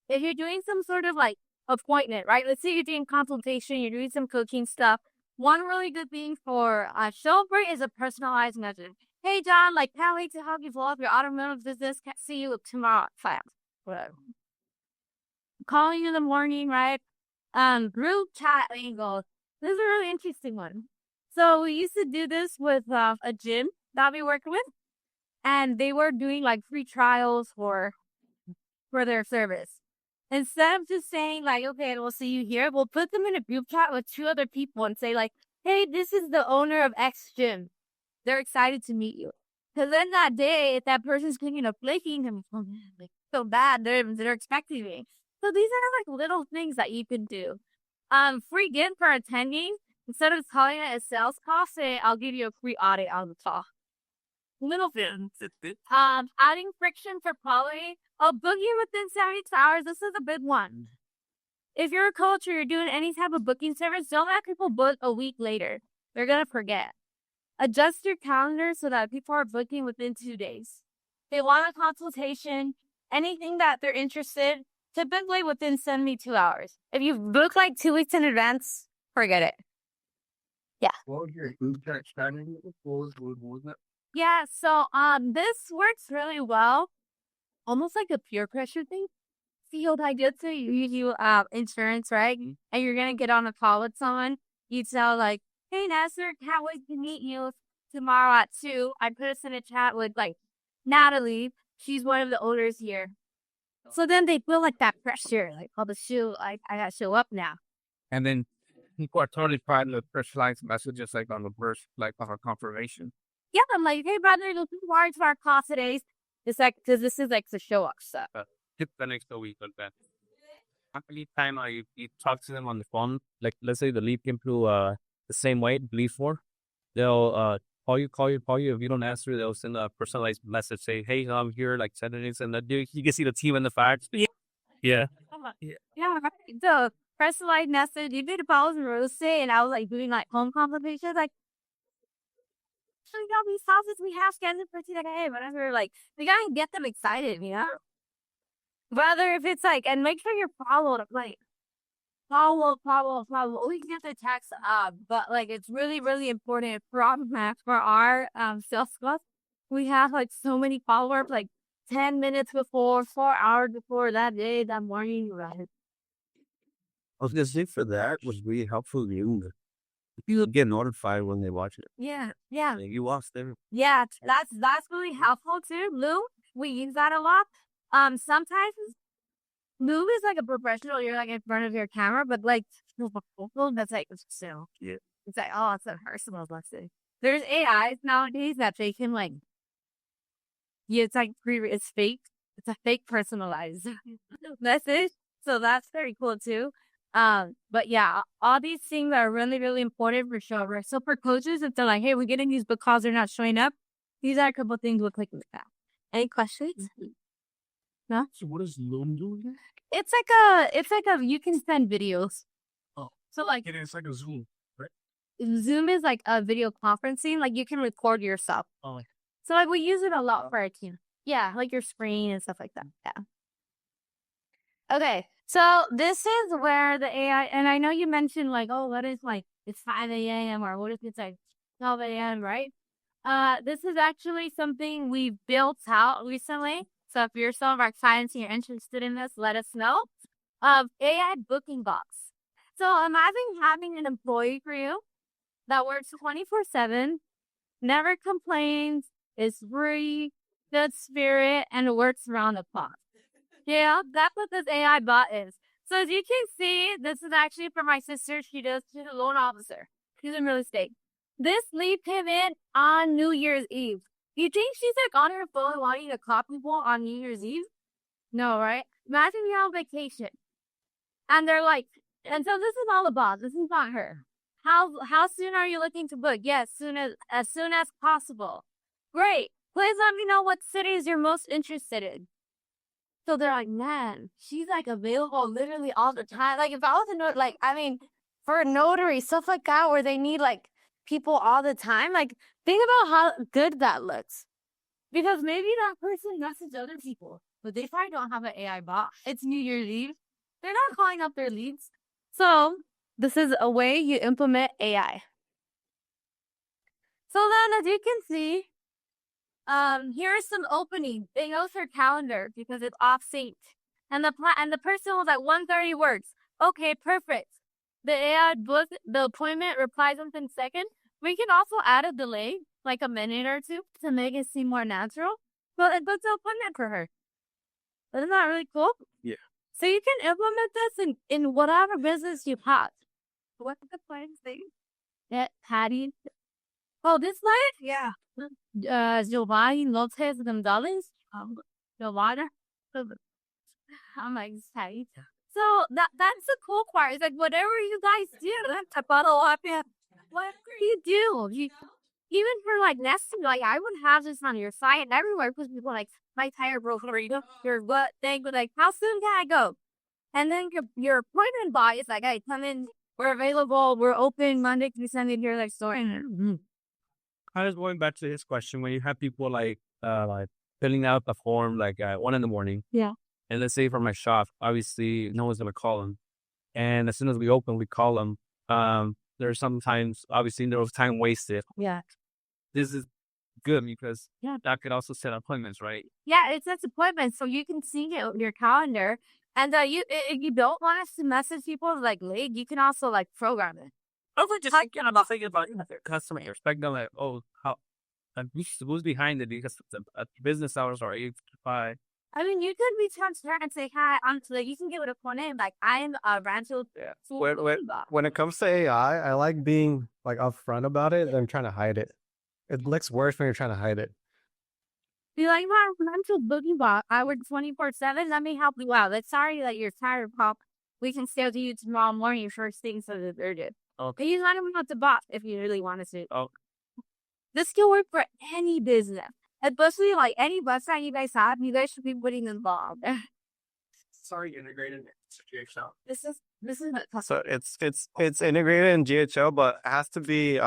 If you're doing some sort of like appointment, right? Let's say you're doing consultation, you're doing some coaching stuff. One really good thing for show up grade is a personalized message. Hey, John, like, can't wait to help you blow up your automotive business. Can't see you tomorrow at 5. Whatever. Calling you in the morning, right? Group chat angles. This is a really interesting one. So we used to do this with a gym that we worked with, and they were doing like free trials for their service. Instead of just saying like, okay, we'll see you here, we'll put them in a group chat with 2 other people and say like, hey, this is the owner of X gym. They're excited to meet you. Because then that day, if that person's thinking of flaking him, oh man, like so bad, they're expecting me. So these are like little things that you can do. Free gift for attending. Instead of calling it a sales call, say I'll give you a free audit on the top. Little things. Adding friction for quality. Booking within 72 hours. This is a big one. If you're a coach or you're doing any type of booking service, don't let people book a week later. They're gonna forget. Adjust your calendar so that people are booking within 2 days. They want a consultation, anything that they're interested, typically within 72 hours. If you book like 2 weeks in advance, forget it. Yeah. What was your group chat strategy? What was that? Yeah, so this works really well. Almost like a peer pressure thing. Field idea too. You do insurance, right? And you're gonna get on a call with someone. You tell like, hey, Nasser, can't wait to meet you tomorrow at 2. I put us in a chat with, like, Natalie. She's one of the owners here. So then they feel like that pressure, like, oh, I gotta show up now. And then people are totally fine with personalized messages like on the burst, like on a confirmation. Yeah, I'm like, hey, brother, looking forward to our call today. It's like, because this is like the show up stuff. Tip the next week on that. Any time you talk to them on the phone, like let's say the lead came through the same way, believe for, they'll call you. If you don't answer, they'll send a personalized message, say, hey, I'm here, like 10 minutes, and you can see the team in the facts. Yeah. Yeah, right. So personalized message, even if I was in real estate and I was like doing like home consultations, like, so you know these houses we have scheduled for today, whatever, like we gotta get them excited, you know? Whether if it's like, and make sure you're followed up, like follow. We can get the text up, but like it's really, really important for our sales class. We have like so many follow-ups, like 10 minutes before, 4 hours before that day, that morning, right? I was gonna say for that was really helpful. People get notified when they watch it. Yeah. Like, you watch them. Yeah, that's really helpful too. Lou, we use that a lot. Sometimes Lou is like a professional. You're like in front of your camera, but like that's like so. Yeah. It's like, oh, it's a personal blessing. There's AIs nowadays that they can like. Yeah, it's like it's fake. It's a fake personalized message. So that's very cool too. But yeah, all these things are really, really important for sure. So for coaches, if they're like, hey, we're getting these because they're not showing up, these are a couple things we'll click in the back. Any questions? No? So what does Loom do again? It's like a you can send videos. Oh. So like It's like a Zoom, right? Zoom is like a video conferencing, like you can record yourself. Oh. So like we use it a lot for our team. Yeah, like your screen and stuff like that. Yeah. Okay, so this is where the AI, and I know you mentioned like, oh, what if like it's 5 a.m. or what if it's like 12 a.m., right? This is actually something we built out recently. So if you're some of our clients and you're interested in this, let us know. AI booking box. So imagine having an employee for you that works 24/7, never complains, is free, good spirit, and works around the clock. Yeah, that's what this AI bot is. So as you can see, this is actually for my sister. She's a loan officer. She's in real estate. This lead came in on New Year's Eve. You think she's like on her phone wanting to call people on New Year's Eve? No, right? Imagine you're on vacation. And they're like, and so this is all the boss. This is not her. How soon are you looking to book? Yes, as soon as possible. Great. please let me know what cities you're most interested in. So they're like, man, she's like available literally all the time. Like if I was a notary, like, I mean, for a notary, stuff like that where they need like people all the time, like think about how good that looks. Because maybe that person messaged other people, but they probably don't have an AI bot. It's New Year's Eve. They're not calling up their leads. So this is a way you implement AI. So then as you can see, here are some openings. They know her calendar because it's off sync. And the person was like 130 words. Okay, perfect. The AI book the appointment replies within seconds. We can also add a delay, like a minute or two, to make it seem more natural. But it books the appointment for her. Isn't that really cool? Yeah. So you can implement this in whatever business you have. What's the client's name? Yeah, Patty. Oh, this light? Yeah. Giovanni Lopez Gonzalez. Giovanna. I'm like, Patty. So that's the cool part. It's like whatever you guys do, whatever you do, even for like nesting, like I would have this on your site and everywhere because people are like, my tire broke, or your what thing, but like, how soon can I go? And then your appointment bot is like, hey, come in, we're available, we're open Monday through Sunday here, like store. Kind of going back to his question, when you have people like filling out the form like at 1 a.m, Yeah. and let's say for my shop, obviously no one's gonna call them, and as soon as we open, we call them. There's sometimes obviously there was time wasted. Yeah. This is good because Yeah. that could also set appointments, right? Yeah, it sets appointments so you can sync it with your calendar. And if you don't want us to message people like late, you can also like program it. Over just thinking about their customer, you respect them like, oh, how who's behind it because the business hours are 8 to 5. I mean, you could be transparent and say, hi, you can give it a full name. Like, I'm a Rancho. Yeah. When it comes to AI, I like being like upfront about it than trying to hide it. It looks worse when you're trying to hide it. Be like, my Rancho Boogie Bot. I work 24/7. Let me help you out. Like, sorry that you're tired, Pop. We can schedule you tomorrow morning first thing so that they're good. Okay. You want to the bot if you really want to. Oh. This can work for any business. Especially like any website you guys have, you guys should be putting them on there. Sorry, integrated into GHL. This is So it's integrated in GHL, but it has to be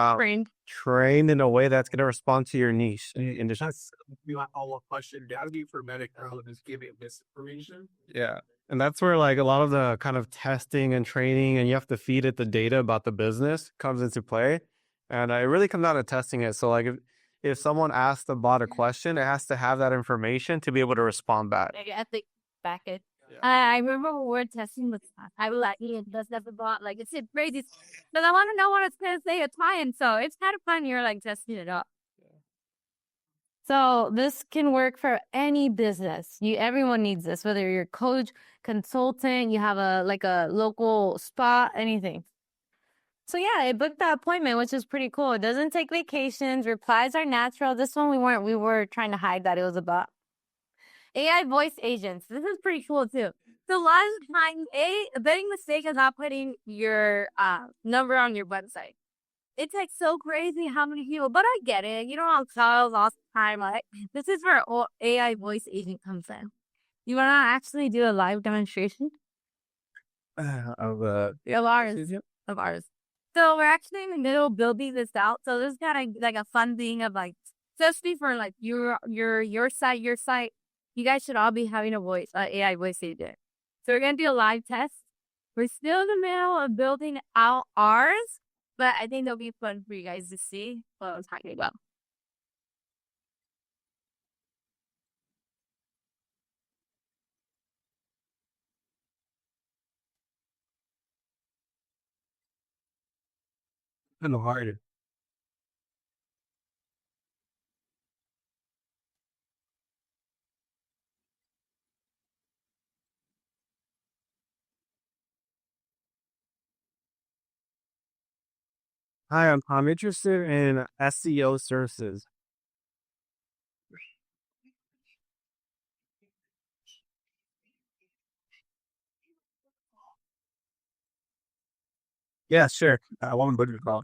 trained in a way that's going to respond to your niche industry. That's all a question. That'd be for medical rather than giving misinformation. Yeah. And that's where like a lot of the kind of testing and training and you have to feed it the data about the business comes into play. And it really comes down to testing it. So like if someone asks the bot a question, it has to have that information to be able to respond back. I think back it. I remember when we were testing with I was like, Ian does that the bot like it's crazy. But I want to know what it's gonna say at time. So it's kind of fun. You're like testing it up. So this can work for any business. Everyone needs this, whether you're a coach, consultant, you have a local spa, anything. So yeah, it booked that appointment, which is pretty cool. It doesn't take vacations. Replies are natural. This one we were trying to hide that it was a bot. AI voice agents. This is pretty cool too. So a lot of times, a big mistake is not putting your number on your website. It's like so crazy how many people, but I get it. You don't have calls all the time. Like this is where AI voice agent comes in. You want to actually do a live demonstration Of ours. So we're actually in the middle of building this out. So this is kind of like a fun thing of like, especially for like your site. You guys should all be having a AI voice agent. So we're gonna do a live test. We're still in the middle of building out ours, but I think it'll be fun for you guys to see what I'm talking about. Kind of hard. Hi, I'm interested in SEO services. Yeah, sure. I want to call.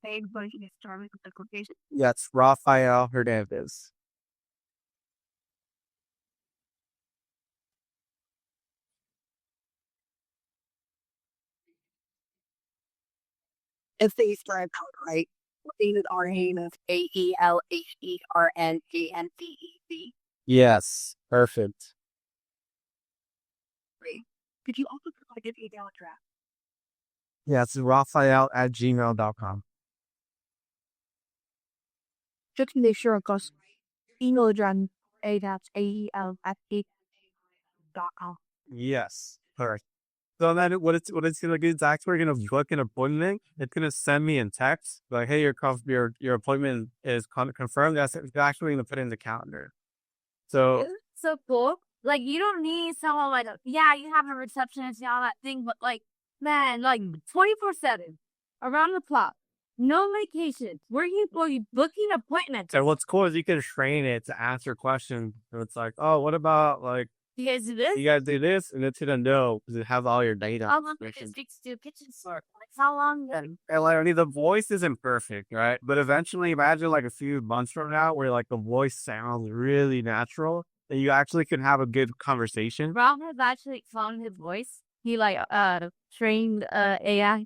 paid version is starting with the quotation. Yes, Rafael Hernandez. It's the Easter egg code, right? David R. Haynes, AELHERNANDEZ. Yes, perfect. Could you also provide an email address? Yeah, it's Rafael@gmail.com. Just to make sure, because email address AEL@gmail.com. Yes, correct. So then what it's gonna do is actually gonna book an appointment. It's gonna send me a text like, "Hey, your appointment is confirmed." That's it's actually gonna put it in the calendar. So Isn't it so cool? Like, you don't need someone like, yeah, you have a receptionist and all that thing, but like, man, like 24/7, around the clock, no vacation. Where you booking appointments? and what's cool is you can train it to answer questions. So it's like, oh, what about like You guys do this? you guys do this, and it's gonna know because it has all your data. How long does it take to do a kitchen sort? Like, how long? And like, the voice isn't perfect, right? But eventually, imagine like a few months from now, where like the voice sounds really natural, and you actually can have a good conversation. Rob has actually found his voice. He like trained AI